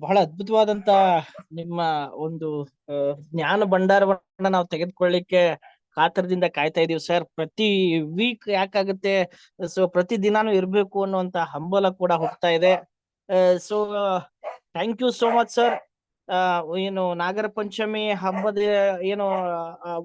ಬಹಳ ಅದ್ಭುತವಾದಂತ ನಿಮ್ಮ ಒಂದು ಜ್ಞಾನ ಭಂಡಾರವನ್ನ ನಾವು ತೆಗೆದುಕೊಳ್ಳಿಕ್ಕೆ ಕಾತರದಿಂದ ಕಾಯ್ತಾ ಇದೀವಿ ಸರ್. ಪ್ರತಿ ವೀಕ್ ಯಾಕಾಗುತ್ತೆ, ಸೊ ಪ್ರತಿ ದಿನಾನು ಇರ್ಬೇಕು ಅನ್ನುವಂತ ಹಂಬಲ ಕೂಡ ಹೋಗ್ತಾ ಇದೆ. So thank you so much sir. ಏನು ನಾಗರ ಪಂಚಮಿ ಹಬ್ಬದ ಏನು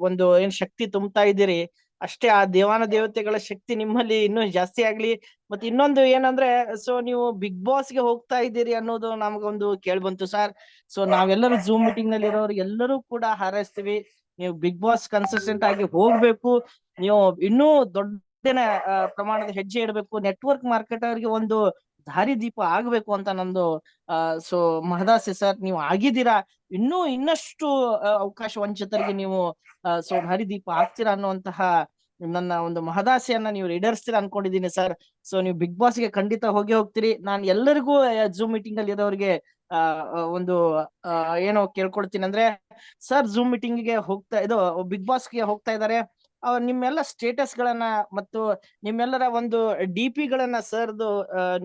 ಒಂದು ಏನ್ ಶಕ್ತಿ ತುಂಬುತ್ತಾ ಇದ್ದೀರಿ, ಅಷ್ಟೇ ಆ ದೇವಾನ ದೇವತೆಗಳ ಶಕ್ತಿ ನಿಮ್ಮಲ್ಲಿ ಇನ್ನೂ ಜಾಸ್ತಿ ಆಗ್ಲಿ. ಮತ್ತೆ ಇನ್ನೊಂದು ಏನಂದ್ರೆ, ಸೊ ನೀವು ಬಿಗ್ ಬಾಸ್ ಗೆ ಹೋಗ್ತಾ ಇದ್ದೀರಿ ಅನ್ನೋದು ನಮಗೊಂದು ಕೇಳಿ ಬಂತು ಸರ್. ಸೊ ನಾವೆಲ್ಲರೂ ಝೂಮ್ ಮೀಟಿಂಗ್ ನಲ್ಲಿ ಇರೋರು ಎಲ್ಲರೂ ಕೂಡ ಹಾರೈಸ್ತೀವಿ, ನೀವು ಬಿಗ್ ಬಾಸ್ ಕನ್ಸಿಸ್ಟೆಂಟ್ ಆಗಿ ಹೋಗ್ಬೇಕು, ನೀವು ಇನ್ನೂ ದೊಡ್ಡ ಪ್ರಮಾಣದ ಹೆಜ್ಜೆ ಇಡಬೇಕು, ನೆಟ್ವರ್ಕ್ ಮಾರ್ಕೆಟರ್ಗೆ ಒಂದು ದಾರಿ ದೀಪ ಆಗ್ಬೇಕು ಅಂತ ನಂದು ಸೊ ಮಹದಾಸೆ ಸರ್. ನೀವು ಆಗಿದ್ದೀರಾ, ಇನ್ನಷ್ಟು ಅವಕಾಶ ವಂಚಿತರಿಗೆ ನೀವು ಸೊ ದಾರಿದೀಪ ಆಗ್ತೀರಾ ಅನ್ನುವಂತಹ ನನ್ನ ಒಂದು ಮಹದಾಸೆಯನ್ನ ನೀವು ಈಡೇರಿಸ್ತೀರಾ ಅನ್ಕೊಂಡಿದ್ದೀನಿ ಸರ್. ಸೊ ನೀವು ಬಿಗ್ ಬಾಸ್ ಗೆ ಖಂಡಿತ ಹೋಗ್ತೀರಿ. ನಾನು ಎಲ್ಲರಿಗೂ ಝೂಮ್ ಮೀಟಿಂಗ್ ಅಲ್ಲಿ ಇರೋರಿಗೆ ಆ ಒಂದು ಏನೋ ಕೇಳ್ಕೊಳ್ತೀನಿ ಅಂದ್ರೆ, ಸರ್ ಝೂಮ್ ಮೀಟಿಂಗ್ ಗೆ ಹೋಗ್ತಾ ಇದು ಬಿಗ್ ಬಾಸ್ ಗೆ ಹೋಗ್ತಾ ಇದ್ದಾರೆ, ನಿಮ್ಮೆಲ್ಲ ಸ್ಟೇಟಸ್ ಗಳನ್ನ ಮತ್ತು ನಿಮ್ಮೆಲ್ಲರ ಒಂದು ಡಿ ಪಿ ಗಳನ್ನ ಸರ್ದು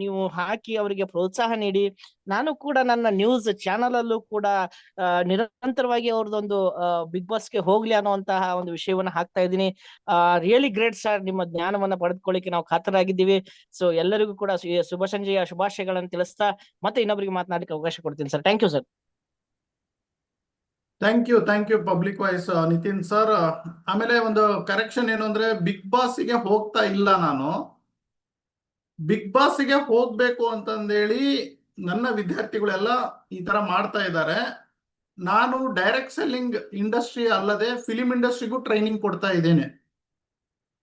ನೀವು ಹಾಕಿ ಅವರಿಗೆ ಪ್ರೋತ್ಸಾಹ ನೀಡಿ. ನಾನು ಕೂಡ ನನ್ನ ನ್ಯೂಸ್ ಚಾನಲ್ ಅಲ್ಲೂ ಕೂಡ ನಿರಂತರವಾಗಿ ಅವ್ರದ್ದೊಂದು ಬಿಗ್ ಬಾಸ್ ಗೆ ಹೋಗ್ಲಿ ಅನ್ನುವಂತಹ ಒಂದು ವಿಷಯವನ್ನ ಹಾಕ್ತಾ ಇದ್ದೀನಿ. ರಿಯಲಿ ಗ್ರೇಟ್ ಸರ್, ನಿಮ್ಮ ಜ್ಞಾನವನ್ನ ಪಡೆದುಕೊಳ್ಳಿಕ್ಕೆ ನಾವು ಕಾತರಾಗಿದ್ದೀವಿ. ಸೊ ಎಲ್ಲರಿಗೂ ಕೂಡ ಶುಭ ಸಂಜೆಯ ಶುಭಾಶಯಗಳನ್ನು ತಿಳಿಸ್ತಾ ಮತ್ತೆ ಇನ್ನೊಬ್ಬರಿಗೆ ಮಾತನಾಡಲಿಕ್ಕೆ ಅವಕಾಶ ಕೊಡ್ತೀನಿ sir. Thank you sir. Thank you public voice Nitin sir. ಆಮೇಲೆ ಒಂದು ಕರೆಕ್ಷನ್ ಏನು ಅಂದ್ರೆ, ಬಿಗ್ ಬಾಸ್ಗೆ ಹೋಗ್ತಾ ಇಲ್ಲ ನಾನು. ಬಿಗ್ ಬಾಸ್ಗೆ ಹೋಗ್ಬೇಕು ಅಂತಂದೇಳಿ ನನ್ನ ವಿದ್ಯಾರ್ಥಿಗಳೆಲ್ಲ ಈ ತರ ಮಾಡ್ತಾ ಇದ್ದಾರೆ. ನಾನು ಡೈರೆಕ್ಟ್ ಸೆಲ್ಲಿಂಗ್ ಇಂಡಸ್ಟ್ರಿ ಅಲ್ಲದೆ ಫಿಲಿಂ ಇಂಡಸ್ಟ್ರಿಗೂ ಟ್ರೈನಿಂಗ್ ಕೊಡ್ತಾ ಇದ್ದೇನೆ.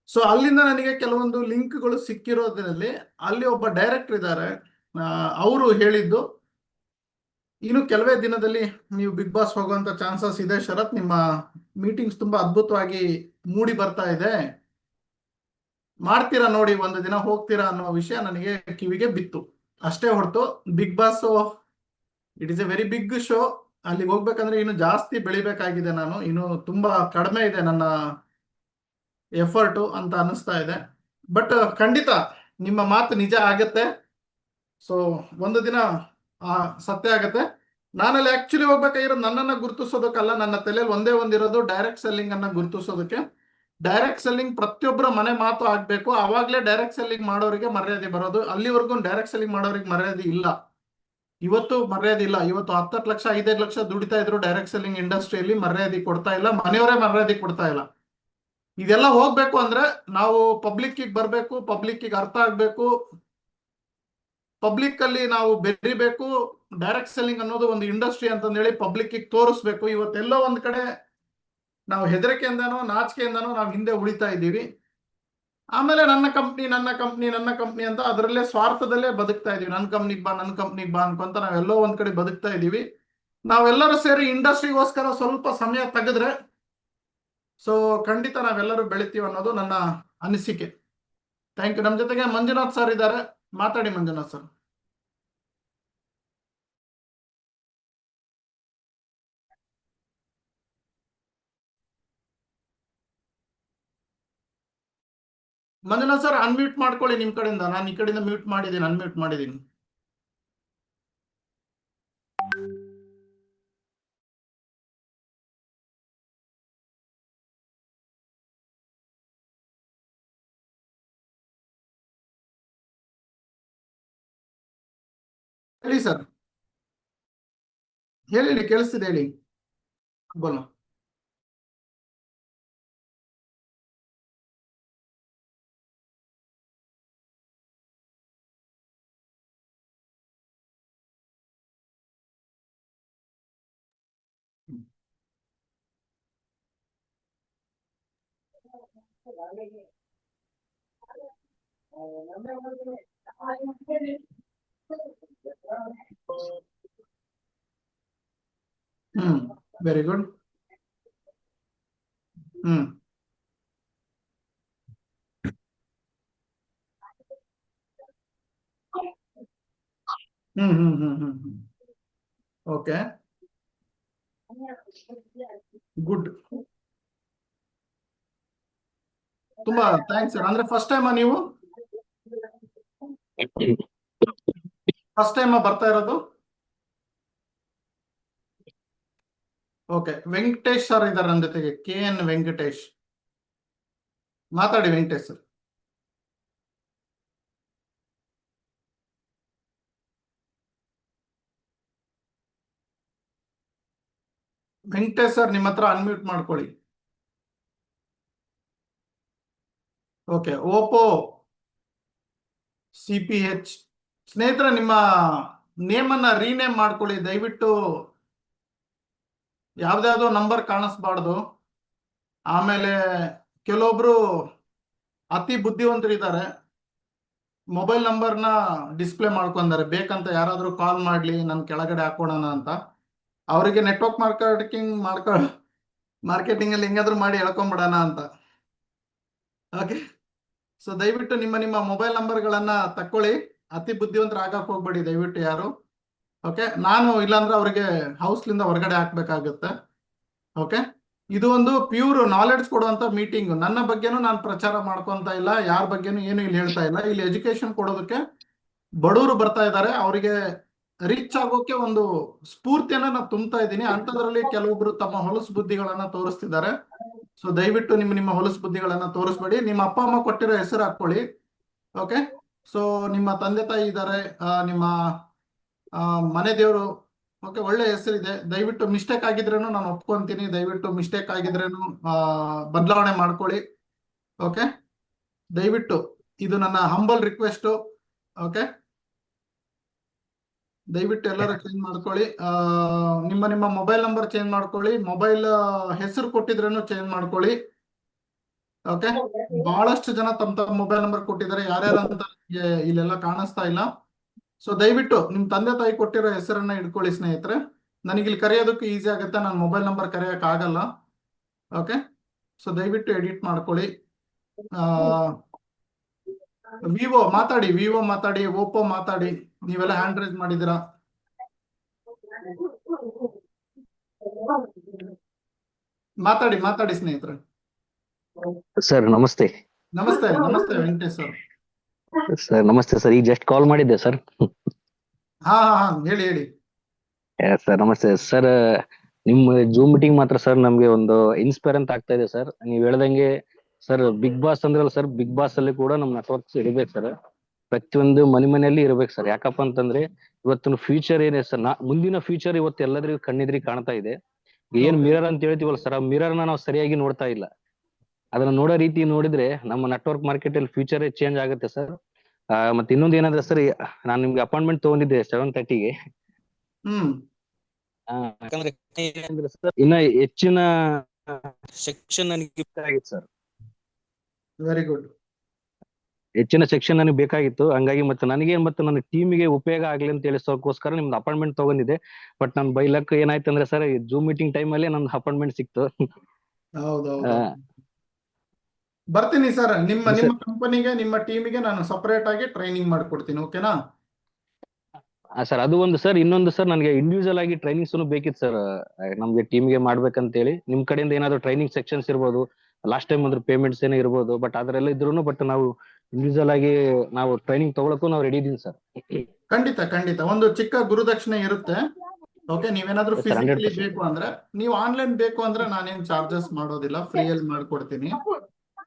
ಸೊ ಅಲ್ಲಿಂದ ನನಗೆ ಕೆಲವೊಂದು ಲಿಂಕ್ಗಳು ಸಿಕ್ಕಿರೋದ್ರಲ್ಲಿ ಅಲ್ಲಿ ಒಬ್ಬ ಡೈರೆಕ್ಟರ್ ಇದ್ದಾರೆ, ಅವರು ಹೇಳಿದ್ದು ಇನ್ನು ಕೆಲವೇ ದಿನದಲ್ಲಿ ನೀವು ಬಿಗ್ ಬಾಸ್ ಹೋಗುವಂತ ಚಾನ್ಸಸ್ ಇದೆ ಶರತ್, ನಿಮ್ಮ ಮೀಟಿಂಗ್ಸ್ ತುಂಬಾ ಅದ್ಭುತವಾಗಿ ಮೂಡಿ ಬರ್ತಾ ಇದೆ, ಮಾಡ್ತೀರಾ ನೋಡಿ, ಒಂದು ದಿನ ಹೋಗ್ತೀರಾ ಅನ್ನೋ ವಿಷಯ ನನಗೆ ಕಿವಿಗೆ ಬಿತ್ತು. ಅಷ್ಟೇ ಹೊರತು big boss it is a very big show, ಅಲ್ಲಿಗೆ ಹೋಗ್ಬೇಕಂದ್ರೆ ಇನ್ನು ಜಾಸ್ತಿ ಬೆಳಿಬೇಕಾಗಿದೆ, ನಾನು ಇನ್ನು ತುಂಬಾ ಕಡಿಮೆ ಇದೆ ನನ್ನ ಎಫರ್ಟು ಅಂತ ಅನಿಸ್ತಾ ಇದೆ. ಬಟ್ ಖಂಡಿತ ನಿಮ್ಮ ಮಾತು ನಿಜ ಆಗತ್ತೆ. ಸೊ ಒಂದು ದಿನ ಸತ್ಯ ಆಗತ್ತೆ. ನಾನಲ್ಲಿ ಆಕ್ಚುಲಿ ಹೋಗ್ಬೇಕಾಗಿರೋದು ನನ್ನನ್ನು ಗುರುತಿಸೋದಕ್ಕಲ್ಲ, ನನ್ನ ತಲೆಯಲ್ಲಿ ಒಂದೇ ಒಂದಿರೋದು ಡೈರೆಕ್ಟ್ ಸೆಲ್ಲಿಂಗ್ ಅನ್ನ ಗುರುತಿಸೋದಕ್ಕೆ. ಡೈರೆಕ್ಟ್ ಸೆಲ್ಲಿಂಗ್ ಪ್ರತಿಯೊಬ್ಬರ ಮನೆ ಮಾತು ಆಗ್ಬೇಕು, ಆವಾಗಲೇ ಡೈರೆಕ್ಟ್ ಸೆಲ್ಲಿಂಗ್ ಮಾಡೋರಿಗೆ ಮರ್ಯಾದೆ ಬರೋದು. ಅಲ್ಲಿವರೆಗೂ ಡೈರೆಕ್ಟ್ ಸೆಲ್ಲಿಂಗ್ ಮಾಡೋರಿಗೆ ಮರ್ಯಾದೆ ಇಲ್ಲ, ಇವತ್ತು ಮರ್ಯಾದೆ ಇಲ್ಲ. ಇವತ್ತು 10 ಲಕ್ಷ 5 ಲಕ್ಷ ದುಡಿತಾ ಇದ್ರು ಡೈರೆಕ್ಟ್ ಸೆಲ್ಲಿಂಗ್ ಇಂಡಸ್ಟ್ರಿಯಲ್ಲಿ, ಮರ್ಯಾದೆ ಕೊಡ್ತಾ ಇಲ್ಲ, ಮನೆಯವರೇ ಮರ್ಯಾದೆ ಕೊಡ್ತಾ ಇಲ್ಲ. ಇದೆಲ್ಲ ಹೋಗ್ಬೇಕು ಅಂದ್ರೆ ನಾವು ಪಬ್ಲಿಕ್ ಬರಬೇಕು, ಪಬ್ಲಿಕ್ ಅರ್ಥ ಆಗ್ಬೇಕು, ಪಬ್ಲಿಕ್ ಅಲ್ಲಿ ನಾವು ಬೆರಿಬೇಕು. ಡೈರೆಕ್ಟ್ ಸೆಲ್ಲಿಂಗ್ ಅನ್ನೋದು ಒಂದು ಇಂಡಸ್ಟ್ರಿ ಅಂತಂದೇಳಿ ಪಬ್ಲಿಕ್ ತೋರಿಸ್ಬೇಕು. ಇವತ್ತೆಲ್ಲೋ ಒಂದ್ ಕಡೆ ನಾವು ಹೆದರಿಕೆಯಿಂದನೋ ನಾಚಿಕೆಯಿಂದನೋ ನಾವು ಹಿಂದೆ ಉಳಿತಾ ಇದ್ದೀವಿ. ಆಮೇಲೆ ನನ್ನ ಕಂಪ್ನಿ ನನ್ನ ಕಂಪ್ನಿ ನನ್ನ ಕಂಪ್ನಿ ಅಂತ ಅದರಲ್ಲೇ ಸ್ವಾರ್ಥದಲ್ಲೇ ಬದುಕ್ತಾ ಇದೀವಿ. ನನ್ನ ಕಂಪ್ನಿಗೆ ಬಾ ನನ್ನ ಕಂಪ್ನಿಗೆ ಬಾ ಅನ್ಕೊಂತ ನಾವೆಲ್ಲೋ ಒಂದ್ ಕಡೆ ಬದುಕ್ತಾ ಇದೀವಿ. ನಾವೆಲ್ಲರೂ ಸೇರಿ ಇಂಡಸ್ಟ್ರಿಗೋಸ್ಕರ ಸ್ವಲ್ಪ ಸಮಯ ತೆಗೆದ್ರೆ ಸೊ ಖಂಡಿತ ನಾವೆಲ್ಲರೂ ಬೆಳಿತೀವಿ ಅನ್ನೋದು ನನ್ನ ಅನಿಸಿಕೆ. Thank you. ನಮ್ಮ ಜೊತೆಗೆ ಮಂಜುನಾಥ್ ಸರ್ ಇದ್ದಾರೆ, ಮಾತಾಡಿ Manjunath sir. Manjunath sir unmute ಮಾಡ್ಕೊಳ್ಳಿ ನಿಮ್ ಕಡೆಯಿಂದ. ನಾನು ಈ ಕಡೆಯಿಂದ ಮ್ಯೂಟ್ ಮಾಡಿದ್ದೀನಿ, ಅನ್ಮ್ಯೂಟ್ ಮಾಡಿದ್ದೀನಿ. ಹೇಳಿ ಸರ್, ಹೇಳಿ, ಕೇಳಿಸ್ತಿದೆ, ಹೇಳಿ. ಬೋಲೋ. Very good. Okay, good. ತುಂಬಾ ಥ್ಯಾಂಕ್ಸ್ ಸರ್. ಅಂದ್ರೆ ಫಸ್ಟ್ ಟೈಮ್ ನೀವು ಬರ್ತಾ ಇರೋದು? ಓಕೆ, ವೆಂಕಟೇಶ್ ಸರ್ ಇದ್ದಾರೆ ನನ್ನ ಜೊತೆಗೆ, KN ವೆಂಕಟೇಶ್. ಮಾತಾಡಿ ವೆಂಕಟೇಶ್ ಸರ್. ವೆಂಕಟೇಶ್ ಸರ್ ನಿಮ್ಮ ಹತ್ರ ಅನ್ಮ್ಯೂಟ್ ಮಾಡ್ಕೊಳ್ಳಿ. Okay, Oppo CPH. ಸ್ನೇಹಿತರೆ, ನಿಮ್ಮ ನೇಮ್ ಅನ್ನ ರೀನೇಮ್ ಮಾಡ್ಕೊಳ್ಳಿ ದಯವಿಟ್ಟು. ಯಾವ್ದಾವ್ದೋ ನಂಬರ್ ಕಾಣಿಸ್ಬಾರ್ದು. ಆಮೇಲೆ ಕೆಲವೊಬ್ರು ಅತಿ ಬುದ್ಧಿವಂತರಿದ್ದಾರೆ, ಮೊಬೈಲ್ ನಂಬರ್ನ ಡಿಸ್ಪ್ಲೇ ಮಾಡ್ಕೊಂಡಾರೆ, ಬೇಕಂತ ಯಾರಾದ್ರೂ ಕಾಲ್ ಮಾಡ್ಲಿ ನನ್ ಕೆಳಗಡೆ ಹಾಕೋಣ ಅಂತ. ಅವರಿಗೆ ನೆಟ್ವರ್ಕ್ ಮಾರ್ಕೆಟಿಂಗ್ ಅಲ್ಲಿ ಹೆಂಗಾದ್ರೂ ಮಾಡಿ ಎಳ್ಕೊಂಬಿಡೋಣ ಅಂತ. ಓಕೆ, ಸೊ ದಯವಿಟ್ಟು ನಿಮ್ಮ ಮೊಬೈಲ್ ನಂಬರ್ಗಳನ್ನ ತಕ್ಕೊಳ್ಳಿ. ಅತಿ ಬುದ್ಧಿವಂತರ ಆಗಕ್ ಹೋಗ್ಬೇಡಿ ದಯವಿಟ್ಟು ಯಾರು. ಓಕೆ, ನಾನು ಇಲ್ಲಾಂದ್ರೆ ಅವರಿಗೆ ಹೌಸ್ಲಿಂದ ಹೊರಗಡೆ ಹಾಕ್ಬೇಕಾಗುತ್ತೆ. ಓಕೆ, ಇದು ಒಂದು ಪ್ಯೂರ್ ನಾಲೆಡ್ಜ್ ಕೊಡುವಂತ ಮೀಟಿಂಗ್. ನನ್ನ ಬಗ್ಗೆನೂ ನಾನು ಪ್ರಚಾರ ಮಾಡ್ಕೊಂತ ಇಲ್ಲ, ಯಾರ ಬಗ್ಗೆನೂ ಏನು ಇಲ್ಲಿ ಹೇಳ್ತಾ ಇಲ್ಲ. ಇಲ್ಲಿ ಎಜುಕೇಶನ್ ಕೊಡೋದಕ್ಕೆ ಬಡವರು ಬರ್ತಾ ಇದ್ದಾರೆ, ಅವರಿಗೆ ರೀಚ್ ಆಗೋಕೆ ಒಂದು ಸ್ಫೂರ್ತಿಯನ್ನ ನಾನು ತುಂಬ್ತಾ ಇದ್ದೀನಿ. ಅಂತದ್ರಲ್ಲಿ ಕೆಲವೊಬ್ರು ತಮ್ಮ ಹೊಲಸು ಬುದ್ಧಿಗಳನ್ನ ತೋರಿಸ್ತಿದ್ದಾರೆ. ಸೊ ದಯವಿಟ್ಟು ನಿಮ್ಮ ಹೊಲಸು ಬುದ್ಧಿಗಳನ್ನ ತೋರಿಸ್ಬೇಡಿ. ನಿಮ್ಮ ಅಪ್ಪ ಅಮ್ಮ ಕೊಟ್ಟಿರೋ ಹೆಸರು ಹಾಕೊಳ್ಳಿ. ಓಕೆ, ಸೊ ನಿಮ್ಮ ತಂದೆ ತಾಯಿ ಇದ್ದಾರೆ, ನಿಮ್ಮ ಮನೆ ದೇವರು, ಓಕೆ, ಒಳ್ಳೆ ಹೆಸರಿದೆ. ದಯವಿಟ್ಟು ಮಿಸ್ಟೇಕ್ ಆಗಿದ್ರೇನು ನಾನು ಒಪ್ಕೊಂತೀನಿ, ದಯವಿಟ್ಟು ಮಿಸ್ಟೇಕ್ ಆಗಿದ್ರೇನು ಬದಲಾವಣೆ ಮಾಡ್ಕೊಳ್ಳಿ. ಓಕೆ, ದಯವಿಟ್ಟು ಇದು ನನ್ನ ಹಂಬಲ್ ರಿಕ್ವೆಸ್ಟ್. ಓಕೆ, ದಯವಿಟ್ಟು ಎಲ್ಲರೂ ಚೇಂಜ್ ಮಾಡ್ಕೊಳ್ಳಿ. ನಿಮ್ಮ ಮೊಬೈಲ್ ನಂಬರ್ ಚೇಂಜ್ ಮಾಡ್ಕೊಳ್ಳಿ, ಮೊಬೈಲ್ ಹೆಸರು ಕೊಟ್ಟಿದ್ರೇನು ಚೇಂಜ್ ಮಾಡ್ಕೊಳ್ಳಿ. ಓಕೆ, ಬಹಳಷ್ಟು ಜನ ತಮ್ಮ ಮೊಬೈಲ್ ನಂಬರ್ ಕೊಟ್ಟಿದ್ದಾರೆ, ಯಾರ್ಯಾರು ಅಂತ ಇಲ್ಲೆಲ್ಲ ಕಾಣಿಸ್ತಾ ಇಲ್ಲ. ಸೊ ದಯವಿಟ್ಟು ನಿಮ್ ತಂದೆ ತಾಯಿ ಕೊಟ್ಟಿರೋ ಹೆಸರನ್ನ ಇಟ್ಕೊಳ್ಳಿ ಸ್ನೇಹಿತರೆ. ನನಗೆ ಇಲ್ಲಿ ಕರೆಯೋದಕ್ಕೆ ಈಸಿ ಆಗುತ್ತೆ, ನಾನು ಮೊಬೈಲ್ ನಂಬರ್ ಕರೆಯಕ್ ಆಗಲ್ಲ. ಓಕೆ, ಸೊ ದಯವಿಟ್ಟು ಎಡಿಟ್ ಮಾಡ್ಕೊಳ್ಳಿ. ವಿವೋ ಮಾತಾಡಿ, ಓಪೋ ಮಾತಾಡಿ. ನೀವೆಲ್ಲ ಹ್ಯಾಂಡ್ ರೈಸ್ ಮಾಡಿದಿರಾ? ಮಾತಾಡಿ ಸ್ನೇಹಿತರೆ. ಸರ್ ನಮಸ್ತೆ. ನಮಸ್ತೆ ವೆಂಕಟೇಶ್ ಸರ್. ಸರ್ ನಮಸ್ತೆ ಸರ್, ಈಗ ಜಸ್ಟ್ ಕಾಲ್ ಮಾಡಿದ್ದೆ ಸರ್. ಹಾ ಹೇಳಿ. ಸರ್ ನಮಸ್ತೆ ಸರ್. ನಿಮ್ಮ ಜೂಮ್ ಮೀಟಿಂಗ್ ಮಾತ್ರ ಸರ್ ನಮ್ಗೆ ಒಂದು ಇನ್ಸ್ಪೈರ್ ಅಂತ ಆಗ್ತಾ ಇದೆ ಸರ್. ನೀವ್ ಹೇಳ್ದಂಗೆ ಸರ್, ಬಿಗ್ ಬಾಸ್ ಅಂದ್ರಲ್ಲ ಸರ್, ಬಿಗ್ ಬಾಸ್ ಅಲ್ಲಿ ಕೂಡ ನಮ್ ನೆಟ್ವರ್ಕ್ಸ್ ಇರ್ಬೇಕು ಸರ್. ಪ್ರತಿಯೊಂದು ಮನೆಯಲ್ಲಿ ಇರ್ಬೇಕು ಸರ್. ಯಾಕಪ್ಪ ಅಂತಂದ್ರೆ ಇವತ್ತಿನ ಫ್ಯೂಚರ್ ಏನೇ ಸರ್, ಮುಂದಿನ ಫ್ಯೂಚರ್ ಇವತ್ತು ಎಲ್ಲರಿಗೂ ಕಣ್ಣಿದ್ರಿಗೆ ಕಾಣ್ತಾ ಇದೆ. ಏನ್ ಮಿರರ್ ಅಂತ ಹೇಳ್ತೀವಲ್ಲ ಸರ್, ಆ ಮಿರರ್ ನ ನಾವು ಸರಿಯಾಗಿ ನೋಡ್ತಾ ಇಲ್ಲ. ಅದನ್ನ ನೋಡೋ ರೀತಿ ನೋಡಿದ್ರೆ ನಮ್ಮ ನೆಟ್ವರ್ಕ್ ಮಾರ್ಕೆಟ್ ಅಲ್ಲಿ ಫ್ಯೂಚರ್ ಚೇಂಜ್ ಆಗುತ್ತೆ ಸರ್. ಮತ್ತೆ ಇನ್ನೊಂದು ಏನಂದ್ರೆ ಸರ್, ನಾನು ನಿಮ್ಗೆ ಅಪಾಯಿಂಟ್ಮೆಂಟ್ ತಗೊಂಡಿದ್ದೆ 7:30ಗೆ. ಯಾಕಂದ್ರೆ ಇನ್ನ ಹೆಚ್ಚಿನ ಸೆಕ್ಷನ್ ನನಗೆ ಬೇಕಾಗಿತ್ತು ಸರ್. Very good. ಹೆಚ್ಚಿನ ಸೆಕ್ಷನ್ ನನಗೆ ಬೇಕಾಗಿತ್ತು. ಹಂಗಾಗಿ ಮತ್ತೆ ನನಗೆ ಮತ್ತೆ ನನ್ನ ಟೀಮಿಗೆ ಉಪಯೋಗ ಆಗ್ಲಿ ಅಂತ ಹೇಳಿಸೋಕೋಸ್ಕರ ನಿಮ್ದು ಅಪಾಯಿಂಟ್ಮೆಂಟ್ ತಗೊಂಡಿದ್ದೆ. ಬಟ್ ನನ್ ಬೈ ಲಕ್ ಏನಾಯ್ತು ಅಂದ್ರೆ ಸರ್, ಜೂಮ್ ಮೀಟಿಂಗ್ ಟೈಮ್ ಅಲ್ಲಿ ನಮ್ದು ಅಪಾಯಿಂಟ್ಮೆಂಟ್ ಸಿಕ್ತು. ಹೌದೌದು, ಬರ್ತೀನಿ ಸರ್. ನಿಮ್ಮ ಕಂಪನಿಗೆ, ನಿಮ್ಮ ಟೀಮಿಗೆ ನಾನು ಸಪರೇಟ್ ಆಗಿ ಟ್ರೈನಿಂಗ್ ಮಾಡ್ಕೊಡ್ತೀನಿ. ಓಕೆನಾ ಸರ್? ಅದು ಒಂದು ಸರ್. ಇನ್ನೊಂದು ಸರ್, ನನಗೆ ಇಂಡಿವಿಜುವಲ್ ಆಗಿ ಟ್ರೈನಿಂಗ್ಸ್ ಬೇಕಿತ್ತು ಸರ್, ನಮ್ಗೆ ಟೀಮ್ಗೆ ಮಾಡ್ಬೇಕಂತ ಹೇಳಿ. ನಿಮ್ ಕಡೆಯಿಂದ ಏನಾದ್ರು ಟ್ರೈನಿಂಗ್ ಸೆಕ್ಷನ್ಸ್ ಇರ್ಬೋದು, ಲಾಸ್ಟ್ ಟೈಮ್ ಅಂದ್ರೆ ಪೇಮೆಂಟ್ಸ್ ಏನೋ ಇರ್ಬೋದು, ಬಟ್ ಅದ್ರೆಲ್ಲ ಇದ್ರು ಬಟ್ ನಾವು ಇಂಡಿವಿಜುವಲ್ ಆಗಿ ನಾವು ಟ್ರೈನಿಂಗ್ ತಗೊಳಕ್ಕೂ ನಾವು ರೆಡಿ ಇದೀನಿ ಸರ್. ಖಂಡಿತ ಒಂದು ಚಿಕ್ಕ ಗುರುದಕ್ಷಿಣೆ ಇರುತ್ತೆ. ಓಕೆ, ನೀವೇನಾದ್ರೂ ಫಿಸಿಕಲಿ ಬೇಕು ಅಂದ್ರೆ, ನೀವು ಆನ್ಲೈನ್ ಬೇಕು ಅಂದ್ರೆ ನಾನೇನ್ ಚಾರ್ಜಸ್ ಮಾಡೋದಿಲ್ಲ, ಫ್ರೀಯಲ್ಲಿ ಮಾಡ್ಕೊಡ್ತೀನಿ.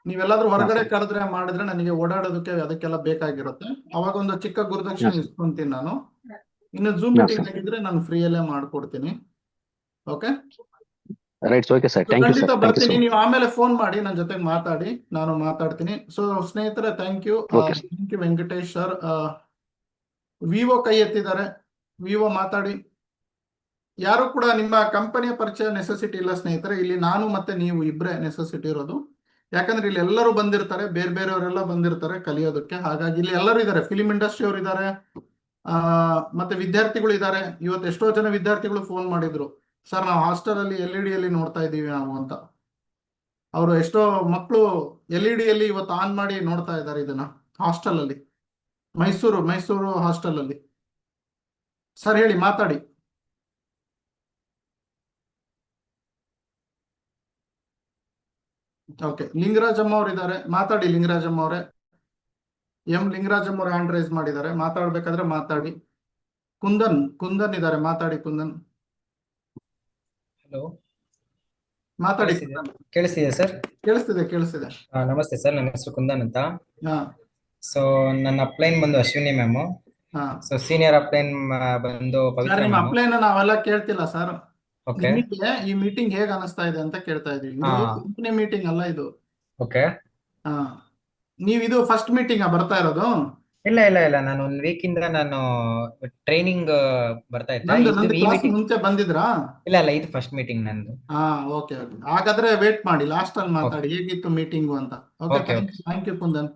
ನೀವೆಲ್ಲಾದ್ರೂ ಹೊರಗಡೆ ಕರೆದ್ರೆ ಮಾಡಿದ್ರೆ ನನಗೆ ಓಡಾಡೋದಕ್ಕೆ ಅದಕ್ಕೆಲ್ಲ ಬೇಕಾಗಿರುತ್ತೆ. ಅವಾಗ ಒಂದು ಚಿಕ್ಕ ಗುರುದಕ್ಷಿಣೆ ಇಸ್ಕೊಂತೀನಿ ನಾನು. ಇನ್ನು ಜೂಮ್ ಮೀಟಿಂಗ್ ಆಗಿದ್ರೆ ನಾನು ಫ್ರೀಯಲ್ಲೇ ಮಾಡ್ಕೊಡ್ತೀನಿ. Okay, right, okay sir, thank you ಖಂಡಿತ ಸರ್. ಬರ್ತೀನಿ. ನೀವು ಆಮೇಲೆ ಫೋನ್ ಮಾಡಿ ನನ್ನ ಜೊತೆ ಮಾತಾಡಿ, ನಾನು ಮಾತಾಡ್ತೀನಿ. ಸೊ ಸ್ನೇಹಿತರೆ, thank you Venkatesh sir. Vivo ಕೈ ಎತ್ತಿದ್ದಾರೆ, ವಿವೋ ಮಾತಾಡಿ. ಯಾರು ಕೂಡ ನಿಮ್ಮ ಕಂಪನಿಯ ಪರಿಚಯ ನೆಸೆಸಿಟಿ ಇಲ್ಲ ಸ್ನೇಹಿತರೆ. ಇಲ್ಲಿ ನಾನು ಮತ್ತೆ ನೀವು ಇಬ್ಬರೇ ನೆಸೆಸಿಟಿ ಇರೋದು. ಯಾಕಂದ್ರೆ ಇಲ್ಲಿ ಎಲ್ಲರೂ ಬಂದಿರ್ತಾರೆ, ಬೇರೆಯವರೆಲ್ಲ ಬಂದಿರ್ತಾರೆ ಕಲಿಯೋದಕ್ಕೆ. ಹಾಗಾಗಿ ಇಲ್ಲಿ ಎಲ್ಲರೂ ಇದ್ದಾರೆ, ಫಿಲಿಂ ಇಂಡಸ್ಟ್ರಿ ಅವರು ಇದ್ದಾರೆ, ಮತ್ತೆ ವಿದ್ಯಾರ್ಥಿಗಳು ಇದ್ದಾರೆ. ಇವತ್ತು ಎಷ್ಟೋ ಜನ ವಿದ್ಯಾರ್ಥಿಗಳು ಫೋನ್ ಮಾಡಿದ್ರು, ಸರ್ ನಾವು ಹಾಸ್ಟೆಲ್ ಅಲ್ಲಿ LED ಅಲ್ಲಿ ನೋಡ್ತಾ ಇದ್ದೀವಿ ನಾವು ಅಂತ. ಅವರು ಎಷ್ಟೋ ಮಕ್ಕಳು LED ಅಲ್ಲಿ ಇವತ್ತು ಆನ್ ಮಾಡಿ ನೋಡ್ತಾ ಇದ್ದಾರೆ ಇದನ್ನ ಹಾಸ್ಟೆಲ್ ಅಲ್ಲಿ, ಮೈಸೂರು ಹಾಸ್ಟೆಲ್ ಅಲ್ಲಿ. ಸರ್ ಹೇಳಿ, ಮಾತಾಡಿ. ಓಕೆ, ಲಿಂಗರಾಜಮ್ಮ ಅವ್ರು ಇದ್ದಾರೆ, ಮಾತಾಡಿ ಲಿಂಗರಾಜಮ್ಮ ಅವರೇ. ಲಿಂಗರಾಜಮ್ಮ ಅವ್ರು ಹ್ಯಾಂಡ್ ರೈಸ್ ಮಾಡಿದ್ದಾರೆ, ಮಾತಾಡ್ಬೇಕಾದ್ರೆ ಮಾತಾಡಿ. ಕುಂದನ್ ಇದ್ದಾರೆ, ಮಾತಾಡಿ ಕುಂದನ್. ಹಲೋ ಮಾತಾಡಿ. ಕೇಳಿಸ್ತಿದೆ ಸರ್. ಕೇಳಿಸ್ತಿದೆ. ನಮಸ್ತೆ ಸರ್, ನನ್ನ ಹೆಸರು ಕುಂದನ್ ಅಂತ. ಹಾ ಸೊ ನನ್ನ ಅಪ್ಲೈನ್ ಬಂದು ಅಶ್ವಿನಿ ಮ್ಯಾಮ್. ಹಾ ಸೊ ಸೀನಿಯರ್ ಅಪ್ಲೈನ್ ಬಂದು ಸರ್, ಪವಿತ್ರ ನಿಮ್ಮ ಮ್ಯಾಮ್. ಅಪ್ಲೈನ ನಾವೆಲ್ಲ ಕೇಳ್ತಿಲ್ಲ ಸರ್. ಓಕೆ ನಿಮಗೆ ಈ ಮೀಟಿಂಗ್ ಹೇಗ್ ಅನಿಸ್ತಾ ಇದೆ ಅಂತ ಕೇಳ್ತಾ ಇದೀವಿ. ಇದು ಹಾ. ಕಂಪನಿ ಮೀಟಿಂಗ್ ಅಲ್ಲ ಇದು. ಓಕೆ. ಹಾ, ಇದು ಫಸ್ಟ್ ಮೀಟಿಂಗ್ ಬರ್ತಾ ಇರೋದು? ಇಲ್ಲ ಇಲ್ಲ ಇಲ್ಲ, ನಾನು ಒಂದ್ ವೀಕ್ ಇಂದ ನಾನು ಟ್ರೈನಿಂಗ್ ಬರ್ತಾ ಇದ್ದೆ. ನಂದು ಇದು ಈ ಕ್ಲಾಸ್ ಮೀಟಿಂಗ್ ಮುಂಚೆ ಬಂದಿದ್ರಾ? ಇಲ್ಲ ಇಲ್ಲ, ಇದು ಫಸ್ಟ್ ಮೀಟಿಂಗ್ ನಂದು. ಹಾ, ಓಕೆ. ಹಾಗಾದ್ರೆ ವೇಟ್ ಮಾಡಿ, ಲಾಸ್ಟ್ ಅಲ್ಲಿ ಮಾತಾಡಿ ಹೇಗಿತ್ತು ಮೀಟಿಂಗು ಅಂತ. Okay, Okay, thank you Kundan.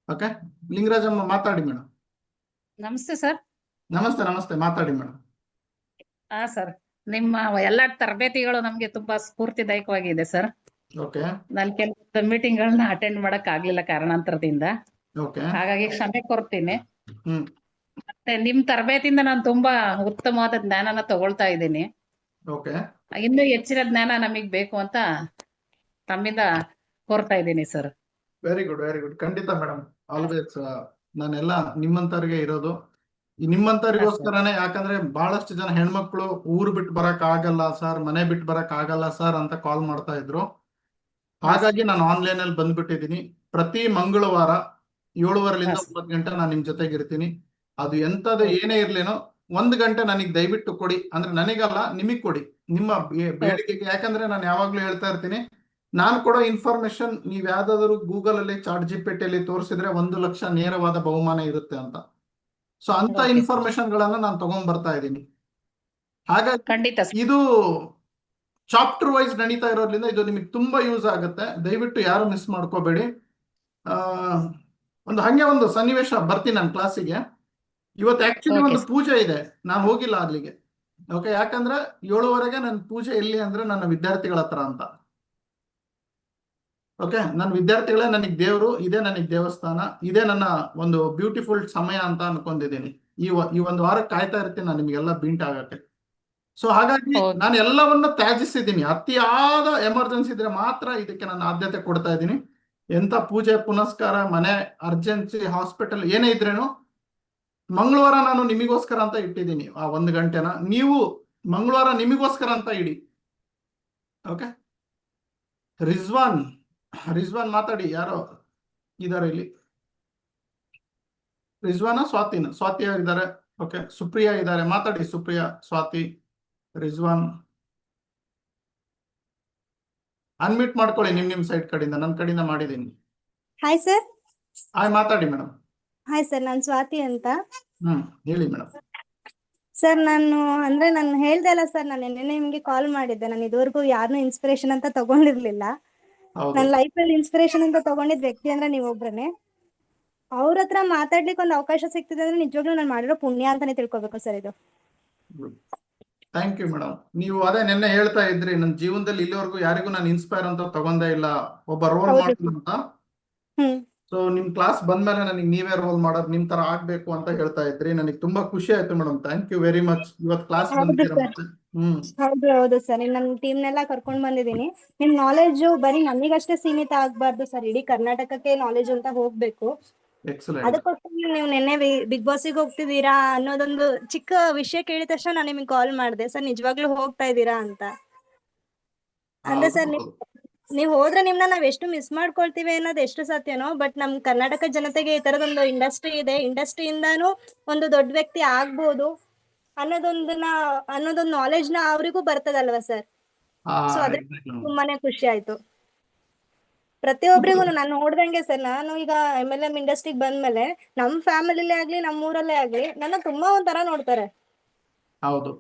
Okay, Lingarajamma ಮಾತಾಡಿ ಮೇಡಮ್. ನಮಸ್ತೆ ಸರ್. ನಮಸ್ತೆ, ಮಾತಾಡಿ ಮೇಡಮ್. ಸರ್, ನಿಮ್ಮ ಎಲ್ಲಾ ತರಬೇತಿಗಳು ನಮ್ಗೆ ತುಂಬಾ ಸ್ಫೂರ್ತಿದಾಯಕವಾಗಿದೆ ಸರ್. ಓಕೆ ನಾನು ಕೆಲವೊಂದು ಮೀಟಿಂಗ್ ಗಳನ್ನ ಅಟೆಂಡ್ ಮಾಡಕ್ ಆಗ್ಲಿಲ್ಲ ಕಾರಣಾಂತರದಿಂದ, ಓಕೆ ಹಾಗಾಗಿ ಕ್ಷಮೆ ಕೋರ್ತೀನಿ. ಹ್ಮ್ ಮತ್ತೆ ನಿಮ್ ತರಬೇತಿಯಿಂದ ನಾನು ತುಂಬಾ ಉತ್ತಮವಾದ ಜ್ಞಾನನ ತಗೊಳ್ತಾ ಇದ್ದೀನಿ. ಓಕೆ ಇನ್ನೂ ಹೆಚ್ಚಿನ ಜ್ಞಾನ ನಮಗ್ ಬೇಕು ಅಂತ ತಮ್ಮಿಂದ ಕೋರ್ತಾ ಇದ್ದೀನಿ ಸರ್. Very good. ಖಂಡಿತ ಮೇಡಮ್, ಆಲ್ವೇಸ್ ನಾನೆಲ್ಲ ನಿಮ್ಮಂತವ್ರಿಗೆ ಇರೋದು. ಈ ನಿಮ್ಮಂತವ್ರಿಗೋಸ್ಕರನೇ. ಯಾಕಂದ್ರೆ ಬಹಳಷ್ಟು ಜನ ಹೆಣ್ಮಕ್ಳು ಊರು ಬಿಟ್ಟು ಬರಕ್ ಆಗಲ್ಲ ಸರ್, ಮನೆ ಬಿಟ್ಟು ಬರಕ್ ಆಗಲ್ಲ ಸರ್ ಅಂತ ಕಾಲ್ ಮಾಡ್ತಾ ಇದ್ರು. ಹಾಗಾಗಿ ನಾನು ಆನ್ಲೈನ್ ಅಲ್ಲಿ ಬಂದ್ಬಿಟ್ಟಿದ್ದೀನಿ. ಪ್ರತಿ ಮಂಗಳವಾರ 7:30ರಿಂದ 9 ಗಂಟೆ ನಾನು ನಿಮ್ ಜೊತೆಗೆ ಇರ್ತೀನಿ. ಅದು ಎಂತದ್ದು ಏನೇ ಇರ್ಲೇನೋ 1 ಗಂಟೆ ನನಗೆ ದಯವಿಟ್ಟು ಕೊಡಿ. ಅಂದ್ರೆ ನನಗಲ್ಲ, ನಿಮಗ್ ಕೊಡಿ, ನಿಮ್ಮ ಬೇಡಿಕೆಗೆ. ಯಾಕಂದ್ರೆ ನಾನು ಯಾವಾಗ್ಲೂ ಹೇಳ್ತಾ ಇರ್ತೀನಿ, ನಾನು ಕೊಡೋ ಇನ್ಫಾರ್ಮೇಶನ್ ನೀವ್ ಯಾವ್ದಾದ್ರು ಗೂಗಲ್ ಅಲ್ಲಿ ChatGPT ಅಲ್ಲಿ ತೋರಿಸಿದ್ರೆ 1 ಲಕ್ಷ ನೇರವಾದ ಬಹುಮಾನ ಇರುತ್ತೆ ಅಂತ. ಸೊ ಅಂತ Okay. ಇನ್ಫಾರ್ಮೇಶನ್ ಗಳನ್ನ ನಾನು ತಗೊಂಡ್ ಬರ್ತಾ ಇದ್ದೀನಿ. ಹಾಗಾಗಿ ಖಂಡಿತ sir. ಇದು ಚಾಪ್ಟರ್ ವೈಸ್ ನಡೀತಾ ಇರೋದ್ರಿಂದ ಇದು ನಿಮಗೆ ತುಂಬಾ ಯೂಸ್ ಆಗುತ್ತೆ. ದಯವಿಟ್ಟು ಯಾರು ಮಿಸ್ ಮಾಡ್ಕೋಬೇಡಿ. ಒಂದು ಸನ್ನಿವೇಶ ಬರ್ತೀನಿ ನನ್ನ ಕ್ಲಾಸಿಗೆ. ಇವತ್ತು ಆಕ್ಚುಲಿ Okay, ಒಂದು sir. ಪೂಜೆ ಇದೆ, ನಾನು ಹೋಗಿಲ್ಲ ಅಲ್ಲಿಗೆ. ಓಕೆ, ಯಾಕಂದ್ರೆ 7:30ಗೆ ನನ್ನ ಪೂಜೆ ಎಲ್ಲಿ ಅಂದ್ರೆ ನನ್ನ ವಿದ್ಯಾರ್ಥಿಗಳ ಹತ್ರ ಅಂತ. ಓಕೆ, ನನ್ನ ವಿದ್ಯಾರ್ಥಿಗಳೇ ನನಗೆ ದೇವರು, ಇದೇ ನನಗೆ ದೇವಸ್ಥಾನ, ಇದೇ ನನ್ನ ಒಂದು ಬ್ಯೂಟಿಫುಲ್ ಸಮಯ ಅಂತ ಅನ್ಕೊಂಡಿದ್ದೀನಿ. ಈ ಒಂದು ವಾರಕ್ಕೆ ಕಾಯ್ತಾ ಇರ್ತೀನಿ ನಾನು ನಿಮ್ಗೆಲ್ಲ ಬೀಂಟ್ ಆಗಕ್ಕೆ. ಸೊ ಹಾಗಾಗಿ Okay. ನಾನು ಎಲ್ಲವನ್ನ ತ್ಯಾಜಿಸಿದ್ದೀನಿ. ಅತಿಯಾದ ಎಮರ್ಜೆನ್ಸಿ ಇದ್ರೆ ಮಾತ್ರ ಇದಕ್ಕೆ ನಾನು ಆದ್ಯತೆ ಕೊಡ್ತಾ ಇದ್ದೀನಿ. ಎಂತ ಪೂಜೆ ಪುನಸ್ಕಾರ, ಮನೆ ಅರ್ಜೆನ್ಸಿ, ಹಾಸ್ಪಿಟಲ್ ಏನೇ ಇದ್ರೇನು ಮಂಗಳವಾರ ನಾನು ನಿಮಗೋಸ್ಕರ ಅಂತ ಇಟ್ಟಿದ್ದೀನಿ ಆ 1 ಗಂಟೆನ. ನೀವು ಮಂಗಳವಾರ ನಿಮಗೋಸ್ಕರ ಅಂತ ಇಡಿ. ಓಕೆ, ರಿಜ್ವಾನ್ ಮಾತಾಡಿ. ಯಾರೋ ಇದಾರೆ ಇಲ್ಲಿ? ರಿಜ್ವಾನ, ಸ್ವಾತಿ ಇದ್ದಾರೆ. ಓಕೆ, ಸುಪ್ರಿಯಾ ಇದ್ದಾರೆ, ಮಾತಾಡಿ. ಸುಪ್ರಿಯಾ, ಸ್ವಾತಿ, ರಿಜ್ವಾನ್ ಅನ್ಮ್ಯೂಟ್ ಮಾಡ್ಕೊಳ್ಳಿ ನಿಮ್ ಸೈಡ್ ಕಡೆಯಿಂದ. ನನ್ನ ಕಡೆಯಿಂದ ಮಾಡಿದ್ದೀನಿ. Hi sir. ಮಾತಾಡಿ ಮೇಡಮ್. ಹಾಯ್ ಸರ್, ನಾನು ಸ್ವಾತಿ ಅಂತ. ಹೇಳಿ ಮೇಡಮ್. ಸರ್, ನಾನು ಹೇಳ್ದೆ ಅಲ್ಲ ಸರ್, ನಾನು ನಿನ್ನೆ ನಿಮ್ಗೆ ಕಾಲ್ ಮಾಡಿದ್ದೆ. ನಾನು ಇದುವರೆಗೂ ಯಾರನ್ನೂ ಇನ್ಸ್ಪಿರೇಷನ್ ಅಂತ ತಗೊಂಡಿರ್ಲಿಲ್ಲ. ಹೌದು. ನನ್ನ ಲೈಫ್ ಅಲ್ಲಿ ಇನ್ಸ್ಪಿರೇಷನ್ ಅಂತ ತಗೊಂಡಿದ್ ವ್ಯಕ್ತಿ ಅಂದ್ರೆ ನೀವೊಬ್ರನೆ. ಅವ್ರ ಹತ್ರ ಮಾತಾಡ್ಲಿಕ್ಕೆ ಒಂದು ಅವಕಾಶ ಸಿಗ್ತಿದೆ ಅಂದ್ರೆ ನಿಜವಾಗ್ಲೂ ನಾನು ಮಾಡಿರೋ ಪುಣ್ಯ ಅಂತಾನೆ ತಿಳ್ಕೊಬೇಕು ಸರ್ ಇದು. Thank you madam. ನೀವು ಅದೇ ನಿನ್ನೆ ಹೇಳ್ತಾ ಇದ್ರಿ, ನನ್ನ ಜೀವನದಲ್ಲಿ ಇಲ್ಲಿವರೆಗೂ ಯಾರಿಗೂ ನಾನು ಇನ್ಸ್ಪೈರ್ ಅಂತ ತಗೊಂಡೇ ಇಲ್ಲ, ಒಬ್ಬ ರೋಲ್ ಹೌದು. ಮಾಡೆಲ್ ಅಂತ. ಹ್ಮ್ ಸೊ ನಿಮ್ ಕ್ಲಾಸ್ ಬಂದ್ಮೇಲೆ ನನಗೆ ನೀವೇ ರೋಲ್ ಮಾಡೋದು, ನಿಮ್ ತರ ಆಗ್ಬೇಕು ಅಂತ ಹೇಳ್ತಾ ಇದ್ರಿ. ನನಗೆ ತುಂಬಾ ಖುಷಿ ಆಯ್ತು madam. Thank you very much. ಇವತ್ತು ಕ್ಲಾಸ್ ಹೌದು ಬಂದಿದ್ದೀರಾ sir. ಮತ್ತೆ. ಹೌದು ಸರ್, ನನ್ನ ಟೀಮ್ನೆಲ್ಲ ಕರ್ಕೊಂಡ್ ಬಂದಿದ್ದೀನಿ. ನಿಮ್ ನಾಲೆಜ್ ಬರೀ ನಮಗಷ್ಟೇ ಸೀಮಿತ ಆಗ್ಬಾರ್ದು ಸರ್, ಇಡೀ ಕರ್ನಾಟಕಕ್ಕೆ ನಾಲೆಜ್ ಅಂತ ಹೋಗ್ಬೇಕು. ಎಕ್ಸಲೆಂಟ್. ಅದಕ್ಕೋಸ್ಕರ ನೀವು ನಿನ್ನೆ ಬಿಗ್ ಬಾಸಿಗೆ ಹೋಗ್ತಿದ್ದೀರಾ ಅನ್ನೋದೊಂದು ಚಿಕ್ಕ ವಿಷಯ ಕೇಳಿದ ತಕ್ಷಣ ನಾನು ನಿಮಗೆ ಕಾಲ್ ಮಾಡಿದೆ. ಸರ್, ನಿಜವಾಗ್ಲೂ ಹೋಗ್ತಾ ಇದ್ದೀರಾ ಅಂತ. ಅಂದ್ರೆ ಸರ್, ನೀವ್ ಹೋದ್ರೆ ನಿಮ್ನ ನಾವ್ ಎಷ್ಟು ಮಿಸ್ ಮಾಡ್ಕೊಳ್ತೀವಿ ಅನ್ನೋದು ಎಷ್ಟು ಸತ್ಯನೋ, ಬಟ್ ನಮ್ ಕರ್ನಾಟಕ ಜನತೆಗೆ ಈ ತರದೊಂದು ಇಂಡಸ್ಟ್ರಿ ಇದೆ, ಇಂಡಸ್ಟ್ರಿಯಿಂದಾನು ಒಂದು ದೊಡ್ಡ ವ್ಯಕ್ತಿ ಆಗ್ಬೋದು ಅನ್ನೋದೊಂದು ನಾಲೆಜ್ ನ ಅವರಿಗೂ ಬರ್ತದಲ್ವಾ ಸರ್. ಸೊ ಅದಕ್ಕೆ ತುಂಬಾನೇ ಖುಷಿ ಆಯ್ತು. ಪ್ರತಿಯೊಬ್ಬರಿಗೂ ನಾನು ನೋಡ್ದಂಗೆ ಸರ್, ನಾನು ಈಗ MLM ಇಂಡಸ್ಟ್ರಿಗೆ ಬಂದ್ಮೇಲೆ ನಮ್ ಫ್ಯಾಮಿಲಿಲೇ ಆಗ್ಲಿ, ನಮ್ ಊರಲ್ಲೇ ಆಗ್ಲಿ ನನ್ನ ತುಂಬಾ ಒಂಥರ ನೋಡ್ತಾರೆ. ಹೌದು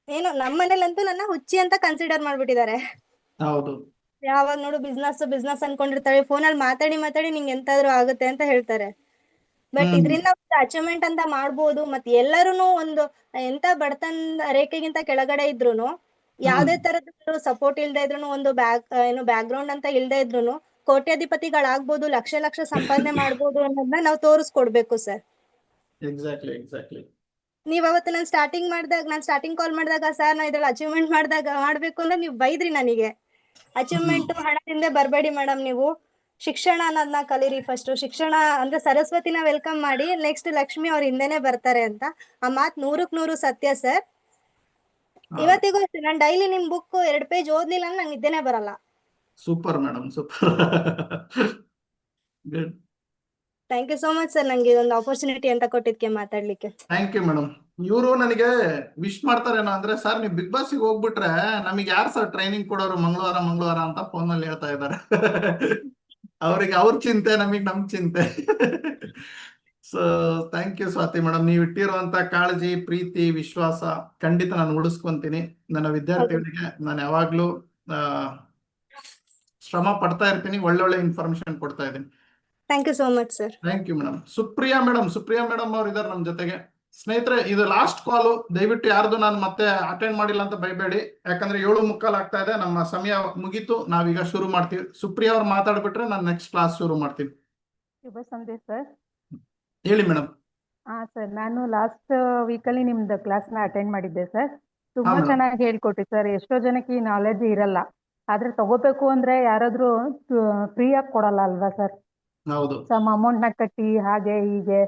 ಏನೋ ನಮ್ ಮನೇಲಂತೂ ನನ್ನ ಹುಚ್ಚಿ ಅಂತ ಕನ್ಸಿಡರ್ ಮಾಡ್ಬಿಟ್ಟಿದ್ದಾರೆ. ಹೌದು. ಯಾವಾಗ ನೋಡು ಬಿಸ್ನೆಸ್ ಅನ್ಕೊಂಡಿರ್ತಾರೆ. ಫೋನಲ್ಲಿ ಮಾತಾಡಿ ನಿಂಗೆ ಎಂತಾದ್ರೂ ಆಗುತ್ತೆ ಅಂತ ಹೇಳ್ತಾರೆ. ಬಟ್ ಇದರಿಂದ ಒಂದು ಅಚೀವ್ಮೆಂಟ್ ಅಂತ ಮಾಡ್ಬೋದು. ಮತ್ತೆ ಎಲ್ಲರೂ ಒಂದು ಎಂತ ಬಡತನ ರೇಖೆಗಿಂತ ಕೆಳಗಡೆ ಇದ್ರೂನು, ಯಾವ್ದೇ ತರದ ಸಪೋರ್ಟ್ ಇಲ್ದೇ ಇದ್ರೂನು, ಒಂದು ಬ್ಯಾಕ್ ಗ್ರೌಂಡ್ ಅಂತ ಇಲ್ದೇ ಇದ್ರೂನು ಕೋಟ್ಯಾಧಿಪತಿಗಳಾಗ್ಬೋದು, ಲಕ್ಷ ಸಂಪಾದನೆ ಮಾಡ್ಬೋದು ಅನ್ನೋದನ್ನ ನಾವು ತೋರಿಸ್ಕೊಡ್ಬೇಕು ಸರ್. ಎಕ್ಸಾಕ್ಟ್ಲಿ. ನೀವ್ ಅವತ್ತು ನಾನು ಸ್ಟಾರ್ಟಿಂಗ್ ಕಾಲ್ ಮಾಡಿದಾಗ ಸರ್, ನಾ ಇದ್ರಲ್ಲಿ ಅಚೀವ್ಮೆಂಟ್ ಮಾಡ್ಬೇಕು ಅಂದ್ರೆ ನೀವು ಬೈದ್ರಿ ನನಗೆ. ಅಚೀವ್ಮೆಂಟ್ ಹಣದಿಂದ ಬರ್ಬೇಡಿ ಮೇಡಮ್, ನೀವು ಶಿಕ್ಷಣ ಅನ್ನೋದನ್ನ ಕಲೀರಿ ಫಸ್ಟ್. ಶಿಕ್ಷಣ ಅಂದ್ರೆ ಸರಸ್ವತಿನ ವೆಲ್ಕಮ್ ಮಾಡಿ, ನೆಕ್ಸ್ಟ್ ಲಕ್ಷ್ಮಿ ಅವ್ರ ಹಿಂದೆನೆ ಬರ್ತಾರೆ ಅಂತ. ಆ ಮಾತ್ 100ಕ್ಕೆ 100 ಸತ್ಯ ಸರ್. ಇವತ್ತಿಗೂ ಅಷ್ಟೇ ನಾನು ಡೈಲಿ ನಿಮ್ ಬುಕ್ 2 ಪೇಜ್ ಓದ್ಲಿಲ್ಲ ಅಂದ್ರೆ ನಂಗೆ ನಿದ್ದೆನೆ ಬರಲ್ಲ. Super madam, super. Good. Thank you so much sir, ನಂಗೆ ಇದೊಂದು ಆಪರ್ಚುನಿಟಿ ಅಂತ ಕೊಟ್ಟಿದ್ಕೆ ಮಾತಾಡ್ಲಿಕ್ಕೆ. Thank you madam. ಇವರು ನನಗೆ ವಿಶ್ ಮಾಡ್ತಾರೇನೋ ಅಂದ್ರೆ, ಸರ್ ನೀವು ಬಿಗ್ ಬಾಸ್ಗೆ ಹೋಗ್ಬಿಟ್ರೆ ನಮಗೆ ಯಾರು ಸರ್ ಟ್ರೈನಿಂಗ್ ಕೊಡೋರು ಮಂಗಳವಾರ ಅಂತ ಫೋನ್ ನಲ್ಲಿ ಹೇಳ್ತಾ ಇದ್ದಾರೆ. ಅವ್ರಿಗೆ ಅವ್ರ ಚಿಂತೆ, ನಮಗ್ ನಮ್ ಚಿಂತೆ. So thank you Swati madam, ನೀವು ಇಟ್ಟಿರುವಂತ ಕಾಳಜಿ, ಪ್ರೀತಿ, ವಿಶ್ವಾಸ ಖಂಡಿತ ನಾನು ಉಳಿಸ್ಕೊಂತೀನಿ. ನನ್ನ ವಿದ್ಯಾರ್ಥಿಗಳಿಗೆ ನಾನು ಯಾವಾಗ್ಲೂ ಶ್ರಮ ಪಡ್ತಾ ಇರ್ತೀನಿ, ಒಳ್ಳೊಳ್ಳೆ ಇನ್ಫಾರ್ಮೇಶನ್ ಕೊಡ್ತಾ ಇದ್ದೀನಿ. Thank you so much sir. Thank you madam. Supriya madam ಅವ್ರು ಇದಾರೆ ನಮ್ಮ ಜೊತೆಗೆ. ಸ್ನೇಹಿತರೆ, ಇದು ಲಾಸ್ಟ್ ಕಾಲು. ದಯವಿಟ್ಟು ಯಾರ್ದು ನಾನು ಮತ್ತೆ ಅಟೆಂಡ್ ಮಾಡಿಲ್ಲ ಅಂತ ಬೈಬೇಡಿ, ಯಾಕಂದ್ರೆ 7:45 ಆಗ್ತಾ ಇದೆ, ನಮ್ಮ ಸಮಯ ಮುಗೀತು. ನಾವೀಗ ಶುರು ಮಾಡ್ತೀವಿ. ಸುಪ್ರಿಯಾ ಅವ್ರು ಮಾತಾಡ್ಬಿಟ್ರೆ ನಾನು ನೆಕ್ಸ್ಟ್ ಕ್ಲಾಸ್ ಶುರು ಮಾಡ್ತೀನಿ. ಶುಭ ಸಂಧ್ಯೆ ಸರ್. ಹೇಳಿ ಮೇಡಮ್. ಸರ್, ನಾನು ಲಾಸ್ಟ್ ವೀಕಲ್ಲಿ ನಿಮ್ದು ಕ್ಲಾಸ್ನ ಅಟೆಂಡ್ ಮಾಡಿದ್ದೆ ಸರ್. ತುಂಬಾ madam. ಚೆನ್ನಾಗಿ ಹೇಳ್ಕೊಟ್ಟಿ ಸರ್. ಎಷ್ಟೋ ಜನಕ್ಕೆ ಈ ನಾಲೆಜ್ ಇರಲ್ಲ, ಆದ್ರೆ ತಗೋಬೇಕು ಅಂದ್ರೆ ಯಾರಾದ್ರೂ ಫ್ರೀಯಾಗಿ ಕೊಡಲ್ಲ ಅಲ್ವಾ ಸರ್? ಹೌದು. ಸಮ್ ಅಮೌಂಟ್ನ ಕಟ್ಟಿ ಹಾಗೆ ಹೀಗೆ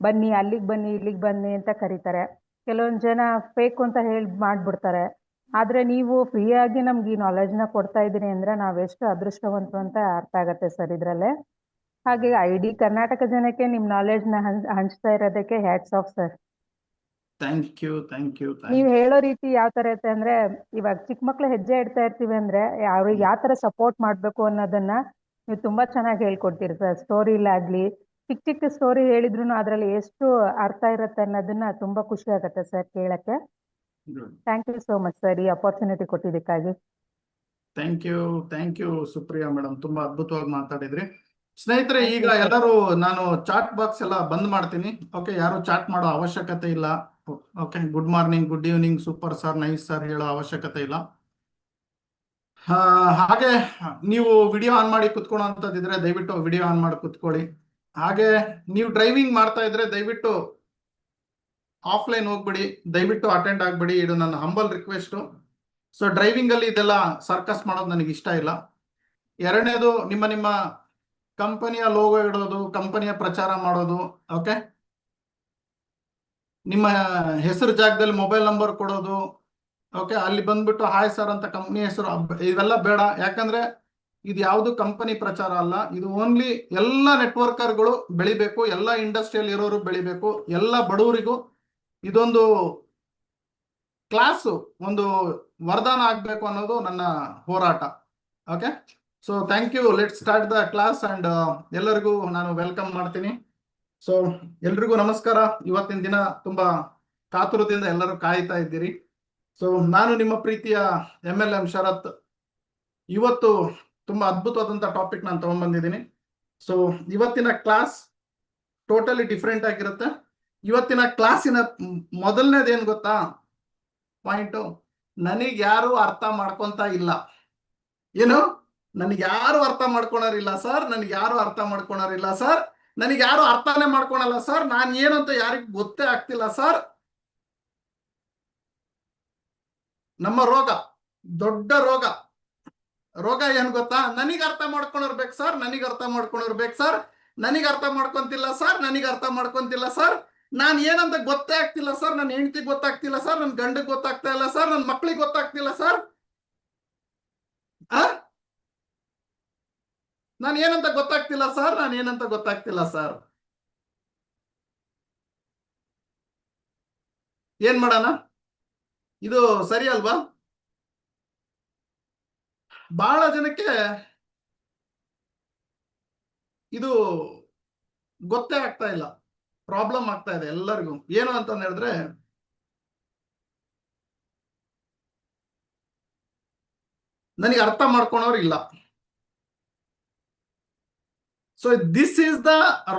ಬನ್ನಿ, ಅಲ್ಲಿಗೆ ಬನ್ನಿ, ಇಲ್ಲಿಗೆ ಬನ್ನಿ ಅಂತ ಕರೀತಾರೆ. ಕೆಲವೊಂದು ಜನ ಫೇಕ್ ಅಂತ ಹೇಳಿ ಮಾಡ್ಬಿಡ್ತಾರೆ. ಆದ್ರೆ ನೀವು ಫ್ರೀಯಾಗಿ ನಮ್ಗೆ ಈ ನಾಲೆಜ್ನ ಕೊಡ್ತಾ ಇದ್ದೀರಿ ಅಂದ್ರೆ ನಾವೆಷ್ಟು ಅದೃಷ್ಟವಂತರು ಅಂತ ಅರ್ಥ ಆಗತ್ತೆ ಸರ್ ಇದ್ರಲ್ಲೇ. ಹಾಗೆ ಇಡೀ ಕರ್ನಾಟಕ ಜನಕ್ಕೆ ನಿಮ್ ನಾಲೆಜ್ನ ಹಂಚ್ತಾ ಇರೋದಕ್ಕೆ hats off sir. Thank you. ನೀವು ಹೇಳೋ ರೀತಿ ಯಾವ ತರ ಇರುತ್ತೆ ಅಂದ್ರೆ, ಇವಾಗ ಚಿಕ್ಕ ಮಕ್ಳು ಹೆಜ್ಜೆ ಇಡ್ತಾ ಇರ್ತೀವಿ ಅಂದ್ರೆ ಅವ್ರಿಗೆ ಯಾವ ತರ ಸಪೋರ್ಟ್ ಮಾಡ್ಬೇಕು ಅನ್ನೋದನ್ನ ನೀವು ತುಂಬಾ ಚೆನ್ನಾಗಿ ಹೇಳ್ಕೊಡ್ತೀರಿ ಸರ್. ಸ್ಟೋರಿಲಾಗ್ಲಿ ಚಿಕ್ಕ ಚಿಕ್ಕ ಸ್ಟೋರಿ ಹೇಳಿದ್ರು ಅದ್ರಲ್ಲಿ ಎಷ್ಟು ಅರ್ಥ ಇರುತ್ತೆ ಅನ್ನೋದನ್ನ ತುಂಬಾ ಖುಷಿ ಆಗುತ್ತೆ ಸರ್ ಕೇಳಕ್ಕೆ. Thank you so much sir, ಈ ಅಪರ್ಚುನಿಟಿ ಕೊಟ್ಟಿದ್ದಕ್ಕಾಗಿ. ಥ್ಯಾಂಕ್ ಯು ಸುಪ್ರಿಯಾ ಮೇಡಮ್, ತುಂಬಾ ಅದ್ಭುತವಾಗಿ ಮಾತಾಡಿದ್ರಿ. ಸ್ನೇಹಿತರೆ, ಈಗ ಎಲ್ಲರೂ ನಾನು ಚಾಟ್ ಬಾಕ್ಸ್ ಎಲ್ಲ ಬಂದ್ ಮಾಡ್ತೀನಿ. ಓಕೆ, ಯಾರು ಚಾಟ್ ಮಾಡೋ ಅವಶ್ಯಕತೆ ಇಲ್ಲ. Okay, good morning, good evening, super sir, nice sir ಹೇಳೋ ಅವಶ್ಯಕತೆ ಇಲ್ಲ. ಹಾಗೆ ನೀವು ವಿಡಿಯೋ ಆನ್ ಮಾಡಿ ಕುತ್ಕೊಳ್ಳೋ ಅಂತದಿದ್ರೆ ದಯವಿಟ್ಟು ವಿಡಿಯೋ ಆನ್ ಮಾಡಿ ಕುತ್ಕೊಳ್ಳಿ. ಹಾಗೆ ನೀವು ಡ್ರೈವಿಂಗ್ ಮಾಡ್ತಾ ಇದ್ರೆ ದಯವಿಟ್ಟು ಆಫ್ಲೈನ್ ಹೋಗ್ಬಿಡಿ, ದಯವಿಟ್ಟು ಅಟೆಂಡ್ ಆಗ್ಬಿಡಿ. ಇದು ನನ್ನ ಹಂಬಲ್ ರಿಕ್ವೆಸ್ಟ್. ಸೊ ಡ್ರೈವಿಂಗ್ ಅಲ್ಲಿ ಇದೆಲ್ಲ ಸರ್ಕಸ್ ಮಾಡೋದು ನನಗೆ ಇಷ್ಟ ಇಲ್ಲ. ಎರಡನೇದು, ನಿಮ್ಮ ಕಂಪನಿಯ ಲೋಗೋ ಇಡೋದು, ಕಂಪನಿಯ ಪ್ರಚಾರ ಮಾಡೋದು, ಓಕೆ, ನಿಮ್ಮ ಹೆಸರು ಜಾಗದಲ್ಲಿ ಮೊಬೈಲ್ ನಂಬರ್ ಕೊಡೋದು, ಓಕೆ, ಅಲ್ಲಿ ಬಂದ್ಬಿಟ್ಟು ಹಾಯ್ ಸರ್ ಅಂತ ಕಂಪ್ನಿ ಹೆಸರು, ಇವೆಲ್ಲ ಬೇಡ. ಯಾಕಂದ್ರೆ ಇದು ಯಾವುದು ಕಂಪನಿ ಪ್ರಚಾರ ಅಲ್ಲ. ಇದು ಓನ್ಲಿ ಎಲ್ಲ ನೆಟ್ವರ್ಕರ್ಗಳು ಬೆಳಿಬೇಕು, ಎಲ್ಲ ಇಂಡಸ್ಟ್ರಿಯಲ್ಲಿ ಇರೋರು ಬೆಳಿಬೇಕು, ಎಲ್ಲ ಬಡವರಿಗೂ ಇದೊಂದು ಕ್ಲಾಸು, ಒಂದು ವರದಾನ ಆಗ್ಬೇಕು ಅನ್ನೋದು ನನ್ನ ಹೋರಾಟ. Okay, so thank you. Let start the class and ಎಲ್ಲರಿಗೂ ನಾನು ವೆಲ್ಕಮ್ ಮಾಡ್ತೀನಿ. ಸೊ ಎಲ್ರಿಗೂ ನಮಸ್ಕಾರ. ಇವತ್ತಿನ ದಿನ ತುಂಬಾ ಕಾತುರದಿಂದ ಎಲ್ಲರೂ ಕಾಯ್ತಾ ಇದ್ದೀರಿ. ಸೊ ನಾನು ನಿಮ್ಮ ಪ್ರೀತಿಯ MLM ಶರತ್. ಇವತ್ತು ತುಂಬಾ ಅದ್ಭುತವಾದಂಥ ಟಾಪಿಕ್ ನಾನು ತಗೊಂಡ್ಬಂದಿದ್ದೀನಿ. ಸೊ ಇವತ್ತಿನ ಕ್ಲಾಸ್ ಟೋಟಲಿ ಡಿಫ್ರೆಂಟ್ ಆಗಿರುತ್ತೆ. ಇವತ್ತಿನ ಕ್ಲಾಸಿನ ಮೊದಲನೇದೇನು ಗೊತ್ತಾ ಪಾಯಿಂಟು? ನನಗೆ ಯಾರು ಅರ್ಥ ಮಾಡ್ಕೊಂತ ಇಲ್ಲ. ಏನು? ನನಗೆ ಯಾರು ಅರ್ಥ ಮಾಡ್ಕೊಳೋರಿಲ್ಲ ಸರ್, ನನಗೆ ಯಾರು ಅರ್ಥ ಮಾಡ್ಕೊಳೋರಿಲ್ಲ ಸರ್, ನನಗೆ ಯಾರು ಅರ್ಥನೇ ಮಾಡ್ಕೊಳಲ್ಲ ಸರ್, ನಾನು ಏನು ಅಂತ ಯಾರಿಗೂ ಗೊತ್ತೇ ಆಗ್ತಿಲ್ಲ ಸರ್. ನಮ್ಮ ರೋಗ, ದೊಡ್ಡ ರೋಗ ಏನು ಗೊತ್ತಾ? ನನಗೆ ಅರ್ಥ ಮಾಡ್ಕೊಂಡಿರ್ಬೇಕು ಸರ್, ನನಗೆ ಅರ್ಥ ಮಾಡ್ಕೊಂಡಿರ್ಬೇಕು ಸರ್, ನನಗೆ ಅರ್ಥ ಮಾಡ್ಕೊಂತಿಲ್ಲ ಸರ್, ನನಗೆ ಅರ್ಥ ಮಾಡ್ಕೊಂತಿಲ್ಲ ಸರ್, ನಾನು ಏನಂತ ಗೊತ್ತೇ ಆಗ್ತಿಲ್ಲ ಸರ್, ನನ್ನ ಹೆಂಡತಿಗೆ ಗೊತ್ತಾಗ್ತಿಲ್ಲ ಸರ್, ನನ್ನ ಗಂಡಗೆ ಗೊತ್ತಾಗ್ತಾ ಇಲ್ಲ ಸರ್, ನನ್ನ ಮಕ್ಕಳಿಗೆ ಗೊತ್ತಾಗ್ತಿಲ್ಲ ಸರ್, ನಾನು ಏನಂತ ಗೊತ್ತಾಗ್ತಿಲ್ಲ ಸರ್, ನಾನು ಏನಂತ ಗೊತ್ತಾಗ್ತಿಲ್ಲ ಸರ್. ಏನ್ ಮಾಡೋಣ? ಇದು ಸರಿ ಅಲ್ವಾ? ಬಹಳ ಜನಕ್ಕೆ ಇದು ಗೊತ್ತೇ ಆಗ್ತಾ ಇಲ್ಲ. ಪ್ರಾಬ್ಲಮ್ ಆಗ್ತಾ ಇದೆ ಎಲ್ಲರಿಗೂ. ಏನು ಅಂತ ಹೇಳಿದ್ರೆ, ನನಗೆ ಅರ್ಥ ಮಾಡ್ಕೊಳೋರು ಇಲ್ಲ. So this is the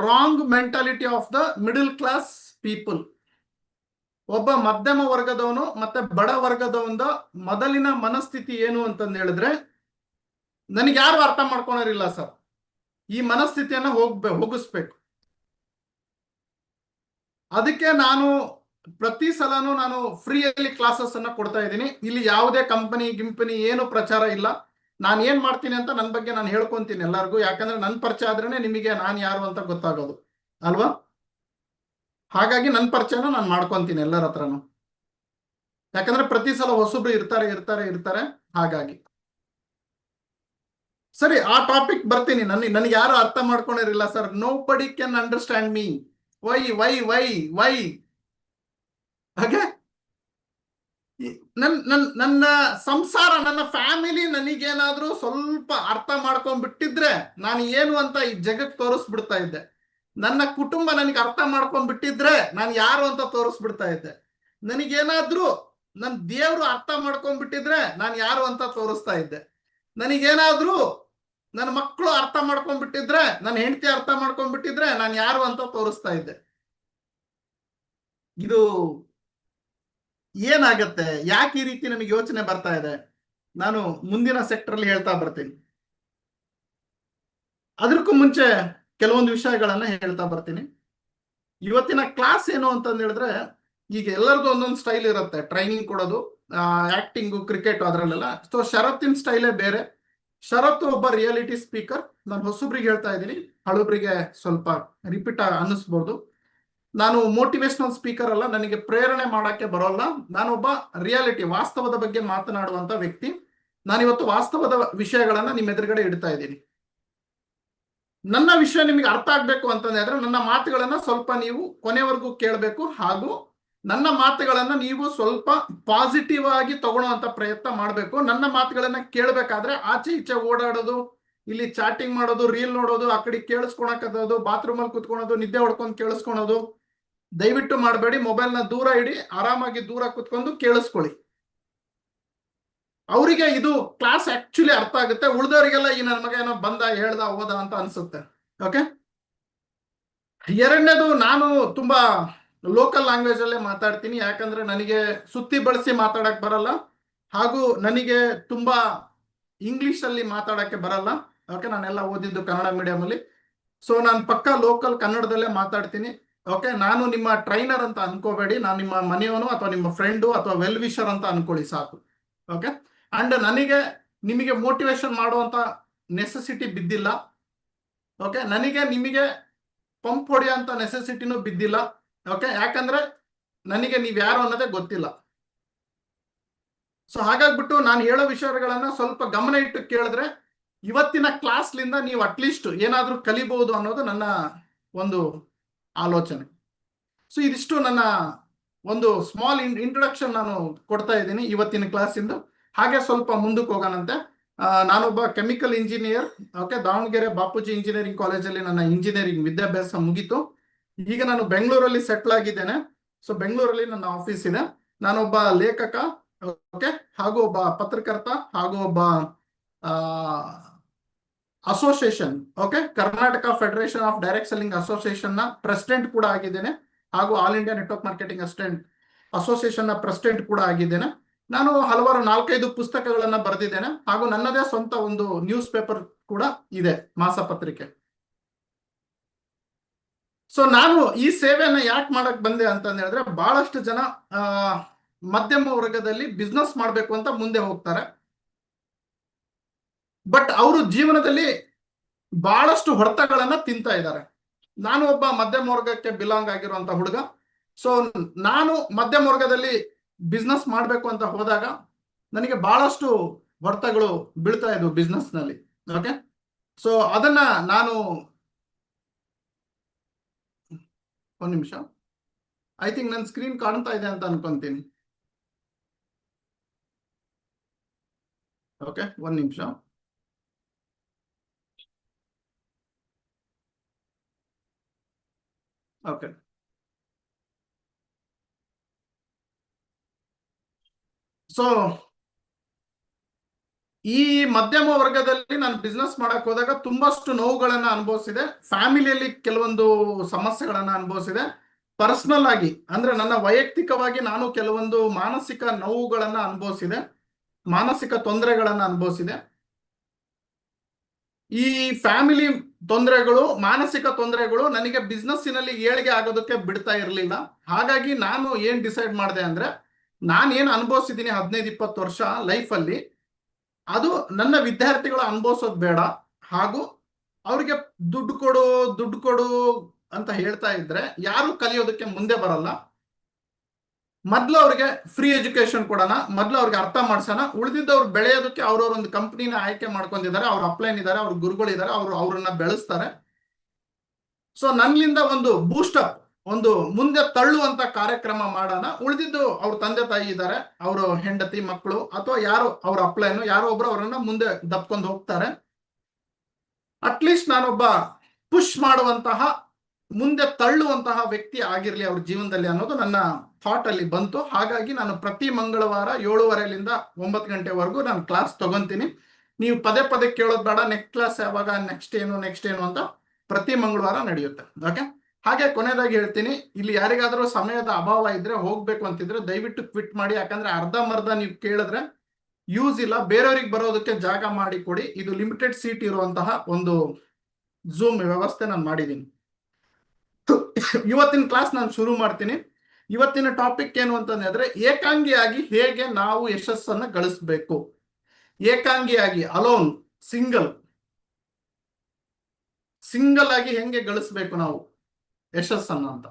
wrong mentality of the middle class people. ಒಬ್ಬ ಮಧ್ಯಮ ವರ್ಗದವನು ಮತ್ತೆ ಬಡ ವರ್ಗದವನ ಮೊದಲಿನ ಮನಸ್ಥಿತಿ ಏನು ಅಂತಂದು ಹೇಳಿದ್ರೆ, ನನಗೆ ಯಾರು ಅರ್ಥ ಮಾಡ್ಕೊಳೋರಿಲ್ಲ ಸರ್. ಈ ಮನಸ್ಥಿತಿಯನ್ನ ಹೋಗಿಸ್ಬೇಕು. ಅದಕ್ಕೆ ನಾನು ಪ್ರತಿ ಸಲನೂ ನಾನು ಫ್ರೀಯಲ್ಲಿ ಕ್ಲಾಸಸ್ ಅನ್ನ ಕೊಡ್ತಾ ಇದ್ದೀನಿ. ಇಲ್ಲಿ ಯಾವುದೇ ಕಂಪನಿ ಏನು ಪ್ರಚಾರ ಇಲ್ಲ. ನಾನು ಏನ್ ಮಾಡ್ತೀನಿ ಅಂತ ನನ್ನ ಬಗ್ಗೆ ನಾನು ಹೇಳ್ಕೊಂತೀನಿ ಎಲ್ಲರಿಗೂ. ಯಾಕಂದ್ರೆ ನನ್ನ ಪರಿಚಯ ಆದ್ರೇನೆ ನಿಮಗೆ ನಾನು ಯಾರು ಅಂತ ಗೊತ್ತಾಗೋದು ಅಲ್ವಾ? ಹಾಗಾಗಿ ನನ್ನ ಪರಿಚಯನ ನಾನು ಮಾಡ್ಕೊಂತೀನಿ ಎಲ್ಲರ ಹತ್ರನು. ಯಾಕಂದ್ರೆ ಪ್ರತಿ ಸಲ ಹೊಸಬ್ರು ಇರ್ತಾರೆ ಹಾಗಾಗಿ. ಸರಿ, ಆ ಟಾಪಿಕ್ ಬರ್ತೀನಿ. ನನಗೆ ಯಾರು ಅರ್ಥ ಮಾಡ್ಕೊಂಡಿರಲಿಲ್ಲ ಸರ್. ನೋ ಬಡಿ ಕ್ಯಾನ್ ಅಂಡರ್ಸ್ಟ್ಯಾಂಡ್ ಮೀ. ವೈ ಹಾಗೆ ನನ್ನ ಸಂಸಾರ, ನನ್ನ ಫ್ಯಾಮಿಲಿ ನನಗೇನಾದ್ರೂ ಸ್ವಲ್ಪ ಅರ್ಥ ಮಾಡ್ಕೊಂಡ್ಬಿಟ್ಟಿದ್ರೆ ನಾನು ಏನು ಅಂತ ಈ ಜಗಕ್ಕೆ ತೋರಿಸ್ಬಿಡ್ತಾ ಇದ್ದೆ. ನನ್ನ ಕುಟುಂಬ ನನಗೆ ಅರ್ಥ ಮಾಡ್ಕೊಂಡ್ಬಿಟ್ಟಿದ್ರೆ ನಾನು ಯಾರು ಅಂತ ತೋರಿಸ್ಬಿಡ್ತಾ ಇದ್ದೆ. ನನಗೇನಾದ್ರೂ ನನ್ನ ದೇವ್ರು ಅರ್ಥ ಮಾಡ್ಕೊಂಡ್ಬಿಟ್ಟಿದ್ರೆ ನಾನು ಯಾರು ಅಂತ ತೋರಿಸ್ತಾ ಇದ್ದೆ. ನನಗೇನಾದ್ರೂ ನನ್ನ ಮಕ್ಕಳು ಅರ್ಥ ಮಾಡ್ಕೊಂಡ್ಬಿಟ್ಟಿದ್ರೆ, ನನ್ನ ಹೆಂಡತಿ ಅರ್ಥ ಮಾಡ್ಕೊಂಡ್ಬಿಟ್ಟಿದ್ರೆ ನಾನು ಯಾರು ಅಂತ ತೋರಿಸ್ತಾ ಇದ್ದೆ. ಇದು ಏನಾಗತ್ತೆ? ಯಾಕೆ ಈ ರೀತಿ ನನಗೆ ಯೋಚನೆ ಬರ್ತಾ ಇದೆ? ನಾನು ಮುಂದಿನ ಸೆಕ್ಟರ್ ಅಲ್ಲಿ ಹೇಳ್ತಾ ಬರ್ತೀನಿ. ಅದಕ್ಕೂ ಮುಂಚೆ ಕೆಲವೊಂದು ವಿಷಯಗಳನ್ನ ಹೇಳ್ತಾ ಬರ್ತೀನಿ. ಇವತ್ತಿನ ಕ್ಲಾಸ್ ಏನು ಅಂತಂದು ಹೇಳಿದ್ರೆ, ಈಗ ಎಲ್ಲರದು ಒಂದೊಂದು ಸ್ಟೈಲ್ ಇರುತ್ತೆ. ಟ್ರೈನಿಂಗ್ ಕೊಡೋದು, ಆಕ್ಟಿಂಗು, ಕ್ರಿಕೆಟ್, ಅದರಲ್ಲೆಲ್ಲ. ಸೊ ಶರತ್ತಿನ ಸ್ಟೈಲೇ ಬೇರೆ. ಶರತ್ ಒಬ್ಬ ರಿಯಾಲಿಟಿ ಸ್ಪೀಕರ್. ನಾನು ಹೊಸಬ್ರಿಗೆ ಹೇಳ್ತಾ ಇದ್ದೀನಿ, ಹಳಬ್ರಿಗೆ ಸ್ವಲ್ಪ ರಿಪೀಟ್ ಅನ್ನಿಸ್ಬೋದು. ನಾನು ಮೋಟಿವೇಶನಲ್ ಸ್ಪೀಕರ್ ಅಲ್ಲ, ನನಗೆ ಪ್ರೇರಣೆ ಮಾಡಕ್ಕೆ ಬರೋಲ್ಲ. ನಾನೊಬ್ಬ ರಿಯಾಲಿಟಿ, ವಾಸ್ತವದ ಬಗ್ಗೆ ಮಾತನಾಡುವಂತ ವ್ಯಕ್ತಿ. ನಾನಿವತ್ತು ವಾಸ್ತವದ ವಿಷಯಗಳನ್ನ ನಿಮ್ಮ ಎದುರುಗಡೆ ಇಡ್ತಾ ಇದ್ದೀನಿ. ನನ್ನ ವಿಷಯ ನಿಮಗೆ ಅರ್ಥ ಆಗ್ಬೇಕು ಅಂತಂದ್ರೆ ನನ್ನ ಮಾತುಗಳನ್ನ ಸ್ವಲ್ಪ ನೀವು ಕೊನೆವರೆಗೂ ಕೇಳಬೇಕು. ಹಾಗೂ ನನ್ನ ಮಾತುಗಳನ್ನ ನೀವು ಸ್ವಲ್ಪ ಪಾಸಿಟಿವ್ ಆಗಿ ತಗೊಳ್ಳೋಂತ ಪ್ರಯತ್ನ ಮಾಡಬೇಕು. ನನ್ನ ಮಾತುಗಳನ್ನ ಕೇಳಬೇಕಾದ್ರೆ ಆಚೆ ಈಚೆ ಓಡಾಡೋದು, ಇಲ್ಲಿ ಚಾಟಿಂಗ್ ಮಾಡೋದು, ರೀಲ್ ನೋಡೋದು, ಆ ಕಡೆ ಕೇಳಿಸ್ಕೊಳಕದು, ಬಾತ್ರೂಮ್ ಅಲ್ಲಿ ಕುತ್ಕೊಳೋದು, ನಿದ್ದೆ ಹೊಡ್ಕೊಂಡು ಕೇಳಿಸ್ಕೊಳೋದು ದಯವಿಟ್ಟು ಮಾಡಬೇಡಿ. ಮೊಬೈಲ್ನ ದೂರ ಇಡಿ, ಆರಾಮಾಗಿ ದೂರ ಕುತ್ಕೊಂಡು ಕೇಳಿಸ್ಕೊಳ್ಳಿ. ಅವರಿಗೆ ಇದು ಕ್ಲಾಸ್ ಆಕ್ಚುಲಿ ಅರ್ಥ ಆಗುತ್ತೆ. ಉಳಿದವರಿಗೆಲ್ಲ ಈ ನನ್ನ ಮಗ ಏನೋ ಬಂದ ಹೇಳ್ದ ಹೋದ ಅಂತ ಅನ್ಸುತ್ತೆ. ಓಕೆ. ಎರಡನೇದು, ನಾನು ತುಂಬಾ ಲೋಕಲ್ ಲ್ಯಾಂಗ್ವೇಜ್ ಅಲ್ಲೇ ಮಾತಾಡ್ತೀನಿ. ಯಾಕಂದ್ರೆ ನನಗೆ ಸುತ್ತಿ ಬಳಸಿ ಮಾತಾಡಕ್ ಬರಲ್ಲ, ಹಾಗೂ ನನಗೆ ತುಂಬಾ ಇಂಗ್ಲಿಷ್ ಅಲ್ಲಿ ಮಾತಾಡಕ್ಕೆ ಬರಲ್ಲ. ಓಕೆ, ನಾನೆಲ್ಲ ಓದಿದ್ದು ಕನ್ನಡ ಮೀಡಿಯಂ ಅಲ್ಲಿ. ಸೊ ನಾನು ಪಕ್ಕಾ ಲೋಕಲ್ ಕನ್ನಡದಲ್ಲೇ ಮಾತಾಡ್ತೀನಿ. ಓಕೆ, ನಾನು ನಿಮ್ಮ ಟ್ರೈನರ್ ಅಂತ ಅನ್ಕೋಬೇಡಿ. ನಾನು ನಿಮ್ಮ ಮನೆಯವನು ಅಥವಾ ನಿಮ್ಮ ಫ್ರೆಂಡು ಅಥವಾ ವೆಲ್ ವಿಷರ್ ಅಂತ ಅನ್ಕೊಳ್ಳಿ ಸಾಕು. ಓಕೆ. ಅಂಡ್ ನನಗೆ ನಿಮಗೆ ಮೋಟಿವೇಶನ್ ಮಾಡುವಂತ ನೆಸೆಸಿಟಿ ಬಿದ್ದಿಲ್ಲ. ಓಕೆ, ನನಗೆ ನಿಮಗೆ ಪಂಪ್ ಹೊಡೆಯುವಂತ ನೆಸೆಸಿಟಿನೂ ಬಿದ್ದಿಲ್ಲ. ಓಕೆ, ಯಾಕಂದ್ರೆ ನನಗೆ ನೀವ್ ಯಾರು ಅನ್ನೋದೇ ಗೊತ್ತಿಲ್ಲ. ಸೊ ಹಾಗಾಗ್ಬಿಟ್ಟು ನಾನು ಹೇಳೋ ವಿಷಯಗಳನ್ನ ಸ್ವಲ್ಪ ಗಮನ ಇಟ್ಟು ಕೇಳಿದ್ರೆ ಇವತ್ತಿನ ಕ್ಲಾಸ್ಲಿಂದ ನೀವು ಅಟ್ಲೀಸ್ಟ್ ಏನಾದ್ರೂ ಕಲಿಬಹುದು ಅನ್ನೋದು ನನ್ನ ಒಂದು ಆಲೋಚನೆ. ಸೊ ಇದಿಷ್ಟು ನನ್ನ ಒಂದು ಸ್ಮಾಲ್ ಇಂಟ್ರೊಡಕ್ಷನ್ ನಾನು ಕೊಡ್ತಾ ಇದ್ದೀನಿ ಇವತ್ತಿನ ಕ್ಲಾಸಿಂದ. ಹಾಗೆ ಸ್ವಲ್ಪ ಮುಂದಕ್ಕೆ ಹೋಗೋಣಂತೆ. ನಾನೊಬ್ಬ chemical engineer. Okay, Davanagere Bapuji engineering ಕಾಲೇಜಲ್ಲಿ ನನ್ನ ಇಂಜಿನಿಯರಿಂಗ್ ವಿದ್ಯಾಭ್ಯಾಸ ಮುಗೀತು. ಈಗ ನಾನು ಬೆಂಗಳೂರಲ್ಲಿ ಸೆಟ್ಲ್ ಆಗಿದ್ದೇನೆ. ಸೊ ಬೆಂಗಳೂರಲ್ಲಿ ನನ್ನ ಆಫೀಸ್ ಇದೆ. ನಾನೊಬ್ಬ ಲೇಖಕ, ಓಕೆ, ಹಾಗೂ ಒಬ್ಬ ಪತ್ರಕರ್ತ, ಹಾಗೂ ಒಬ್ಬ association, okay, Karnataka federation of direct selling association ನ ಪ್ರೆಸಿಡೆಂಟ್ ಕೂಡ ಆಗಿದ್ದೇನೆ. ಹಾಗೂ all India network marketing association ನ ಪ್ರೆಸಿಡೆಂಟ್ ಕೂಡ ಆಗಿದ್ದೇನೆ. ನಾನು ಹಲವಾರು 4-5 ಪುಸ್ತಕಗಳನ್ನ ಬರೆದಿದ್ದೇನೆ. ಹಾಗೂ ನನ್ನದೇ ಸ್ವಂತ ಒಂದು ನ್ಯೂಸ್ ಪೇಪರ್ ಕೂಡ ಇದೆ, ಮಾಸಪತ್ರಿಕೆ. ಸೊ ನಾನು ಈ ಸೇವೆಯನ್ನ ಯಾಕೆ ಮಾಡಕ್ ಬಂದೆ ಅಂತ ಹೇಳಿದ್ರೆ, ಬಹಳಷ್ಟು ಜನ ಮಧ್ಯಮ ವರ್ಗದಲ್ಲಿ ಬಿಸ್ನೆಸ್ ಮಾಡ್ಬೇಕು ಅಂತ ಮುಂದೆ ಹೋಗ್ತಾರೆ. ಬಟ್ ಅವರು ಜೀವನದಲ್ಲಿ ಬಹಳಷ್ಟು ಹೊಡೆತಗಳನ್ನ ತಿಂತಾ ಇದ್ದಾರೆ. ನಾನು ಒಬ್ಬ ಮಧ್ಯಮ ವರ್ಗಕ್ಕೆ ಬಿಲಾಂಗ್ ಆಗಿರುವಂತ ಹುಡುಗ. ಸೊ ನಾನು ಮಧ್ಯಮ ವರ್ಗದಲ್ಲಿ ಬಿಸ್ನೆಸ್ ಮಾಡ್ಬೇಕು ಅಂತ ಹೋದಾಗ ನನಗೆ ಬಹಳಷ್ಟು ಹೊಡೆತಗಳು ಬೀಳ್ತಾ ಇದ್ವು ಬಿಸ್ನೆಸ್ ನಲ್ಲಿ. ಓಕೆ, ಸೊ ಅದನ್ನ ನಾನು ಒಂದ್ ನಿಮಿಷ, ಐ ಥಿಂಕ್ ನನ್ನ ಸ್ಕ್ರೀನ್ ಕಾಣ್ತಾ ಇದೆ ಅಂತ ಅನ್ಕೊಂತೀನಿ. ಓಕೆ, ಒಂದ್ ನಿಮಿಷ. ಓಕೆ, ಸೊ ಈ ಮಧ್ಯಮ ವರ್ಗದಲ್ಲಿ ನಾನು ಬಿಸ್ನೆಸ್ ಮಾಡಕ್ ಹೋದಾಗ ತುಂಬಷ್ಟು ನೋವುಗಳನ್ನ ಅನುಭವಿಸಿದೆ. ಫ್ಯಾಮಿಲಿಯಲ್ಲಿ ಕೆಲವೊಂದು ಸಮಸ್ಯೆಗಳನ್ನ ಅನುಭವಿಸಿದೆ. ಪರ್ಸನಲ್ ಆಗಿ ಅಂದ್ರೆ ನನ್ನ ವೈಯಕ್ತಿಕವಾಗಿ ನಾನು ಕೆಲವೊಂದು ಮಾನಸಿಕ ನೋವುಗಳನ್ನ ಅನುಭವಿಸಿದೆ, ಮಾನಸಿಕ ತೊಂದರೆಗಳನ್ನ ಅನುಭವಿಸಿದೆ. ಈ ಫ್ಯಾಮಿಲಿ ತೊಂದರೆಗಳು, ಮಾನಸಿಕ ತೊಂದರೆಗಳು ನನಗೆ ಬಿಸ್ನೆಸ್ಸಿನಲ್ಲಿ ಏಳಿಗೆ ಆಗೋದಕ್ಕೆ ಬಿಡ್ತಾ ಇರಲಿಲ್ಲ. ಹಾಗಾಗಿ ನಾನು ಏನ್ ಡಿಸೈಡ್ ಮಾಡಿದೆ ಅಂದ್ರೆ, ನಾನೇನು ಅನುಭವಿಸಿದ್ದೀನಿ 15-20 ವರ್ಷ ಲೈಫಲ್ಲಿ, ಅದು ನನ್ನ ವಿದ್ಯಾರ್ಥಿಗಳು ಅನುಭವಿಸೋದು ಬೇಡ. ಹಾಗೂ ಅವ್ರಿಗೆ ದುಡ್ಡು ಕೊಡು ಅಂತ ಹೇಳ್ತಾ ಇದ್ರೆ ಯಾರು ಕಲಿಯೋದಕ್ಕೆ ಮುಂದೆ ಬರಲ್ಲ. ಮೊದ್ಲು ಅವ್ರಿಗೆ ಫ್ರೀ ಎಜುಕೇಶನ್ ಕೊಡೋಣ, ಮೊದ್ಲು ಅವ್ರಿಗೆ ಅರ್ಥ ಮಾಡ್ಸೋಣ. ಉಳಿದಿದ್ದವ್ರು ಬೆಳೆಯೋದಕ್ಕೆ ಅವ್ರವ್ರ ಒಂದು ಕಂಪ್ನಿನ ಆಯ್ಕೆ ಮಾಡ್ಕೊಂಡಿದ್ದಾರೆ, ಅವ್ರ ಅಪ್ಲೈನ್ ಇದ್ದಾರೆ, ಅವ್ರ ಗುರುಗಳಿದ್ದಾರೆ, ಅವ್ರನ್ನ ಬೆಳೆಸ್ತಾರೆ. ಸೊ ನನ್ನಿಂದ ಒಂದು ಬೂಸ್ಟಪ್, ಒಂದು ಮುಂದೆ ತಳ್ಳುವಂತ ಕಾರ್ಯಕ್ರಮ ಮಾಡೋಣ. ಉಳಿದಿದ್ದು ಅವ್ರ ತಂದೆ ತಾಯಿ ಇದ್ದಾರೆ, ಅವರು ಹೆಂಡತಿ ಮಕ್ಕಳು ಅಥವಾ ಯಾರು ಅವ್ರ ಅಪ್ಲೈನು ಯಾರೋ ಒಬ್ರು ಅವರನ್ನ ಮುಂದೆ ದಪ್ಕೊಂಡು ಹೋಗ್ತಾರೆ. ಅಟ್ಲೀಸ್ಟ್ ನಾನೊಬ್ಬ ಪುಷ್ ಮಾಡುವಂತಹ, ಮುಂದೆ ತಳ್ಳುವಂತಹ ವ್ಯಕ್ತಿ ಆಗಿರ್ಲಿ ಅವ್ರ ಜೀವನದಲ್ಲಿ ಅನ್ನೋದು ನನ್ನ ಥಾಟ್ ಅಲ್ಲಿ ಬಂತು. ಹಾಗಾಗಿ ನಾನು ಪ್ರತಿ ಮಂಗಳವಾರ 7:30ರಿಂದ 9 ಗಂಟೆವರೆಗೂ ನಾನು ಕ್ಲಾಸ್ ತಗೊಂತೀನಿ. ನೀವು ಪದೇ ಪದೇ ಕೇಳೋದು ಬೇಡ, ನೆಕ್ಸ್ಟ್ ಕ್ಲಾಸ್ ಯಾವಾಗ, ನೆಕ್ಸ್ಟ್ ಏನು ಅಂತ. ಪ್ರತಿ ಮಂಗಳವಾರ ನಡೆಯುತ್ತೆ. ಓಕೆ. ಹಾಗೆ ಕೊನೆಯದಾಗಿ ಹೇಳ್ತೀನಿ, ಇಲ್ಲಿ ಯಾರಿಗಾದ್ರೂ ಸಮಯದ ಅಭಾವ ಇದ್ರೆ, ಹೋಗ್ಬೇಕು ಅಂತಿದ್ರೆ ದಯವಿಟ್ಟು ಕ್ವಿಟ್ ಮಾಡಿ. ಯಾಕಂದ್ರೆ ಅರ್ಧಂಬರ್ಧ ನೀವು ಕೇಳಿದ್ರೆ ಯೂಸ್ ಇಲ್ಲ. ಬೇರೆಯವ್ರಿಗೆ ಬರೋದಕ್ಕೆ ಜಾಗ ಮಾಡಿ ಕೊಡಿ. ಇದು ಲಿಮಿಟೆಡ್ ಸೀಟ್ ಇರುವಂತಹ ಒಂದು ಝೂಮ್ ವ್ಯವಸ್ಥೆ ನಾನು ಮಾಡಿದ್ದೀನಿ. ಇವತ್ತಿನ ಕ್ಲಾಸ್ ನಾನು ಶುರು ಮಾಡ್ತೀನಿ. ಇವತ್ತಿನ ಟಾಪಿಕ್ ಏನು ಅಂತಂದ್ರೆ, ಏಕಾಂಗಿಯಾಗಿ ಹೇಗೆ ನಾವು ಯಶಸ್ಸನ್ನ ಗಳಿಸ್ಬೇಕು. ಏಕಾಂಗಿಯಾಗಿ, ಅಲೋನ್, ಸಿಂಗಲ್ ಆಗಿ ಹೆಂಗೆ ಗಳಿಸ್ಬೇಕು ನಾವು ಯಶಸ್ಸನ್ನ ಅಂತ.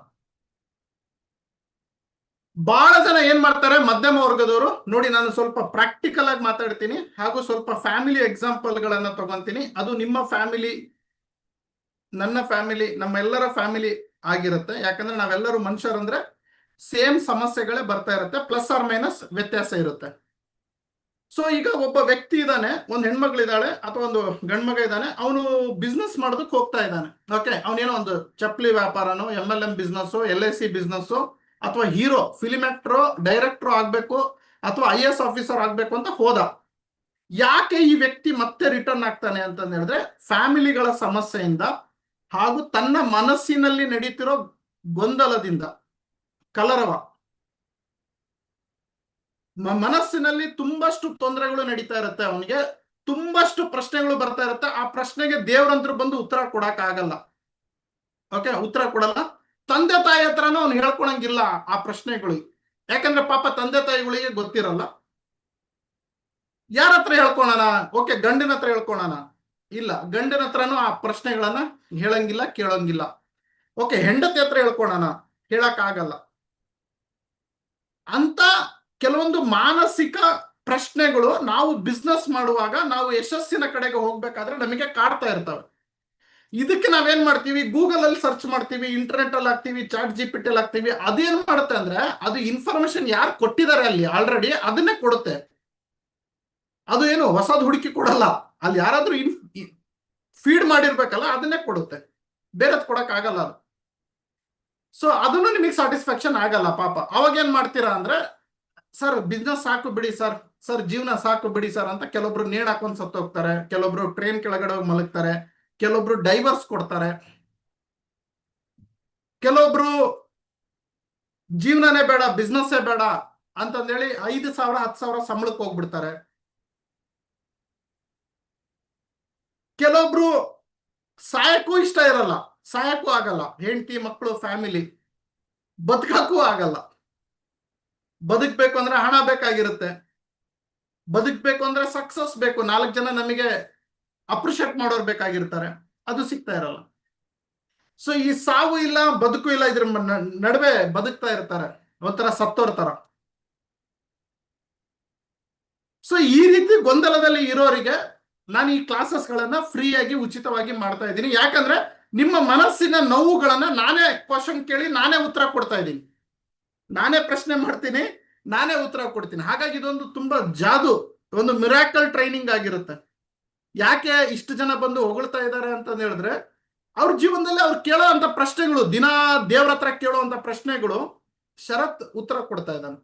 ಬಹಳ ಜನ ಏನ್ ಮಾಡ್ತಾರೆ, ಮಧ್ಯಮ ವರ್ಗದವರು ನೋಡಿ. ನಾನು ಸ್ವಲ್ಪ ಪ್ರಾಕ್ಟಿಕಲ್ ಆಗಿ ಮಾತಾಡ್ತೀನಿ, ಹಾಗೂ ಸ್ವಲ್ಪ ಫ್ಯಾಮಿಲಿ ಎಕ್ಸಾಂಪಲ್ ಗಳನ್ನ ತಗೊಂತೀನಿ. ಅದು ನಿಮ್ಮ ಫ್ಯಾಮಿಲಿ, ನನ್ನ ಫ್ಯಾಮಿಲಿ, ನಮ್ಮೆಲ್ಲರ ಫ್ಯಾಮಿಲಿ ಆಗಿರುತ್ತೆ. ಯಾಕಂದ್ರೆ ನಾವೆಲ್ಲರೂ ಮನುಷ್ಯರಂದ್ರೆ ಸೇಮ್ ಸಮಸ್ಯೆಗಳೇ ಬರ್ತಾ ಇರುತ್ತೆ, ಪ್ಲಸ್ ಆರ್ ಮೈನಸ್ ವ್ಯತ್ಯಾಸ ಇರುತ್ತೆ. ಸೊ ಈಗ ಒಬ್ಬ ವ್ಯಕ್ತಿ ಇದ್ದಾನೆ, ಒಂದು ಹೆಣ್ಮಗಳಿದ್ದಾಳೆ ಅಥವಾ ಒಂದು ಗಂಡ್ಮಗ ಇದ್ದಾನೆ, ಅವನು ಬಿಸ್ನೆಸ್ ಮಾಡೋದಕ್ಕೆ ಹೋಗ್ತಾ ಇದ್ದಾನೆ. ಓಕೆ. ಅವನೇನೋ ಒಂದು ಚಪ್ಪಲಿ ವ್ಯಾಪಾರನೋ, MLM ಬಿಸ್ನೆಸ್, LIC ಬಿಸ್ನೆಸ್, ಅಥವಾ ಹೀರೋ, ಫಿಲ್ಮ್ ಆಕ್ಟರ್, ಡೈರೆಕ್ಟರ್ ಆಗ್ಬೇಕು, ಅಥವಾ IAS ಆಫೀಸರ್ ಆಗ್ಬೇಕು ಅಂತ ಹೋದ. ಯಾಕೆ ಈ ವ್ಯಕ್ತಿ ಮತ್ತೆ ರಿಟರ್ನ್ ಆಗ್ತಾನೆ ಅಂತ ಹೇಳಿದ್ರೆ, ಫ್ಯಾಮಿಲಿಗಳ ಸಮಸ್ಯೆಯಿಂದ ಹಾಗೂ ತನ್ನ ಮನಸ್ಸಿನಲ್ಲಿ ನಡೀತಿರೋ ಗೊಂದಲದಿಂದ, ಕಲರವ ಮನಸ್ಸಿನಲ್ಲಿ ತುಂಬಷ್ಟು ತೊಂದರೆಗಳು ನಡೀತಾ ಇರುತ್ತೆ. ಅವನಿಗೆ ತುಂಬಷ್ಟು ಪ್ರಶ್ನೆಗಳು ಬರ್ತಾ ಇರುತ್ತೆ. ಆ ಪ್ರಶ್ನೆಗೆ ದೇವ್ರಂತರು ಬಂದು ಉತ್ತರ ಕೊಡಕ್ ಆಗಲ್ಲ. ಓಕೆ. ಉತ್ತರ ಕೊಡಲ್ಲ. ತಂದೆ ತಾಯಿ ಹತ್ರನೂ ಅವ್ನು ಹೇಳ್ಕೊಳಂಗಿಲ್ಲ ಆ ಪ್ರಶ್ನೆಗಳು. ಯಾಕಂದ್ರೆ ಪಾಪ ತಂದೆ ತಾಯಿಗಳಿಗೆ ಗೊತ್ತಿರಲ್ಲ. ಯಾರ ಹತ್ರ ಹೇಳ್ಕೊಳೋಣ? ಓಕೆ, ಗಂಡಿನ ಹತ್ರ ಹೇಳ್ಕೊಳೋಣ? ಇಲ್ಲ, ಗಂಡಿನ ಹತ್ರನೂ ಆ ಪ್ರಶ್ನೆಗಳನ್ನ ಹೇಳಂಗಿಲ್ಲ, ಕೇಳಂಗಿಲ್ಲ. ಓಕೆ, ಹೆಂಡತಿ ಹತ್ರ ಹೇಳ್ಕೊಳೋಣ? ಹೇಳಕ್ ಆಗಲ್ಲ. ಅಂತ ಕೆಲವೊಂದು ಮಾನಸಿಕ ಪ್ರಶ್ನೆಗಳು ನಾವು ಬಿಸ್ನೆಸ್ ಮಾಡುವಾಗ, ನಾವು ಯಶಸ್ಸಿನ ಕಡೆಗೆ ಹೋಗ್ಬೇಕಾದ್ರೆ ನಮಗೆ ಕಾಡ್ತಾ ಇರ್ತವೆ. ಇದಕ್ಕೆ ನಾವೇನ್ ಮಾಡ್ತೀವಿ, ಗೂಗಲ್ ಅಲ್ಲಿ ಸರ್ಚ್ ಮಾಡ್ತೀವಿ, ಇಂಟರ್ನೆಟ್ ಅಲ್ಲಿ ಹಾಕ್ತಿವಿ, ಚಾಟ್ GPT ಅಲ್ಲಿ ಹಾಕ್ತಿವಿ. ಅದೇನ್ ಮಾಡುತ್ತೆ ಅಂದ್ರೆ, ಅದು ಇನ್ಫಾರ್ಮೇಶನ್ ಯಾರು ಕೊಟ್ಟಿದ್ದಾರೆ ಅಲ್ಲಿ ಆಲ್ರೆಡಿ ಅದನ್ನೇ ಕೊಡುತ್ತೆ. ಅದು ಏನು ಹೊಸದು ಹುಡುಕಿ ಕೊಡಲ್ಲ. ಅಲ್ಲಿ ಯಾರಾದ್ರೂ ಫೀಡ್ ಮಾಡಿರ್ಬೇಕಲ್ಲ, ಅದನ್ನೇ ಕೊಡುತ್ತೆ. ಬೇರೆದ್ ಕೊಡಕ್ ಆಗಲ್ಲ ಅದು. ಸೊ ಅದನ್ನು ನಿಮಗೆ ಸ್ಯಾಟಿಸ್ಫ್ಯಾಕ್ಷನ್ ಆಗಲ್ಲ ಪಾಪ. ಅವಾಗ ಏನ್ ಮಾಡ್ತೀರಾ ಅಂದ್ರೆ, ಸರ್ ಬಿಸ್ನೆಸ್ ಸಾಕು ಬಿಡಿ ಸರ್ ಜೀವನ ಸಾಕು ಬಿಡಿ ಸರ್ ಅಂತ ಕೆಲವೊಬ್ರು ನೇಣ್ ಹಾಕೊಂಡ್ ಸತ್ತೋಗ್ತಾರೆ, ಕೆಲವೊಬ್ರು ಟ್ರೈನ್ ಕೆಳಗಡೆ ಹೋಗಿ ಮಲಗ್ತಾರೆ, ಕೆಲವೊಬ್ರು ಡೈವರ್ಸ್ ಕೊಡ್ತಾರೆ, ಕೆಲವೊಬ್ರು ಜೀವನನೇ ಬೇಡ, ಬಿಸ್ನೆಸ್ಸೇ ಬೇಡ ಅಂತಂದೇಳಿ 5,000 10,000 ಸಂಬಳಕ್ಕೆ ಹೋಗ್ಬಿಡ್ತಾರೆ. ಕೆಲವೊಬ್ರು ಸಾಯಕ್ಕೂ ಇಷ್ಟ ಇರಲ್ಲ, ಸಾಯಕ್ಕೂ ಆಗಲ್ಲ. ಹೆಂಡತಿ ಮಕ್ಕಳು ಫ್ಯಾಮಿಲಿ, ಬದುಕಕ್ಕೂ ಆಗಲ್ಲ. ಬದುಕ್ಬೇಕು ಅಂದ್ರೆ ಹಣ ಬೇಕಾಗಿರುತ್ತೆ, ಬದುಕ್ಬೇಕು ಅಂದ್ರೆ ಸಕ್ಸಸ್ ಬೇಕು, 4 ಜನ ನಮಗೆ ಅಪ್ರಿಷಿಯೇಟ್ ಮಾಡೋರು ಬೇಕಾಗಿರ್ತಾರೆ, ಅದು ಸಿಗ್ತಾ ಇರಲ್ಲ. ಸೊ ಈ ಸಾವು ಇಲ್ಲ ಬದುಕು ಇಲ್ಲ, ಇದ್ರ ನಡುವೆ ಬದುಕ್ತಾ ಇರ್ತಾರೆ, ಒಂಥರ ಸತ್ತೋರ್ ತರ. ಸೊ ಈ ರೀತಿ ಗೊಂದಲದಲ್ಲಿ ಇರೋರಿಗೆ ನಾನು ಈ ಕ್ಲಾಸಸ್ಗಳನ್ನ ಫ್ರೀಯಾಗಿ ಉಚಿತವಾಗಿ ಮಾಡ್ತಾ ಇದ್ದೀನಿ. ಯಾಕಂದ್ರೆ ನಿಮ್ಮ ಮನಸ್ಸಿನ ನೋವುಗಳನ್ನ ನಾನೇ ಕ್ವಶನ್ ಕೇಳಿ ನಾನೇ ಉತ್ತರ ಕೊಡ್ತಾ ಇದ್ದೀನಿ, ನಾನೇ ಪ್ರಶ್ನೆ ಮಾಡ್ತೀನಿ, ನಾನೇ ಉತ್ತರ ಕೊಡ್ತೀನಿ. ಹಾಗಾಗಿ ಇದೊಂದು ತುಂಬಾ ಜಾದು, ಒಂದು ಮಿರಾಕಲ್ ಟ್ರೈನಿಂಗ್ ಆಗಿರುತ್ತೆ. ಯಾಕೆ ಇಷ್ಟು ಜನ ಬಂದು ಹೊಗಳ್ತಾ ಇದ್ದಾರೆ ಅಂತ ಹೇಳಿದ್ರೆ, ಅವ್ರ ಜೀವನದಲ್ಲಿ ಅವ್ರು ಕೇಳೋ ಅಂತ ಪ್ರಶ್ನೆಗಳು, ದಿನಾ ದೇವ್ರ ಹತ್ರ ಕೇಳುವಂತ ಪ್ರಶ್ನೆಗಳು ಶರತ್ ಉತ್ತರ ಕೊಡ್ತಾ ಇದ್ದಾನೆ.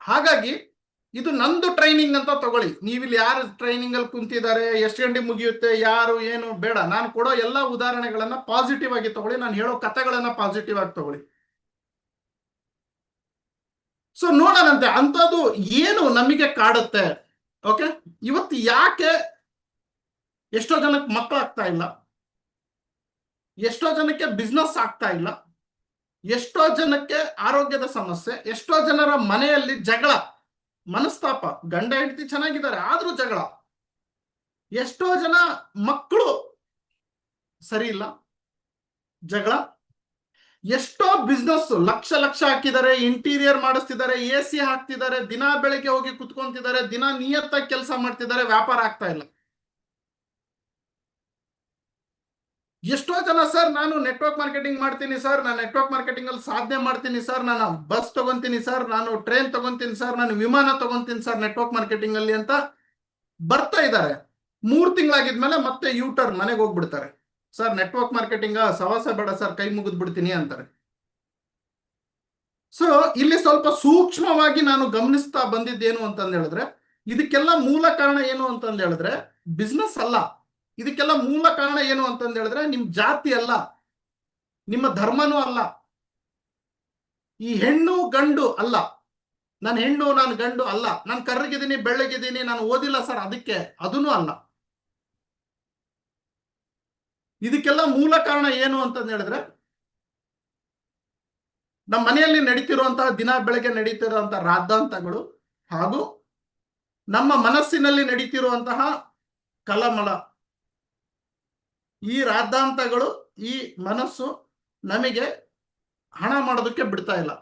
ಹಾಗಾಗಿ ಇದು ನಂದು ಟ್ರೈನಿಂಗ್ ಅಂತ ತಗೊಳ್ಳಿ. ನೀವಿಲ್ಲಿ ಯಾರು ಟ್ರೈನಿಂಗ್ ಅಲ್ಲಿ ಕುಂತಿದ್ದಾರೆ, ಎಷ್ಟು ಗಂಟೆ ಮುಗಿಯುತ್ತೆ, ಯಾರು ಏನು ಬೇಡ. ನಾನು ಕೊಡೋ ಎಲ್ಲಾ ಉದಾಹರಣೆಗಳನ್ನ ಪಾಸಿಟಿವ್ ಆಗಿ ತಗೊಳ್ಳಿ, ನಾನು ಹೇಳೋ ಕಥೆಗಳನ್ನ ಪಾಸಿಟಿವ್ ಆಗಿ ತಗೊಳ್ಳಿ. ಸೊ ನೋಡೋಣಂತೆ ಅಂಥದ್ದು ಏನು ನಮಗೆ ಕಾಡುತ್ತೆ. ಓಕೆ, ಇವತ್ತು ಯಾಕೆ ಎಷ್ಟೋ ಜನಕ್ಕೆ ಮಕ್ಕಳಾಗ್ತಾ ಇಲ್ಲ, ಎಷ್ಟೋ ಜನಕ್ಕೆ ಬಿಸ್ನೆಸ್ ಆಗ್ತಾ ಇಲ್ಲ, ಎಷ್ಟೋ ಜನಕ್ಕೆ ಆರೋಗ್ಯದ ಸಮಸ್ಯೆ, ಎಷ್ಟೋ ಜನರ ಮನೆಯಲ್ಲಿ ಜಗಳ, ಮನಸ್ತಾಪ, ಗಂಡ ಹೆಂಡತಿ ಚೆನ್ನಾಗಿದ್ದಾರೆ ಆದ್ರೂ ಜಗಳ, ಎಷ್ಟೋ ಜನ ಮಕ್ಕಳು ಸರಿ ಇಲ್ಲ, ಜಗಳ, ಎಷ್ಟೋ ಬಿಸ್ನೆಸ್ ಲಕ್ಷ ಲಕ್ಷ ಹಾಕಿದ್ದಾರೆ, ಇಂಟೀರಿಯರ್ ಮಾಡಿಸ್ತಿದ್ದಾರೆ, AC ಹಾಕ್ತಿದ್ದಾರೆ, ದಿನ ಬೆಳಿಗ್ಗೆ ಹೋಗಿ ಕುತ್ಕೊಂತಿದ್ದಾರೆ, ದಿನ ನಿಯತ್ತಾಗಿ ಕೆಲಸ ಮಾಡ್ತಿದ್ದಾರೆ, ವ್ಯಾಪಾರ ಆಗ್ತಾ ಇಲ್ಲ. ಎಷ್ಟೋ ಜನ ಸರ್ ನಾನು ನೆಟ್ವರ್ಕ್ ಮಾರ್ಕೆಟಿಂಗ್ ಮಾಡ್ತೀನಿ ಸರ್, ನಾನು ನೆಟ್ವರ್ಕ್ ಮಾರ್ಕೆಟಿಂಗ್ ಅಲ್ಲಿ ಸಾಧನೆ ಮಾಡ್ತೀನಿ ಸರ್, ನಾನು ಬಸ್ ತಗೊಂತೀನಿ ಸರ್, ನಾನು ಟ್ರೈನ್ ತಗೊಂತೀನಿ ಸರ್, ನಾನು ವಿಮಾನ ತಗೊಂತೀನಿ ಸರ್ ನೆಟ್ವರ್ಕ್ ಮಾರ್ಕೆಟಿಂಗ್ ಅಲ್ಲಿ ಅಂತ ಬರ್ತಾ ಇದ್ದಾರೆ. 3 ತಿಂಗಳಾಗಿದ್ಮೇಲೆ ಮತ್ತೆ ಯೂಟರ್ನ್ ಮನೆಗೆ ಹೋಗ್ಬಿಡ್ತಾರೆ. ಸರ್ ನೆಟ್ವರ್ಕ್ ಮಾರ್ಕೆಟಿಂಗ್ ಸವಾಸ ಬೇಡ ಸರ್, ಕೈ ಮುಗಿದ್ ಬಿಡ್ತೀನಿ ಅಂತಾರೆ. ಸೊ ಇಲ್ಲಿ ಸ್ವಲ್ಪ ಸೂಕ್ಷ್ಮವಾಗಿ ನಾನು ಗಮನಿಸ್ತಾ ಬಂದಿದ್ದೇನು ಅಂತಂದು ಹೇಳಿದ್ರೆ, ಇದಕ್ಕೆಲ್ಲ ಮೂಲ ಕಾರಣ ಏನು ಅಂತಂದು ಹೇಳಿದ್ರೆ ಬಿಸ್ನೆಸ್ ಅಲ್ಲ. ಇದಕ್ಕೆಲ್ಲ ಮೂಲ ಕಾರಣ ಏನು ಅಂತಂದು ಹೇಳಿದ್ರೆ ನಿಮ್ ಜಾತಿ ಅಲ್ಲ, ನಿಮ್ಮ ಧರ್ಮನೂ ಅಲ್ಲ, ಈ ಹೆಣ್ಣು ಗಂಡು ಅಲ್ಲ. ನಾನು ಹೆಣ್ಣು ನಾನು ಗಂಡು ಅಲ್ಲ, ನಾನು ಕರ್ರಗಿದ್ದೀನಿ ಬೆಳ್ಳಗಿದ್ದೀನಿ ನಾನು ಓದಿಲ್ಲ ಸರ್ ಅದಕ್ಕೆ, ಅದೂ ಅಲ್ಲ. ಇದಕ್ಕೆಲ್ಲ ಮೂಲ ಕಾರಣ ಏನು ಅಂತಂದು ಹೇಳಿದ್ರೆ ನಮ್ಮ ಮನೆಯಲ್ಲಿ ನಡೀತಿರುವಂತಹ ದಿನ ಬೆಳಗ್ಗೆ ನಡೀತಿರುವಂತಹ ರಾದ್ದಾಂತಗಳು ಹಾಗೂ ನಮ್ಮ ಮನಸ್ಸಿನಲ್ಲಿ ನಡೀತಿರುವಂತಹ ಕಲಮಲ. ಈ ರಾದ್ದಾಂತಗಳು, ಈ ಮನಸ್ಸು ನಮಗೆ ಹಣ ಮಾಡೋದಕ್ಕೆ ಬಿಡ್ತಾ ಇಲ್ಲ.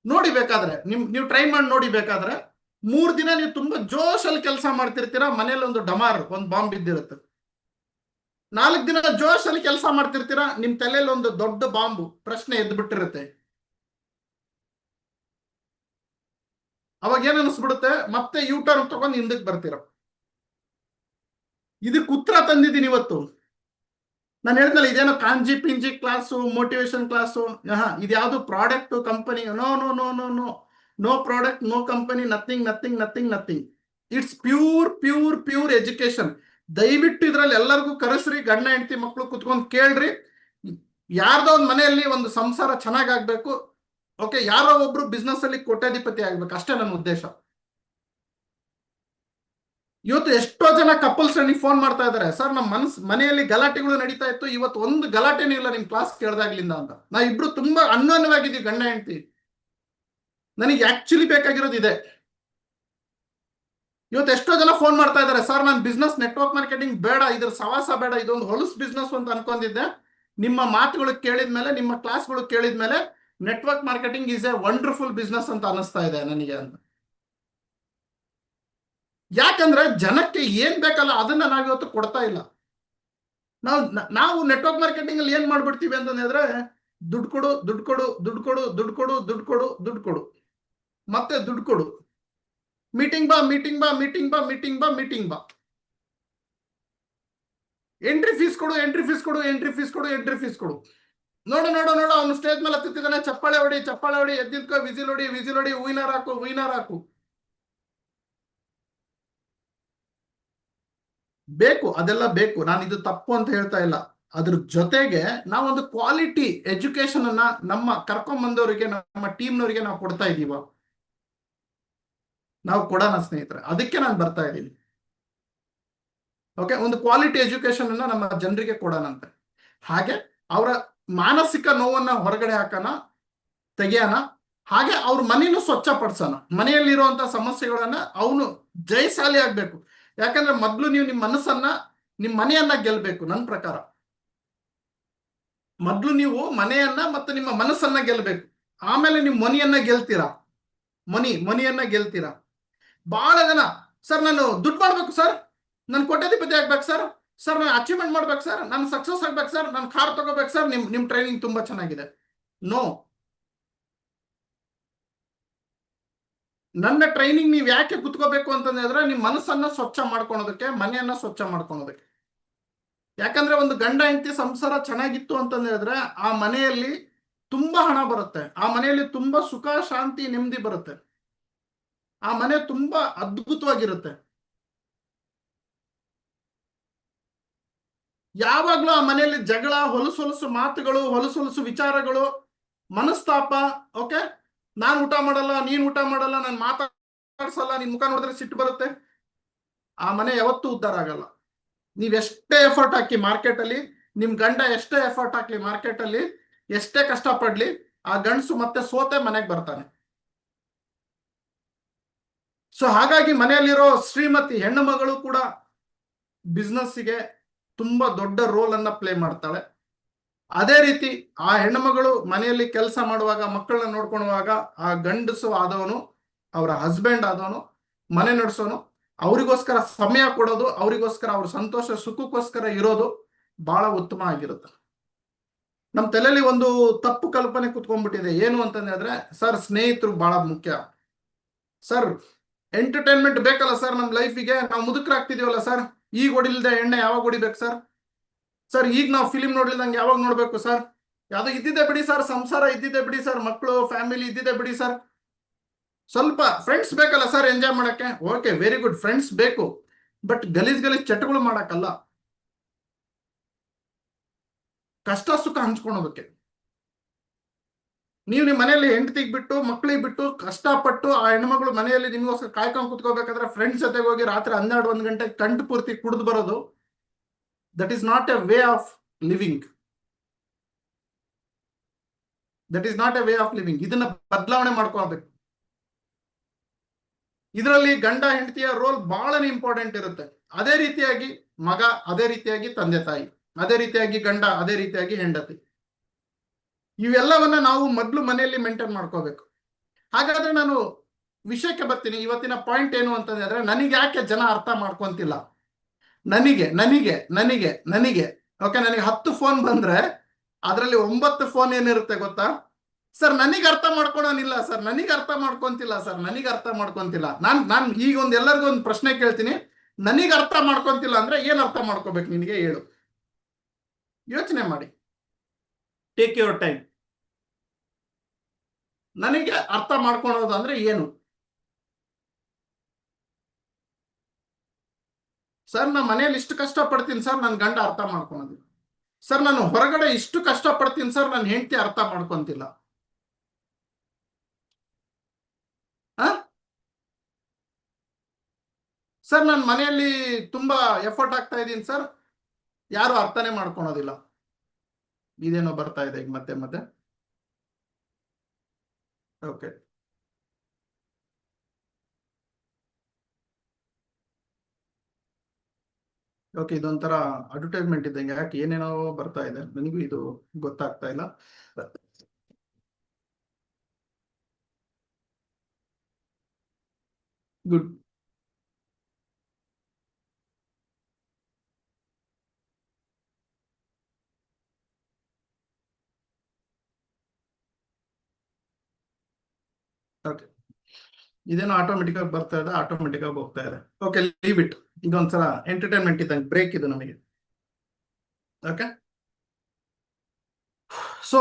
ನೋಡಿ ಬೇಕಾದ್ರೆ ನೀವು ಟ್ರೈ ಮಾಡಿ ನೋಡಿ. ಬೇಕಾದ್ರೆ 3 ದಿನ ನೀವು ತುಂಬಾ ಜೋಶಲ್ಲಿ ಕೆಲಸ ಮಾಡ್ತಿರ್ತೀರಾ, ಮನೇಲಿ ಒಂದು ಡಮಾರ್ ಒಂದು ಬಾಂಬ್ ಬಿದ್ದಿರುತ್ತೆ. 4 ದಿನ ಜೋಶಲ್ಲಿ ಕೆಲಸ ಮಾಡ್ತಿರ್ತೀರಾ, ನಿಮ್ ತಲೆಯಲ್ಲಿ ಒಂದು ದೊಡ್ಡ ಬಾಂಬು ಪ್ರಶ್ನೆ ಎದ್ದು ಬಿಟ್ಟಿರುತ್ತೆ. ಅವಾಗ ಏನ್ ಅನಿಸ್ಬಿಡುತ್ತೆ, ಮತ್ತೆ ಯೂಟರ್ನ್ ತಗೊಂಡು ಹಿಂದಕ್ಕೆ ಬರ್ತೀರ. ಇದಕ್ಕೆ ಉತ್ತರ ತಂದಿದ್ದೀನಿ ಇವತ್ತು. ನಾನು ಹೇಳ್ದಲ್ಲ, ಇದೇನೋ ಕಾಂಜಿ ಪಿಂಜಿ ಕ್ಲಾಸು, ಮೋಟಿವೇಶನ್ ಕ್ಲಾಸು, ಇದ್ಯಾವುದು product company, no no no no no no product, no company, nothing nothing nothing nothing. It's pure pure pure education. ದಯವಿಟ್ಟು ಇದ್ರಲ್ಲಿ ಎಲ್ಲರಿಗೂ ಕರೆಸ್ರಿ, ಗಂಡ ಹೆಂಡತಿ ಮಕ್ಕಳು ಕುತ್ಕೊಂಡು ಕೇಳ್ರಿ. ಯಾರ್ದೋ ಒಂದು ಮನೆಯಲ್ಲಿ ಒಂದು ಸಂಸಾರ ಚೆನ್ನಾಗಾಗ್ಬೇಕು, ಓಕೆ, ಯಾರೋ ಒಬ್ರು ಬಿಸ್ನೆಸ್ ಅಲ್ಲಿ ಕೋಟ್ಯಾಧಿಪತಿ ಆಗ್ಬೇಕು, ಅಷ್ಟೇ ನನ್ನ ಉದ್ದೇಶ. ಇವತ್ತು ಎಷ್ಟೋ ಜನ ಕಪಲ್ಸ್ ನನಗೆ ಫೋನ್ ಮಾಡ್ತಾ ಇದ್ದಾರೆ, ಸರ್ ನಮ್ಮ ಮನೆಯಲ್ಲಿ ಗಲಾಟೆಗಳು ನಡೀತಾ ಇತ್ತು, ಇವತ್ತು ಒಂದು ಗಲಾಟೆನೂ ಇಲ್ಲ ನಿಮ್ ಕ್ಲಾಸ್ ಕೇಳ್ದಾಗ್ಲಿಂದ ಅಂತ. ನಾ ಇಬ್ರು ತುಂಬಾ ಅನ್ಯೋನ್ಯವಾಗಿದ್ದೀವಿ ಗಂಡ ಹೆಂಡತಿ. ನನಗೆ ಆಕ್ಚುಲಿ ಬೇಕಾಗಿರೋದು ಇದೆ. ಇವತ್ತು ಎಷ್ಟೋ ಜನ ಫೋನ್ ಮಾಡ್ತಾ ಇದ್ದಾರೆ, ಸರ್ ನಾನು ಬಿಸ್ನೆಸ್ ನೆಟ್ವರ್ಕ್ ಮಾರ್ಕೆಟಿಂಗ್ ಬೇಡ, ಇದ್ರ ಸವಾಸ ಬೇಡ, ಇದೊಂದು ಹೊಲಸು ಬಿಸ್ನೆಸ್ ಅಂತ ಅನ್ಕೊಂಡಿದ್ದೆ. ನಿಮ್ಮ ಮಾತುಗಳು ಕೇಳಿದ್ಮೇಲೆ, ನಿಮ್ಮ ಕ್ಲಾಸ್ಗಳು ಕೇಳಿದ್ಮೇಲೆ network marketing is a wonderful business ಅಂತ ಅನಿಸ್ತಾ ಇದೆ ನನಗೆ ಅಂತ. ಯಾಕಂದ್ರೆ ಜನಕ್ಕೆ ಏನ್ ಬೇಕಲ್ಲ ಅದನ್ನ ನಾವಿವತ್ತು ಕೊಡ್ತಾ ಇಲ್ಲ. ನಾವು ನೆಟ್ವರ್ಕ್ ಮಾರ್ಕೆಟಿಂಗ್ ಅಲ್ಲಿ ಏನ್ ಮಾಡ್ಬಿಡ್ತೀವಿ ಅಂತಂದ್ರೆ, ದುಡ್ಡು ಕೊಡು ದುಡ್ಡು ಕೊಡು ದುಡ್ಡು ಕೊಡು ದುಡ್ಡು ಕೊಡು ದುಡ್ಡು ಕೊಡು ದುಡ್ಡು ಕೊಡು ಮತ್ತೆ ದುಡ್ಡು ಕೊಡು, ಮೀಟಿಂಗ್ ಬಾ ಮೀಟಿಂಗ್ ಬಾ ಮೀಟಿಂಗ್ ಬಾ ಮೀಟಿಂಗ್ ಬಾ ಮೀಟಿಂಗ್ ಬಾ, ಎಂಟ್ರಿ ಫೀಸ್ ಕೊಡು ಎಂಟ್ರಿ ಫೀಸ್ ಕೊಡು ಎಂಟ್ರಿ ಫೀಸ್ ಕೊಡು ಎಂಟ್ರಿ ಫೀಸ್ ಕೊಡು. ನೋಡು ನೋಡು ನೋಡು, ಅವನು ಸ್ಟೇಜ್ ಮೇಲೆ ಹತ್ತಿದ್ದಾನೆ, ಚಪ್ಪಾಳೆ ಹೊಡಿ ಚಪ್ಪಾಳೆ ಹೊಡಿ, ಎದ್ದಿದ್ಕೋ, ವಿಸಿಲ್ ಹೊಡಿ ವಿಸಿಲ್ ಹೊಡಿ, ಹೂವಿನಾರ ಹಾಕು ಹೂವಿನಾರ ಹಾಕು. ಬೇಕು, ಅದೆಲ್ಲ ಬೇಕು, ನಾನು ಇದು ತಪ್ಪು ಅಂತ ಹೇಳ್ತಾ ಇಲ್ಲ. ಅದ್ರ ಜೊತೆಗೆ ನಾವೊಂದು ಕ್ವಾಲಿಟಿ ಎಜುಕೇಶನ್ ಅನ್ನ ನಮ್ಮ ಕರ್ಕೊಂಡ್ ಬಂದವರಿಗೆ, ನಮ್ಮ ಟೀಮ್ನವರಿಗೆ ನಾವು ಕೊಡ್ತಾ ಇದೀವ, ನಾವು ಕೊಡೋಣ ಸ್ನೇಹಿತರೆ. ಅದಕ್ಕೆ ನಾನು ಬರ್ತಾ ಇದ್ದೀನಿ. ಓಕೆ, ಒಂದು ಕ್ವಾಲಿಟಿ ಎಜುಕೇಶನ್ ಅನ್ನ ನಮ್ಮ ಜನರಿಗೆ ಕೊಡೋಣಂತೆ. ಹಾಗೆ ಅವರ ಮಾನಸಿಕ ನೋವನ್ನ ಹೊರಗಡೆ ಹಾಕೋಣ, ತೆಗಿಯೋಣ. ಹಾಗೆ ಅವ್ರ ಮನೆಯನ್ನು ಸ್ವಚ್ಛಪಡಿಸೋಣ. ಮನೆಯಲ್ಲಿರುವಂತಹ ಸಮಸ್ಯೆಗಳನ್ನ ಅವನು ಜಯಶಾಲಿ ಆಗ್ಬೇಕು. ಯಾಕಂದ್ರೆ ಮೊದ್ಲು ನೀವು ನಿಮ್ಮ ಮನಸ್ಸನ್ನ, ನಿಮ್ಮ ಮನೆಯನ್ನ ಗೆಲ್ಬೇಕು. ನನ್ನ ಪ್ರಕಾರ ಮೊದ್ಲು ನೀವು ಮನೆಯನ್ನ ಮತ್ತು ನಿಮ್ಮ ಮನಸ್ಸನ್ನ ಗೆಲ್ಬೇಕು, ಆಮೇಲೆ ನೀವು ಮನಿಯನ್ನ ಗೆಲ್ತೀರಾ. ಮನಿಯನ್ನ ಗೆಲ್ತೀರಾ. ಬಹಳ ಜನ, ಸರ್ ನಾನು ದುಡ್ಡು ಮಾಡ್ಬೇಕು ಸರ್, ನಾನು ಕೋಟ್ಯಾಧಿಪತಿ ಆಗ್ಬೇಕು ಸರ್, ಸರ್ ನಾನು ಅಚೀವ್ಮೆಂಟ್ ಮಾಡ್ಬೇಕು ಸರ್, ನಾನು ಸಕ್ಸಸ್ ಆಗ್ಬೇಕು ಸರ್, ನಾನು ಕಾರ್ ತಗೋಬೇಕು ಸರ್, ನಿಮ್ ಟ್ರೈನಿಂಗ್ ತುಂಬಾ ಚೆನ್ನಾಗಿದೆ. ನೋ, ನನ್ನ ಟ್ರೈನಿಂಗ್ ನೀವು ಯಾಕೆ ಕುತ್ಕೋಬೇಕು ಅಂತಂದ್ರೆ ನಿಮ್ ಮನಸ್ಸನ್ನ ಸ್ವಚ್ಛ ಮಾಡ್ಕೊಳೋದಕ್ಕೆ, ಮನೆಯನ್ನ ಸ್ವಚ್ಛ ಮಾಡ್ಕೊಳೋದಕ್ಕೆ. ಯಾಕಂದ್ರೆ ಒಂದು ಗಂಡ ಹೆಂಡತಿ ಸಂಸಾರ ಚೆನ್ನಾಗಿತ್ತು ಅಂತಂದ್ರೆ ಹೇಳಿದ್ರೆ ಆ ಮನೆಯಲ್ಲಿ ತುಂಬಾ ಹಣ ಬರುತ್ತೆ, ಆ ಮನೆಯಲ್ಲಿ ತುಂಬಾ ಸುಖ ಶಾಂತಿ ನೆಮ್ಮದಿ ಬರುತ್ತೆ, ಆ ಮನೆ ತುಂಬಾ ಅದ್ಭುತವಾಗಿರುತ್ತೆ. ಯಾವಾಗ್ಲೂ ಆ ಮನೆಯಲ್ಲಿ ಜಗಳ, ಹೊಲಸು ಹೊಲಸು ಮಾತುಗಳು, ಹೊಲಸು ಹೊಲಸು ವಿಚಾರಗಳು, ಮನಸ್ತಾಪ. ಓಕೆ, ನಾನು ಊಟ ಮಾಡಲ್ಲ, ನೀನ್ ಊಟ ಮಾಡಲ್ಲ, ನಾನು ಮಾತಾಡ್ಸಲ್ಲ, ನಿನ್ ಮುಖ ನೋಡಿದ್ರೆ ಸಿಟ್ಟು ಬರುತ್ತೆ. ಆ ಮನೆ ಯಾವತ್ತೂ ಉದ್ಧಾರ ಆಗಲ್ಲ. ನೀವ್ ಎಷ್ಟೇ ಎಫರ್ಟ್ ಹಾಕಿ ಮಾರ್ಕೆಟ್ ಅಲ್ಲಿ, ನಿಮ್ ಗಂಡ ಎಷ್ಟೇ ಎಫರ್ಟ್ ಹಾಕ್ಲಿ ಮಾರ್ಕೆಟ್ ಅಲ್ಲಿ, ಎಷ್ಟೇ ಕಷ್ಟ ಪಡ್ಲಿ, ಆ ಗಂಡಸು ಮತ್ತೆ ಸೋತೆ ಮನೆಗೆ ಬರ್ತಾನೆ. ಸೊ ಹಾಗಾಗಿ ಮನೆಯಲ್ಲಿರೋ ಶ್ರೀಮತಿ ಹೆಣ್ಣು ಮಗಳು ಕೂಡ ಬಿಸ್ನೆಸ್ಸಿಗೆ ತುಂಬಾ ದೊಡ್ಡ ರೋಲ್ ಅನ್ನ ಪ್ಲೇ ಮಾಡ್ತಾಳೆ. ಅದೇ ರೀತಿ ಆ ಹೆಣ್ಣುಮಗಳು ಮನೆಯಲ್ಲಿ ಕೆಲಸ ಮಾಡುವಾಗ, ಮಕ್ಕಳನ್ನ ನೋಡ್ಕೊಳ್ಳುವಾಗ, ಆ ಗಂಡಸು ಆದವನು, ಅವರ ಹಸ್ಬೆಂಡ್ ಆದವನು, ಮನೆ ನಡೆಸೋನು, ಅವರಿಗೋಸ್ಕರ ಸಮಯ ಕೊಡೋದು, ಅವರಿಗೋಸ್ಕರ ಅವ್ರ ಸಂತೋಷ ಸುಖಕ್ಕೋಸ್ಕರ ಇರೋದು ಬಹಳ ಉತ್ತಮ ಆಗಿರುತ್ತೆ. ನಮ್ಮ ತಲೆಯಲ್ಲಿ ಒಂದು ತಪ್ಪು ಕಲ್ಪನೆ ಕುತ್ಕೊಂಡ್ಬಿಟ್ಟಿದೆ. ಏನು ಅಂತಂದ್ರೆ ಸರ್, ಸ್ನೇಹಿತರು ಬಹಳ ಮುಖ್ಯ ಸರ್, ಎಂಟರ್ಟೈನ್ಮೆಂಟ್ ಬೇಕಲ್ಲ ಸರ್ ನಮ್ಮ ಲೈಫಿಗೆ. ನಾವು ಮುದುಕರಾಗ್ತಿದೀವಲ್ಲ ಸರ್, ಈಗ ಹೊಡಿಲ್ದೆ ಎಣ್ಣೆ ಯಾವಾಗ ಹೊಡಿಬೇಕು ಸರ್? ಸರ್, ಈಗ ನಾವು ಫಿಲಿಂ ನೋಡ್ಲಿಲ್ದಂಗೆ ಯಾವಾಗ ನೋಡ್ಬೇಕು ಸರ್? ಯಾವ್ದೋ ಇದ್ದಿದ್ದೆ ಬಿಡಿ ಸರ್, ಸಂಸಾರ ಇದ್ದಿದ್ದೆ ಬಿಡಿ ಸರ್, ಮಕ್ಕಳು ಫ್ಯಾಮಿಲಿ ಇದ್ದಿದ್ದೆ ಬಿಡಿ ಸರ್. ಸ್ವಲ್ಪ ಫ್ರೆಂಡ್ಸ್ ಬೇಕಲ್ಲ ಸರ್ ಎಂಜಾಯ್ ಮಾಡಕ್ಕೆ. ಓಕೆ, ವೆರಿ ಗುಡ್, ಫ್ರೆಂಡ್ಸ್ ಬೇಕು, ಬಟ್ ಗಲೀಜ್ ಚಟಗಳು ಮಾಡಕ್ಕಲ್ಲ, ಕಷ್ಟ ಸುಖ ಹಂಚ್ಕೊಳೋದಕ್ಕೆ. ನೀವು ನಿಮ್ಮ ಮನೆಯಲ್ಲಿ ಹೆಂಡತಿಗೆ ಬಿಟ್ಟು, ಮಕ್ಕಳಿಗೆ ಬಿಟ್ಟು ಕಷ್ಟಪಟ್ಟು ಆ ಹೆಣ್ಮಗಳು ಮನೆಯಲ್ಲಿ ನಿಮಗೋಸ್ಕರ ಕಾಯ್ಕೊಂಡು ಕುತ್ಕೋಬೇಕಾದ್ರೆ ಫ್ರೆಂಡ್ಸ್ ಜೊತೆಗೆ ಹೋಗಿ ರಾತ್ರಿ 12-1 ಗಂಟೆ ಕಂಠ ಪೂರ್ತಿ ಕುಡಿದು ಬರೋದು, that is not A way of living. That is not A way of living. ಇದನ್ನ ಬದಲಾವಣೆ ಮಾಡ್ಕೋಬೇಕು. ಇದರಲ್ಲಿ ಗಂಡ ಹೆಂಡತಿಯ ರೋಲ್ ಬಹಳನೇ ಇಂಪಾರ್ಟೆಂಟ್ ಇರುತ್ತೆ. ಅದೇ ರೀತಿಯಾಗಿ ಮಗ, ಅದೇ ರೀತಿಯಾಗಿ ತಂದೆ ತಾಯಿ, ಅದೇ ರೀತಿಯಾಗಿ ಗಂಡ, ಅದೇ ರೀತಿಯಾಗಿ ಹೆಂಡತಿ. ಇವೆಲ್ಲವನ್ನ ನಾವು ಮೊದಲು ಮನೆಯಲ್ಲಿ ಮೇಂಟೈನ್ ಮಾಡ್ಕೋಬೇಕು. ಹಾಗಾದ್ರೆ ನಾನು ವಿಷಯಕ್ಕೆ ಬರ್ತೀನಿ. ಇವತ್ತಿನ ಪಾಯಿಂಟ್ ಏನು ಅಂತಂದ್ರೆ, ನನಗೆ ಯಾಕೆ ಜನ ಅರ್ಥ ಮಾಡ್ಕೊಂತಿಲ್ಲ? ನನಗೆ ಓಕೆ, ನನಗೆ 10 ಫೋನ್ ಬಂದ್ರೆ ಅದರಲ್ಲಿ 9 ಫೋನ್ ಏನಿರುತ್ತೆ ಗೊತ್ತಾ ಸರ್? ನನಗೆ ಅರ್ಥ ಮಾಡ್ಕೊಳೋನಿಲ್ಲ ಸರ್, ನನಗೆ ಅರ್ಥ ಮಾಡ್ಕೊಂತಿಲ್ಲ ಸರ್, ನನಗೆ ಅರ್ಥ ಮಾಡ್ಕೊಂತಿಲ್ಲ. ನಾನು ಈಗ ಎಲ್ಲರಿಗೂ ಒಂದು ಪ್ರಶ್ನೆ ಕೇಳ್ತೀನಿ, ನನಗೆ ಅರ್ಥ ಮಾಡ್ಕೊಂತಿಲ್ಲ ಅಂದ್ರೆ ಏನ್ ಅರ್ಥ ಮಾಡ್ಕೋಬೇಕು ನಿನಗೆ? ಹೇಳು, ಯೋಚನೆ ಮಾಡಿ, ಟೇಕ್ ಯುವರ್ ಟೈಮ್. ನನಗೆ ಅರ್ಥ ಮಾಡ್ಕೊಳೋದು ಅಂದ್ರೆ ಏನು ಸರ್? ನಾನು ಮನೆಯಲ್ಲಿ ಇಷ್ಟು ಕಷ್ಟ ಪಡ್ತೀನಿ ಸರ್, ನನ್ನ ಗಂಡ ಅರ್ಥ ಮಾಡ್ಕೊಳೋದಿಲ್ಲ ಸರ್. ನಾನು ಹೊರಗಡೆ ಇಷ್ಟು ಕಷ್ಟ ಪಡ್ತೀನಿ ಸರ್, ನನ್ನ ಹೆಂಡತಿ ಅರ್ಥ ಮಾಡ್ಕೊಂತಿಲ್ಲ. ಸರ್, ನಾನು ಮನೆಯಲ್ಲಿ ತುಂಬಾ ಎಫರ್ಟ್ ಆಗ್ತಾ ಇದ್ದೀನಿ ಸರ್, ಯಾರು ಅರ್ಥನೇ ಮಾಡ್ಕೊಳೋದಿಲ್ಲ. ಇದೇನೋ ಬರ್ತಾ ಇದೆ ಈಗ ಮತ್ತೆ ಮತ್ತೆ. ಓಕೆ, ಓಕೆ, ಇದೊಂಥರ ಅಡ್ವರ್ಟೈಸ್ಮೆಂಟ್ ಇದ್ದಂಗೆ, ಯಾಕೆ ಏನೇನೋ ಬರ್ತಾ ಇದೆ, ನನಗೂ ಇದು ಗೊತ್ತಾಗ್ತಾ ಇಲ್ಲ. ಗುಡ್. ಓಕೆ, ಇದೇನೋ ಆಟೋಮೆಟಿಕ್ ಆಗಿ ಬರ್ತಾ ಇದೆ, ಆಟೋಮೆಟಿಕ್ ಆಗಿ ಹೋಗ್ತಾ ಇದೆ. Okay, leave it. ಇದೊಂದ್ಸಲ ಎಂಟರ್ಟೈನ್ಮೆಂಟ್ ಇದ್ದಂಗೆ, ಬ್ರೇಕ್ ಇದು ನಮಗೆ. ಓಕೆ, ಸೊ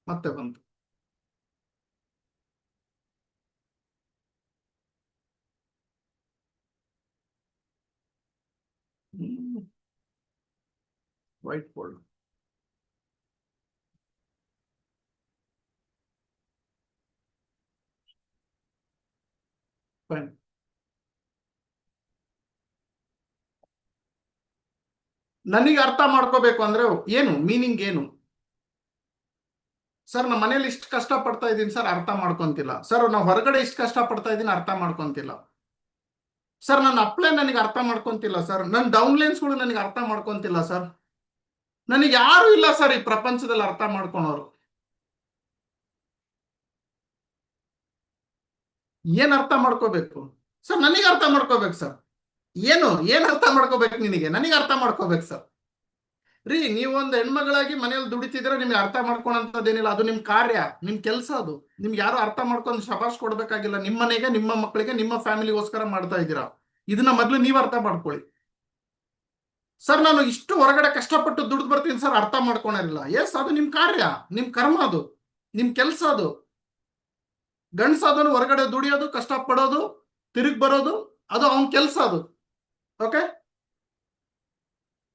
ಮತ್ತೆ ಬಂತು. White board. ಫೈನ್. ನನಗೆ ಅರ್ಥ ಮಾಡ್ಕೋಬೇಕು ಅಂದ್ರೆ ಏನು ಮೀನಿಂಗ್ ಏನು ಸರ್? ನಮ್ಮ ಮನೇಲಿ ಇಷ್ಟು ಕಷ್ಟ ಪಡ್ತಾ ಇದ್ದೀನಿ ಸರ್, ಅರ್ಥ ಮಾಡ್ಕೊಂತಿಲ್ಲ ಸರ್. ನಾವು ಹೊರಗಡೆ ಇಷ್ಟು ಕಷ್ಟ ಪಡ್ತಾ ಇದ್ದೀನಿ, ಅರ್ಥ ಮಾಡ್ಕೊಂತಿಲ್ಲ ಸರ್. ನನ್ನ ಅಪ್ಲೈ ನನಗೆ ಅರ್ಥ ಮಾಡ್ಕೊಂತಿಲ್ಲ ಸರ್. ನನ್ನ ಡೌನ್ಲೈನ್ಸ್ಗಳು ನನಗೆ ಅರ್ಥ ಮಾಡ್ಕೊಂತಿಲ್ಲ ಸರ್. ನನಗೆ ಯಾರು ಇಲ್ಲ ಸರ್ ಈ ಪ್ರಪಂಚದಲ್ಲಿ ಅರ್ಥ ಮಾಡ್ಕೊಳೋರು. ಏನ್ ಅರ್ಥ ಮಾಡ್ಕೋಬೇಕು ಸರ್? ನನಗೆ ಅರ್ಥ ಮಾಡ್ಕೋಬೇಕು ಸರ್. ಏನ್ ಅರ್ಥ ಮಾಡ್ಕೋಬೇಕು ನಿನಗೆ? ನನಗೆ ಅರ್ಥ ಮಾಡ್ಕೋಬೇಕು ಸರ್. ರೀ, ನೀವೊಂದು ಹೆಣ್ಮಗಳಾಗಿ ಮನೇಲಿ ದುಡಿತಿದ್ರೆ ನಿಮ್ಗೆ ಅರ್ಥ ಮಾಡ್ಕೊಳಂತದೇನಿಲ್ಲ, ಅದು ನಿಮ್ ಕಾರ್ಯ, ನಿಮ್ ಕೆಲಸ. ಅದು ನಿಮ್ಗೆ ಯಾರು ಅರ್ಥ ಮಾಡ್ಕೊಂಡು ಶಬಾಷ್ ಕೊಡ್ಬೇಕಾಗಿಲ್ಲ. ನಿಮ್ಮ ಮನೆಗೆ, ನಿಮ್ಮ ಮಕ್ಕಳಿಗೆ, ನಿಮ್ಮ ಫ್ಯಾಮಿಲಿಗೋಸ್ಕರ ಮಾಡ್ತಾ ಇದ್ದೀರಾ. ಇದನ್ನ ಮೊದ್ಲು ನೀವು ಅರ್ಥ ಮಾಡ್ಕೊಳ್ಳಿ ಸರ್. ನಾನು ಇಷ್ಟು ಹೊರಗಡೆ ಕಷ್ಟಪಟ್ಟು ದುಡ್ದು ಬರ್ತೀನಿ ಸರ್, ಅರ್ಥ ಮಾಡ್ಕೊಳರಿಲ್ಲ. ಎಸ್, ಅದು ನಿಮ್ ಕಾರ್ಯ, ನಿಮ್ ಕರ್ಮ, ಅದು ನಿಮ್ ಕೆಲಸ. ಅದು ಗಂಡ್ಸಾದನು ಹೊರಗಡೆ ದುಡಿಯೋದು, ಕಷ್ಟಪಡೋದು, ತಿರುಗಿ ಬರೋದು, ಅದು ಅವನ್ ಕೆಲಸ. ಅದು ಓಕೆ,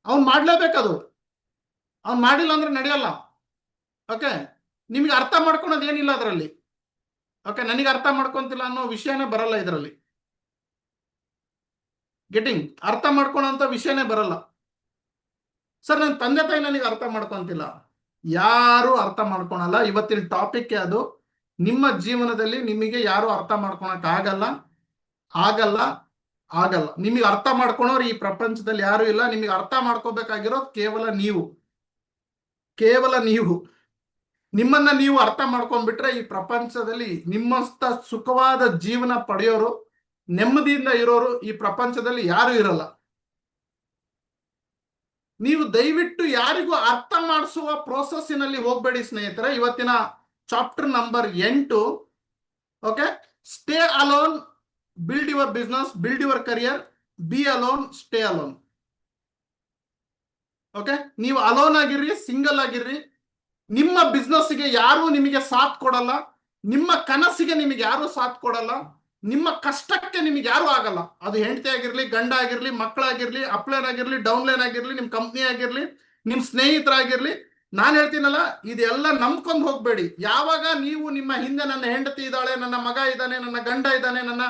ಅವ್ನ್ ಮಾಡ್ಲೇಬೇಕದು. ಅವ್ನ್ ಮಾಡಿಲ್ಲ ಅಂದ್ರೆ ನಡೆಯಲ್ಲ. ಓಕೆ, ನಿಮ್ಗೆ ಅರ್ಥ ಮಾಡ್ಕೊಳೋದು ಏನಿಲ್ಲ ಅದರಲ್ಲಿ. ಓಕೆ, ನನಗೆ ಅರ್ಥ ಮಾಡ್ಕೊಂತಿಲ್ಲ ಅನ್ನೋ ವಿಷಯನೇ ಬರಲ್ಲ ಇದರಲ್ಲಿ. ಗೆಟಿಂಗ್ ಅರ್ಥ ಮಾಡ್ಕೊಳೋಂಥ ವಿಷಯನೇ ಬರಲ್ಲ ಸರ್. ನನ್ನ ತಂದೆ ತಾಯಿ ನನಗೆ ಅರ್ಥ ಮಾಡ್ಕೊಂತಿಲ್ಲ, ಯಾರು ಅರ್ಥ ಮಾಡ್ಕೊಳಲ್ಲ. ಇವತ್ತಿನ ಟಾಪಿಕ್ ಅದು. ನಿಮ್ಮ ಜೀವನದಲ್ಲಿ ನಿಮಗೆ ಯಾರು ಅರ್ಥ ಮಾಡ್ಕೊಳಕ್ ಆಗಲ್ಲ, ಆಗಲ್ಲ. ನಿಮಗೆ ಅರ್ಥ ಮಾಡ್ಕೊಳೋರು ಈ ಪ್ರಪಂಚದಲ್ಲಿ ಯಾರು ಇಲ್ಲ. ನಿಮಗೆ ಅರ್ಥ ಮಾಡ್ಕೋಬೇಕಾಗಿರೋದು ಕೇವಲ ನೀವು. ನಿಮ್ಮನ್ನ ನೀವು ಅರ್ಥ ಮಾಡ್ಕೊಂಡ್ಬಿಟ್ರೆ ಈ ಪ್ರಪಂಚದಲ್ಲಿ ನಿಮ್ಮಷ್ಟ ಸುಖವಾದ ಜೀವನ ಪಡೆಯೋರು, ನೆಮ್ಮದಿಯಿಂದ ಇರೋರು ಈ ಪ್ರಪಂಚದಲ್ಲಿ ಯಾರು ಇರಲ್ಲ. ನೀವು ದಯವಿಟ್ಟು ಯಾರಿಗೂ ಅರ್ಥ ಮಾಡಿಸುವ ಪ್ರೋಸೆಸ್ಸಿನಲ್ಲಿ ಹೋಗ್ಬೇಡಿ ಸ್ನೇಹಿತರೆ. ಇವತ್ತಿನ chapter number 8, okay, stay alone, build your business, build your career, B alone, stay alone. Okay, ನೀವು ಅಲೋನ್ ಆಗಿರ್ರಿ, ಸಿಂಗಲ್ ಆಗಿರ್ರಿ. ನಿಮ್ಮ ಬಿಸ್ನೆಸ್ಗೆ ಯಾರು ನಿಮಗೆ ಸಾಥ್ ಕೊಡಲ್ಲ, ನಿಮ್ಮ ಕನಸಿಗೆ ನಿಮಗೆ ಯಾರು ಸಾಥ್ ಕೊಡಲ್ಲ, ನಿಮ್ಮ ಕಷ್ಟಕ್ಕೆ ನಿಮಗೆ ಯಾರು ಆಗಲ್ಲ. ಅದು ಹೆಂಡತಿ ಆಗಿರ್ಲಿ, ಗಂಡ ಆಗಿರ್ಲಿ, ಮಕ್ಕಳಾಗಿರ್ಲಿ, ಅಪ್ಲೈನ್ ಆಗಿರ್ಲಿ, ಡೌನ್ಲೈನ್ ಆಗಿರ್ಲಿ, ನಿಮ್ ಕಂಪ್ನಿ ಆಗಿರ್ಲಿ, ನಿಮ್ ಸ್ನೇಹಿತರಾಗಿರ್ಲಿ. ನಾನು ಹೇಳ್ತೀನಲ್ಲ, ಇದೆಲ್ಲ ನಂಬ್ಕೊಂಡು ಹೋಗ್ಬೇಡಿ. ಯಾವಾಗ ನೀವು ನಿಮ್ಮ ಹಿಂದೆ ನನ್ನ ಹೆಂಡತಿ ಇದ್ದಾಳೆ, ನನ್ನ ಮಗ ಇದ್ದಾನೆ, ನನ್ನ ಗಂಡ ಇದ್ದಾನೆ, ನನ್ನ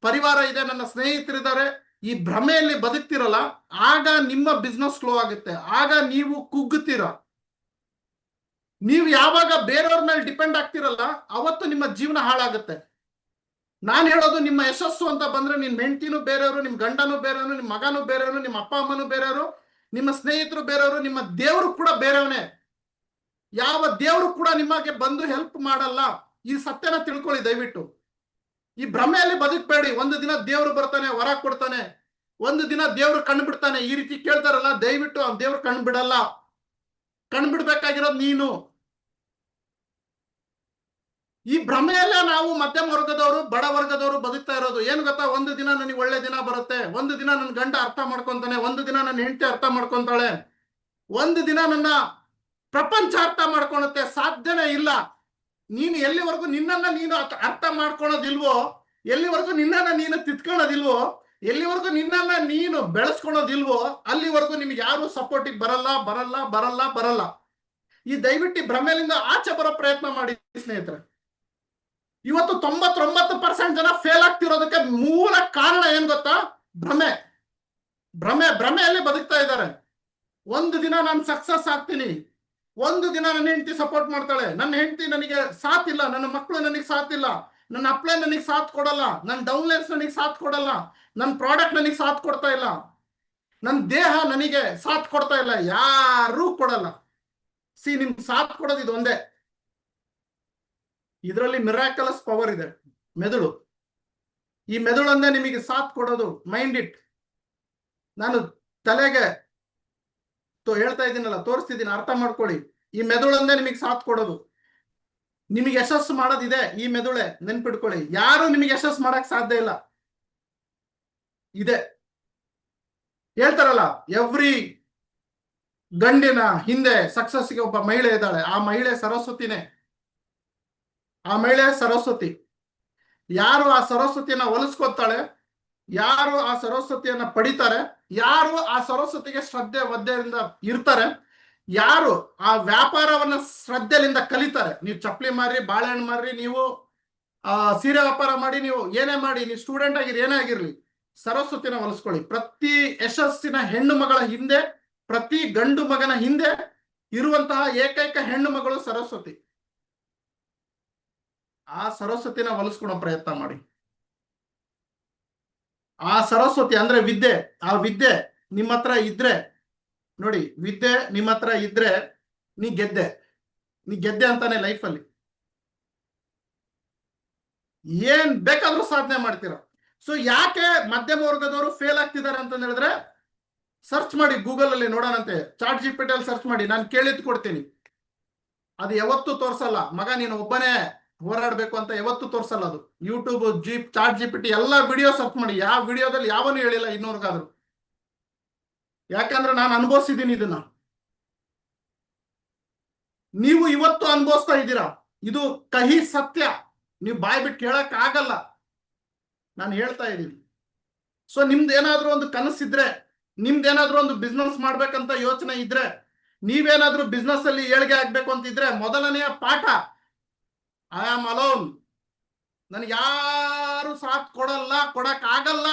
ಪರಿವಾರ ಇದೆ, ನನ್ನ ಸ್ನೇಹಿತರಿದ್ದಾರೆ, ಈ ಭ್ರಮೆಯಲ್ಲಿ ಬದುಕ್ತಿರಲ್ಲ, ಆಗ ನಿಮ್ಮ ಬಿಸ್ನೆಸ್ ಸ್ಲೋ ಆಗುತ್ತೆ. ಆಗ ನೀವು ಕುಗ್ಗುತ್ತೀರ. ನೀವು ಯಾವಾಗ ಬೇರೆಯವ್ರ ಮೇಲೆ ಡಿಪೆಂಡ್ ಆಗ್ತಿರಲ್ಲ, ಅವತ್ತು ನಿಮ್ಮ ಜೀವನ ಹಾಳಾಗುತ್ತೆ. ನಾನು ಹೇಳೋದು, ನಿಮ್ಮ ಯಶಸ್ಸು ಅಂತ ಬಂದ್ರೆ ನಿಮ್ ಹೆಂಡತಿನೂ ಬೇರೆಯವರು, ನಿಮ್ ಗಂಡನೂ ಬೇರೆಯವರು, ನಿಮ್ಮ ಮಗನೂ ಬೇರೆಯವರು, ನಿಮ್ಮ ಅಪ್ಪ ಅಮ್ಮನೂ ಬೇರೆಯವರು, ನಿಮ್ಮ ಸ್ನೇಹಿತರು ಬೇರೆಯವರು, ನಿಮ್ಮ ದೇವರು ಕೂಡ ಬೇರೆಯವನೇ. ಯಾವ ದೇವರು ಕೂಡ ನಿಮಗೆ ಬಂದು ಹೆಲ್ಪ್ ಮಾಡಲ್ಲ. ಈ ಸತ್ಯನ ತಿಳ್ಕೊಳ್ಳಿ ದಯವಿಟ್ಟು. ಈ ಭ್ರಮೆಯಲ್ಲಿ ಬದುಕಬೇಡಿ. ಒಂದು ದಿನ ದೇವರು ಬರ್ತಾನೆ, ವರ ಕೊಡ್ತಾನೆ, ಒಂದು ದಿನ ದೇವರು ಕಣ್ಬಿಡ್ತಾನೆ. ಈ ರೀತಿ ಕೇಳ್ತಾರಲ್ಲ, ದಯವಿಟ್ಟು ಆ ದೇವ್ರು ಕಣ್ಬಿಡಲ್ಲ. ಕಣ್ಬಿಡ್ಬೇಕಾಗಿರೋದು ನೀನು. ಈ ಭ್ರಮೆಯಲ್ಲೇ ನಾವು ಮಧ್ಯಮ ವರ್ಗದವರು, ಬಡ ವರ್ಗದವರು ಬದುಕ್ತಾ ಇರೋದು. ಏನು ಗೊತ್ತಾ, ಒಂದು ದಿನ ನನಗೆ ಒಳ್ಳೆ ದಿನ ಬರುತ್ತೆ, ಒಂದು ದಿನ ನನ್ನ ಗಂಡ ಅರ್ಥ ಮಾಡ್ಕೊಂತಾನೆ, ಒಂದು ದಿನ ನನ್ನ ಹೆಂಡತಿ ಅರ್ಥ ಮಾಡ್ಕೊಂತಾಳೆ, ಒಂದು ದಿನ ನನ್ನ ಪ್ರಪಂಚ ಅರ್ಥ ಮಾಡ್ಕೊಳುತ್ತೆ. ಸಾಧ್ಯನೇ ಇಲ್ಲ. ನೀನು ಎಲ್ಲಿವರೆಗೂ ನಿನ್ನನ್ನ ನೀನು ಅರ್ಥ ಮಾಡ್ಕೊಳೋದಿಲ್ವೋ, ಎಲ್ಲಿವರೆಗೂ ನಿನ್ನನ್ನ ನೀನು ತಿತ್ಕೊಳ್ಳೋದಿಲ್ವೋ, ಎಲ್ಲಿವರೆಗೂ ನಿನ್ನನ್ನ ನೀನು ಬೆಳೆಸ್ಕೊಳೋದಿಲ್ವೋ, ಅಲ್ಲಿವರೆಗೂ ನಿಮ್ಗೆ ಯಾರು ಸಪೋರ್ಟಿಗೆ ಬರಲ್ಲ. ಈ ದಯವಿಟ್ಟು ಭ್ರಮೆಯಿಂದ ಆಚೆ ಬರೋ ಪ್ರಯತ್ನ ಮಾಡಿ ಸ್ನೇಹಿತರೆ. ಇವತ್ತು 99% ಜನ ಫೇಲ್ ಆಗ್ತಿರೋದಕ್ಕೆ ಮೂಲ ಕಾರಣ ಏನ್ ಗೊತ್ತಾ? ಭ್ರಮೆಯಲ್ಲಿ ಬದುಕ್ತಾ ಇದ್ದಾರೆ. ಒಂದು ದಿನ ನಾನು ಸಕ್ಸಸ್ ಆಗ್ತೀನಿ, ಒಂದು ದಿನ ನನ್ನ ಹೆಂಡತಿ ಸಪೋರ್ಟ್ ಮಾಡ್ತಾಳೆ, ನನ್ನ ಹೆಂಡತಿ ನನಗೆ ಸಾಥ್ ಇಲ್ಲ, ನನ್ನ ಮಕ್ಕಳು ನನಗೆ ಸಾಥ್ ಇಲ್ಲ, ನನ್ನ ಅಪ್ಲೈನ್ ನನಗೆ ಸಾಥ್ ಕೊಡಲ್ಲ, ನನ್ನ ಡೌನ್ಲೈನ್ಸ್ ನನಗೆ ಸಾಥ್ ಕೊಡಲ್ಲ, ನನ್ನ ಪ್ರಾಡಕ್ಟ್ ನನಗೆ ಸಾಥ್ ಕೊಡ್ತಾ ಇಲ್ಲ, ನನ್ನ ದೇಹ ನನಗೆ ಸಾಥ್ ಕೊಡ್ತಾ ಇಲ್ಲ, ಯಾರೂ ಕೊಡಲ್ಲ. ನಿಮ್ಗೆ ಸಾಥ್ ಕೊಡೋದು ಇದು ಒಂದೇ. ಇದರಲ್ಲಿ ಮಿರಾಕಲಸ್ ಪವರ್ ಇದೆ, ಮೆದುಳು. ಈ ಮೆದುಳೊಂದೇ ನಿಮಗೆ ಸಾಥ್ ಕೊಡೋದು. Mind it. ನಾನು ತಲೆಗೆ ಹೇಳ್ತಾ ಇದ್ದೀನಲ್ಲ, ತೋರಿಸ್ತಿದ್ದೀನಿ, ಅರ್ಥ ಮಾಡ್ಕೊಳ್ಳಿ. ಈ ಮೆದುಳೊಂದೇ ನಿಮಗೆ ಸಾಥ್ ಕೊಡೋದು. ನಿಮಗೆ ಯಶಸ್ಸು ಮಾಡೋದಿದೆ ಈ ಮೆದುಳೆ, ನೆನ್ಪಿಡ್ಕೊಳ್ಳಿ. ಯಾರು ನಿಮಗೆ ಯಶಸ್ಸು ಮಾಡಕ್ ಸಾಧ್ಯ ಇಲ್ಲ. ಇದೆ ಹೇಳ್ತಾರಲ್ಲ, ಎವ್ರಿ ಗಂಡಿನ ಹಿಂದೆ ಸಕ್ಸಸ್ಗೆ ಒಬ್ಬ ಮಹಿಳೆ ಇದ್ದಾಳೆ. ಆ ಮಹಿಳೆ ಸರಸ್ವತಿನೇ. ಆ ಮಹಿಳೆ ಸರಸ್ವತಿ. ಯಾರು ಆ ಸರಸ್ವತಿಯನ್ನ ಒಲಿಸ್ಕೊತಾಳೆ, ಯಾರು ಆ ಸರಸ್ವತಿಯನ್ನ ಪಡಿತಾರೆ, ಯಾರು ಆ ಸರಸ್ವತಿಗೆ ಶ್ರದ್ಧೆ ವದ್ಧೆಯಿಂದ ಇರ್ತಾರೆ, ಯಾರು ಆ ವ್ಯಾಪಾರವನ್ನ ಶ್ರದ್ಧೆಯಿಂದ ಕಲಿತಾರೆ. ನೀವು ಚಪ್ಪಲಿ ಮಾರ್ರಿ, ಬಾಳೆಹಣ್ಣು ಮಾರ್ರಿ, ನೀವು ಸೀರೆ ವ್ಯಾಪಾರ ಮಾಡಿ, ನೀವು ಏನೇ ಮಾಡಿ, ನೀವು ಸ್ಟೂಡೆಂಟ್ ಆಗಿರಿ, ಏನೇ ಆಗಿರ್ಲಿ, ಸರಸ್ವತಿನ ಒಲಿಸ್ಕೊಳ್ಳಿ. ಪ್ರತಿ ಯಶಸ್ಸಿನ ಹೆಣ್ಣು ಮಗಳ ಹಿಂದೆ, ಪ್ರತಿ ಗಂಡು ಮಗನ ಹಿಂದೆ ಇರುವಂತಹ ಏಕೈಕ ಹೆಣ್ಣು ಮಗಳು ಸರಸ್ವತಿ. ಆ ಸರಸ್ವತಿನ ಒಲಿಸ್ಕೊಳೋ ಪ್ರಯತ್ನ ಮಾಡಿ. ಆ ಸರಸ್ವತಿ ಅಂದ್ರೆ ವಿದ್ಯೆ. ಆ ವಿದ್ಯೆ ನಿಮ್ಮ ಹತ್ರ ಇದ್ರೆ ನೋಡಿ, ವಿದ್ಯೆ ನಿಮ್ಮ ಹತ್ರ ಇದ್ರೆ ನೀ ಗೆದ್ದೆ ಅಂತಾನೆ ಲೈಫಲ್ಲಿ. ಏನ್ ಬೇಕಾದ್ರೂ ಸಾಧನೆ ಮಾಡ್ತೀರ. ಸೊ ಯಾಕೆ ಮಧ್ಯಮ ವರ್ಗದವರು ಫೇಲ್ ಆಗ್ತಿದ್ದಾರೆ ಅಂತ ಹೇಳಿದ್ರೆ, ಸರ್ಚ್ ಮಾಡಿ ಗೂಗಲ್ ಅಲ್ಲಿ ನೋಡೋಣಂತೆ, ಚಾಟ್ ಜಿಪಿಟಿ ಅಲ್ಲಿ ಸರ್ಚ್ ಮಾಡಿ. ನಾನು ಕೇಳಿದ್ ಕೊಡ್ತೀನಿ. ಅದು ಯಾವತ್ತೂ ತೋರ್ಸಲ್ಲ, ಮಗ ನೀನು ಒಬ್ಬನೇ ಹೋರಾಡ್ಬೇಕು ಅಂತ ಯಾವತ್ತೂ ತೋರ್ಸಲ್ಲ. ಅದು ಯೂಟ್ಯೂಬ್, ಚಾಟ್ ಜಿಪಿಟಿ ಎಲ್ಲ ವಿಡಿಯೋ ಸರ್ಚ್ ಮಾಡಿ. ಯಾವ ವಿಡಿಯೋದಲ್ಲಿ ಯಾವನು ಹೇಳಿಲ್ಲ ಇನ್ನೂರ್ಗಾದ್ರು. ಯಾಕಂದ್ರೆ ನಾನು ಅನುಭವಿಸಿದ್ದೀನಿ ಇದನ್ನ. ನೀವು ಇವತ್ತು ಅನುಭವಿಸ್ತಾ ಇದ್ದೀರಾ. ಇದು ಕಹಿ ಸತ್ಯ. ನೀವು ಬಾಯ್ ಬಿಟ್ಟು ಹೇಳಕ್ ಆಗಲ್ಲ. ನಾನು ಹೇಳ್ತಾ ಇದ್ದೀನಿ. ಸೊ ನಿಮ್ದೇನಾದ್ರೂ ಒಂದು ಕನಸಿದ್ರೆ, ನಿಮ್ದೇನಾದ್ರೂ ಒಂದು ಬಿಸ್ನೆಸ್ ಮಾಡ್ಬೇಕಂತ ಯೋಚನೆ ಇದ್ರೆ, ನೀವೇನಾದ್ರೂ ಬಿಸ್ನೆಸ್ ಅಲ್ಲಿ ಏಳಿಗೆ ಆಗ್ಬೇಕು ಅಂತಿದ್ರೆ, ಮೊದಲನೆಯ ಪಾಠ, ಐ ಆಮ್ ಅಲೋನ್. ನನಗೆ ಯಾರು ಸಾಥ್ ಕೊಡಕ್ ಆಗಲ್ಲ.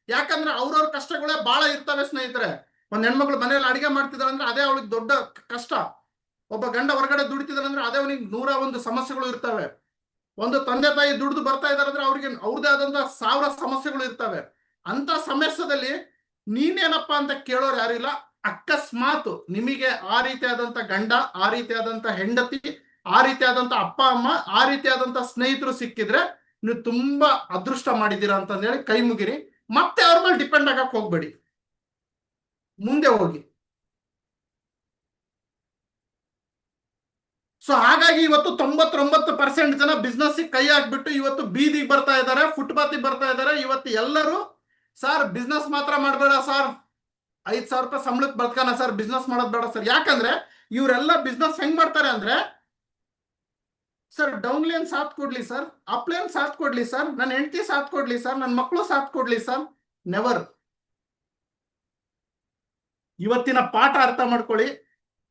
ಯಾಕಂದ್ರೆ ಅವ್ರವ್ರ ಕಷ್ಟಗಳೇ ಬಹಳ ಇರ್ತವೆ ಸ್ನೇಹಿತರೆ. ಒಂದ್ ಹೆಣ್ಮಕ್ಳು ಮನೆಯಲ್ಲಿ ಅಡಿಗೆ ಮಾಡ್ತಿದಾರೆ ಅಂದ್ರೆ ಅದೇ ಅವಳಿಗೆ ದೊಡ್ಡ ಕಷ್ಟ. ಒಬ್ಬ ಗಂಡ ಹೊರಗಡೆ ದುಡಿತಿದಾರೆ ಅಂದ್ರೆ ಅದೇ ಅವನಿಗೆ 101 ಸಮಸ್ಯೆಗಳು ಇರ್ತವೆ. ಒಂದು ತಂದೆ ತಾಯಿ ದುಡಿದು ಬರ್ತಾ ಇದಾರೆ ಅಂದ್ರೆ ಅವ್ರಿಗೆ ಅವ್ರದೇ ಆದಂತಹ 1000 ಸಮಸ್ಯೆಗಳು ಇರ್ತವೆ. ಅಂತ ಸಮಸ್ಯೆದಲ್ಲಿ ನೀನೇನಪ್ಪ ಅಂತ ಕೇಳೋರು ಯಾರಿಲ್ಲ. ಅಕಸ್ಮಾತ್ ನಿಮಗೆ ಆ ರೀತಿಯಾದಂತ ಗಂಡ, ಆ ರೀತಿಯಾದಂತ ಹೆಂಡತಿ, ಆ ರೀತಿಯಾದಂತ ಅಪ್ಪ ಅಮ್ಮ, ಆ ರೀತಿಯಾದಂತ ಸ್ನೇಹಿತರು ಸಿಕ್ಕಿದ್ರೆ ನೀವು ತುಂಬಾ ಅದೃಷ್ಟ ಮಾಡಿದ್ದೀರಾ ಅಂತಂದೇಳಿ ಕೈ ಮುಗಿರಿ. ಮತ್ತೆ ಅವ್ರ ಮೇಲೆ ಡಿಪೆಂಡ್ ಆಗಕ್ ಹೋಗ್ಬೇಡಿ, ಮುಂದೆ ಹೋಗಿ. ಸೊ ಹಾಗಾಗಿ ಇವತ್ತು 99% ಜನ ಬಿಸ್ನೆಸ್ ಕೈ ಹಾಕ್ಬಿಟ್ಟು ಇವತ್ತು ಬೀದಿಗೆ ಬರ್ತಾ ಇದ್ದಾರೆ, ಫುಟ್ಪಾತಿಗೆ ಬರ್ತಾ ಇದ್ದಾರೆ. ಇವತ್ತು ಎಲ್ಲರೂ ಸರ್ ಬಿಸ್ನೆಸ್ ಮಾತ್ರ ಮಾಡಬೇಡ ಸರ್, 5,000 ರೂಪಾಯಿ ಸಂಬಳಕ್ಕೆ ಬದುಕೋಣ ಸರ್, ಬಿಸ್ನೆಸ್ ಮಾಡೋದು ಬೇಡ ಸರ್. ಯಾಕಂದ್ರೆ ಇವರೆಲ್ಲ ಬಿಸ್ನೆಸ್ ಹೆಂಗ್ ಮಾಡ್ತಾರೆ ಅಂದ್ರೆ, ಸರ್ ಡೌನ್ ಲೈನ್ ಸಾಥ್ ಕೊಡ್ಲಿ ಸರ್, ಅಪ್ ಲೈನ್ ಸಾಥ್ ಕೊಡ್ಲಿ ಸರ್, ನನ್ನ ಹೆಂಡತಿ ಸಾಥ್ ಕೊಡ್ಲಿ ಸರ್, ನನ್ನ ಮಕ್ಕಳು ಸಾಥ್ ಕೊಡ್ಲಿ ಸರ್. ನೆವರ್. ಇವತ್ತಿನ ಪಾಠ ಅರ್ಥ ಮಾಡ್ಕೊಳ್ಳಿ.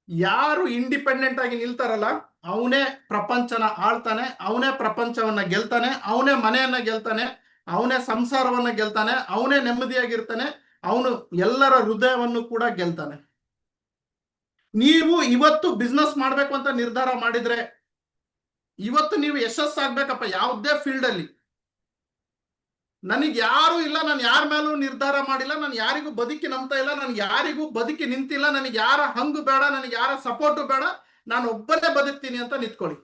ಯಾರು ಇಂಡಿಪೆಂಡೆಂಟ್ ಆಗಿ ನಿಲ್ತಾರಲ್ಲ ಅವನೇ ಪ್ರಪಂಚನ ಆಳ್ತಾನೆ, ಅವನೇ ಪ್ರಪಂಚವನ್ನ ಗೆಲ್ತಾನೆ, ಅವನೇ ಮನೆಯನ್ನ ಗೆಲ್ತಾನೆ, ಅವನೇ ಸಂಸಾರವನ್ನ ಗೆಲ್ತಾನೆ, ಅವನೇ ನೆಮ್ಮದಿಯಾಗಿರ್ತಾನೆ, ಅವನು ಎಲ್ಲರ ಹೃದಯವನ್ನು ಕೂಡ ಗೆಲ್ತಾನೆ. ನೀವು ಇವತ್ತು ಬಿಸ್ನೆಸ್ ಮಾಡ್ಬೇಕು ಅಂತ ನಿರ್ಧಾರ ಮಾಡಿದ್ರೆ ಇವತ್ತು ನೀವು ಯಶಸ್ಸಾಗ್ಬೇಕಪ್ಪ ಯಾವುದೇ ಫೀಲ್ಡ್ ಅಲ್ಲಿ. ನನಗೆ ಯಾರು ಇಲ್ಲ, ನಾನು ಯಾರ ಮೇಲೂ ನಿರ್ಧಾರ ಮಾಡಿಲ್ಲ, ನಾನು ಯಾರಿಗೂ ಬದುಕಿ ನಂಬ್ತಾ ಇಲ್ಲ, ನಾನು ಯಾರಿಗೂ ಬದುಕಿ ನಿಂತಿಲ್ಲ, ನನಗೆ ಯಾರ ಹಂಗು ಬೇಡ, ನನಗೆ ಯಾರ ಸಪೋರ್ಟು ಬೇಡ, ನಾನು ಒಬ್ಬನೇ ಬದುಕ್ತೀನಿ ಅಂತ ನಿಂತ್ಕೊಳ್ಳಿ.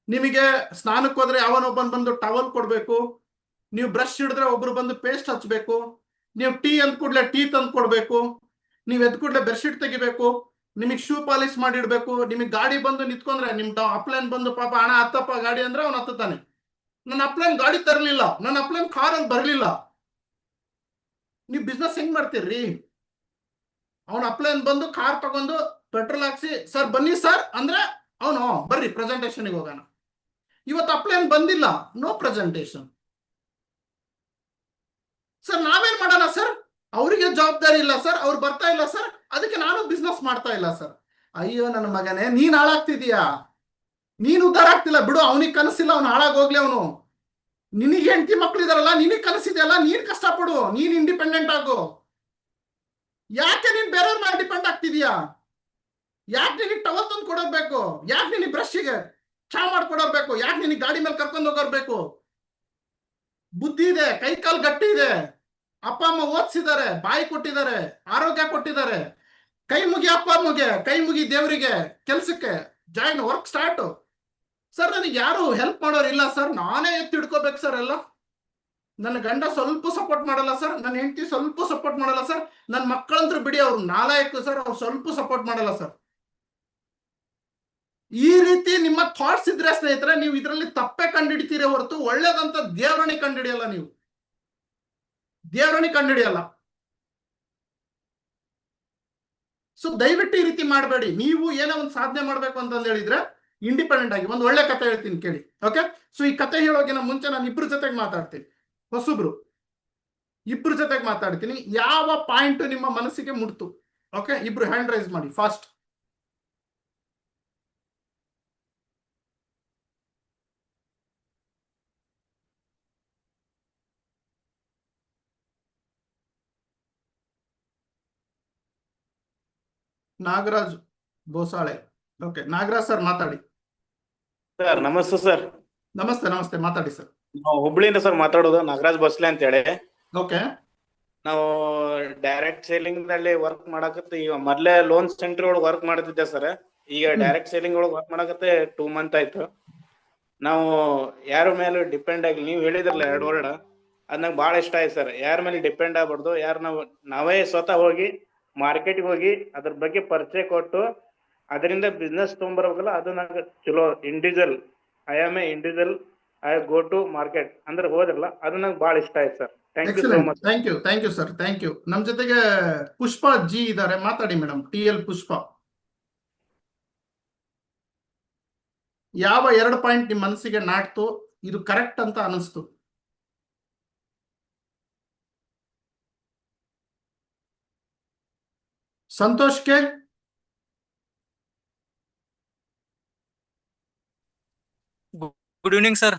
ನಿಮಗೆ ಸ್ನಾನಕ್ಕೆ ಹೋದ್ರೆ ಯಾವನೊಬ್ಬನ್ ಬಂದು ಟವಲ್ ಕೊಡ್ಬೇಕು, ನೀವು ಬ್ರಷ್ ಹಿಡಿದ್ರೆ ಒಬ್ರು ಬಂದು ಪೇಸ್ಟ್ ಹಚ್ಬೇಕು, ನೀವು ಟೀ ಅಂದ್ ಕೂಡ್ಲೆ ಟೀ ತಂದು ಕೊಡ್ಬೇಕು, ನೀವು ಎದ್ ಕೂಡ್ಲೆ ಬೆಡ್ಶೀಟ್ ತೆಗಿಬೇಕು, ನಿಮಗೆ ಶೂ ಪಾಲಿಶ್ ಮಾಡಿಡ್ಬೇಕು, ನಿಮಗೆ ಗಾಡಿ ಬಂದು ನಿಂತ್ಕೊಂಡ್ರೆ ನಿಮ್ ಅಪ್ಲೈನ್ ಬಂದು ಪಾಪ ಹಣ ಹತ್ತಪ್ಪ ಗಾಡಿ ಅಂದ್ರೆ ಅವ್ನು ಹತ್ತಾನೆ. ನನ್ನ ಅಪ್ಲೈನ್ ಗಾಡಿ ತರಲಿಲ್ಲ, ನನ್ನ ಅಪ್ಲೈನ್ ಕಾರ್ ಅಲ್ಲಿ ಬರ್ಲಿಲ್ಲ, ನೀವು ಬಿಸ್ನೆಸ್ ಹೆಂಗ್ ಮಾಡ್ತೀರ್ರಿ? ಅವನ ಅಪ್ಲೈನ್ ಬಂದು ಕಾರ್ ತಗೊಂಡು ಪೆಟ್ರೋಲ್ ಹಾಕ್ಸಿ ಸರ್ ಬನ್ನಿ ಸರ್ ಅಂದ್ರೆ ಅವನು ಬರ್ರಿ ಪ್ರೆಸೆಂಟೇಷನ್ಗೆ ಹೋಗೋಣ. ಇವತ್ತು ಅಪ್ಲೈನ್ ಬಂದಿಲ್ಲ, ನೋ ಪ್ರೆಸೆಂಟೇಷನ್. ಸರ್ ನಾವೇನ್ ಮಾಡೋಣ ಸರ್, ಅವರಿಗೆ ಜವಾಬ್ದಾರಿ ಇಲ್ಲ ಸರ್, ಅವ್ರು ಬರ್ತಾ ಇಲ್ಲ ಸರ್, ಅದಕ್ಕೆ ನಾನು ಬಿಸ್ನೆಸ್ ಮಾಡ್ತಾ ಇಲ್ಲ ಸರ್. ಅಯ್ಯೋ ನನ್ನ ಮಗನೇ, ನೀನ್ ಹಾಳಾಗ್ತಿದೀಯಾ, ನೀನ್ ಉದ್ಧಾರ ಆಗ್ತಿಲ್ಲ ಬಿಡು. ಅವನಿಗೆ ಕನಸಿಲ್ಲ, ಅವ್ನು ಹಾಳಾಗೋಗ್ಲಿ. ಅವನು ನಿನಗೆ ಹೆಂಡತಿ ಮಕ್ಳು ಇದಾರಲ್ಲ, ನಿನಗೆ ಕನಸಿದೆಯಲ್ಲ, ನೀನ್ ಕಷ್ಟಪಡು, ನೀನ್ ಇಂಡಿಪೆಂಡೆಂಟ್ ಆಗು. ಯಾಕೆ ನೀನ್ ಬೇರೆಯವ್ರ ಮೇಲೆ ಡಿಪೆಂಡ್ ಆಗ್ತಿದೀಯಾ? ಯಾಕೆ ನಿನಗೆ ಟವಲ್ ತಂದು ಕೊಡೋರ್ಬೇಕು? ಯಾಕೆ ನಿನಗೆ ಬ್ರಷ್ಗೆ ಚಾ ಮಾಡ್ಕೊಡೋರ್ಬೇಕು? ಯಾಕೆ ನಿನಗೆ ಗಾಡಿ ಮೇಲೆ ಕರ್ಕೊಂಡು ಹೋಗೋರ್ಬೇಕು? ಬುದ್ಧಿ ಇದೆ, ಕೈ ಕಾಲು ಗಟ್ಟಿ ಇದೆ, ಅಪ್ಪ ಅಮ್ಮ ಓದಿಸಿದ್ದಾರೆ, ಬಾಯಿ ಕೊಟ್ಟಿದ್ದಾರೆ, ಆರೋಗ್ಯ ಕೊಟ್ಟಿದ್ದಾರೆ. ಕೈ ಮುಗಿ ಅಪ್ಪ ಅಮ್ಮಗೆ, ಕೈ ಮುಗಿ ದೇವರಿಗೆ, ಕೆಲ್ಸಕ್ಕೆ ಜಾಯಿನ್, ವರ್ಕ್ ಸ್ಟಾರ್ಟ್. ಸರ್ ನನಗೆ ಯಾರು ಹೆಲ್ಪ್ ಮಾಡೋರು ಇಲ್ಲ ಸರ್, ನಾನೇ ಎತ್ತಿ ಹಿಡ್ಕೋಬೇಕು ಸರ್ ಎಲ್ಲ. ನನ್ನ ಗಂಡ ಸ್ವಲ್ಪ ಸಪೋರ್ಟ್ ಮಾಡಲ್ಲ ಸರ್, ನನ್ನ ಹೆಂಡತಿ ಸ್ವಲ್ಪ ಸಪೋರ್ಟ್ ಮಾಡಲ್ಲ ಸರ್, ನನ್ನ ಮಕ್ಕಳಂದ್ರು ಬಿಡಿ, ಅವ್ರು ನಾಲಾಯಕು ಸರ್, ಅವ್ರು ಸ್ವಲ್ಪ ಸಪೋರ್ಟ್ ಮಾಡಲ್ಲ ಸರ್. ಈ ರೀತಿ ನಿಮ್ಮ ಥಾಟ್ಸ್ ಇದ್ರೆ ಸ್ನೇಹಿತರೆ, ನೀವು ಇದರಲ್ಲಿ ತಪ್ಪೇ ಕಂಡುಹಿಡಿತೀರಿ ಹೊರತು ಒಳ್ಳೇದಂತ ದೇವರಣಿ ಕಂಡುಹಿಡಿಯಲ್ಲ. ನೀವು ದೇವರಣಿ ಕಂಡುಹಿಡಿಯಲ್ಲ. ಸೊ ದಯವಿಟ್ಟು ಈ ರೀತಿ ಮಾಡಬೇಡಿ. ನೀವು ಏನೋ ಒಂದು ಸಾಧನೆ ಮಾಡ್ಬೇಕು ಅಂತ ಹೇಳಿದ್ರೆ ಇಂಡಿಪೆಂಡೆಂಟ್ ಆಗಿ. ಒಂದು ಒಳ್ಳೆ ಕತೆ ಹೇಳ್ತೀನಿ ಕೇಳಿ, ಓಕೆ? ಸೊ ಈ ಕತೆ ಹೇಳೋಗಿನ ಮುಂಚೆ ನಾನು ಇಬ್ರು ಜೊತೆಗೆ ಮಾತಾಡ್ತೀನಿ, ಹೊಸಬ್ರು ಇಬ್ರು ಜೊತೆಗೆ ಮಾತಾಡ್ತೀನಿ. ಯಾವ ಪಾಯಿಂಟ್ ನಿಮ್ಮ ಮನಸ್ಸಿಗೆ ಮುಟ್ತು? ಓಕೆ, ಇಬ್ರು ಹ್ಯಾಂಡ್ ರೈಸ್ ಮಾಡಿ fast. Nagaraj Gosale. Okay, Nagaraj sir ಮಾತಾಡಿ. ಸರ್ ನಮಸ್ತೆ ಸರ್. ನಮಸ್ತೆ ನಮಸ್ತೆ, ಮಾತಾಡಿ ಸರ್. ನಾವು ಹುಬ್ಳಿಯಿಂದ ಸರ್ ಮಾತಾಡೋದು, ನಾಗರಾಜ್ ಬಸ್ಲೆ ಅಂತ ಹೇಳಿ. ಓಕೆ, ನಾವು ಡೈರೆಕ್ಟ್ ಸೇಲಿಂಗ್ ನಲ್ಲಿ ವರ್ಕ್ ಮಾಡಕತ್ತೆ. ಈಗ ಮೊದ್ಲೇ ಲೋನ್ ಸೆಂಟರ್ ಒಳಗೆ ವರ್ಕ್ ಮಾಡ್ತಿದ್ದೆ ಸರ್. ಈಗ ಡೈರೆಕ್ಟ್ ಸೇಲಿಂಗ್ ಒಳಗೆ ವರ್ಕ್ ಮಾಡಕತ್ತೆ 2 ಮಂತ್ ಆಯ್ತು. ನಾವು ಯಾರ ಮೇಲೆ ಡಿಪೆಂಡ್ ಆಗಿ, ನೀವು ಹೇಳಿದ್ರಲ್ಲ 2 ವರ್ಡ್, ಅದ್ ನಂಗೆ ಭಾಳ ಇಷ್ಟ ಆಯ್ತು ಸರ್. ಯಾರ ಮೇಲೆ ಡಿಪೆಂಡ್ ಆಗ್ಬಾರ್ದು, ನಾವೇ ಸ್ವತಃ ಹೋಗಿ ಮಾರ್ಕೆಟ್ಗೆ ಹೋಗಿ ಅದ್ರ ಬಗ್ಗೆ ಪರಿಚಯ ಕೊಟ್ಟು ಅದರಿಂದ ಬಿಸ್ನೆಸ್ ತೊಗೊಂಬರ್ಬೇಕಲ್ಲ, ಅದು ನಂಗೆ ಚಲೋ. Individual, I am a individual, I go to market ಅಂದ್ರೆ ಹೋದ್ರಲ್ಲ, ಅದು ನಂಗೆ ಭಾಳ ಇಷ್ಟ ಆಯ್ತು sir. Thank you so much. Thank you sir, thank you. ನಮ್ಮ ಜೊತೆಗೆ ಪುಷ್ಪಾ ಜಿ ಇದ್ದಾರೆ, ಮಾತಾಡಿ ಮೇಡಮ್. TL ಪುಷ್ಪಾ, ಯಾವ 2 ಪಾಯಿಂಟ್ ನಿಮ್ಮ ಮನಸ್ಸಿಗೆ ನಾಟ್ತು, ಇದು ಕರೆಕ್ಟ್ ಅಂತ ಅನಿಸ್ತು? ಸಂತೋಷ್ಗೆ good evening sir.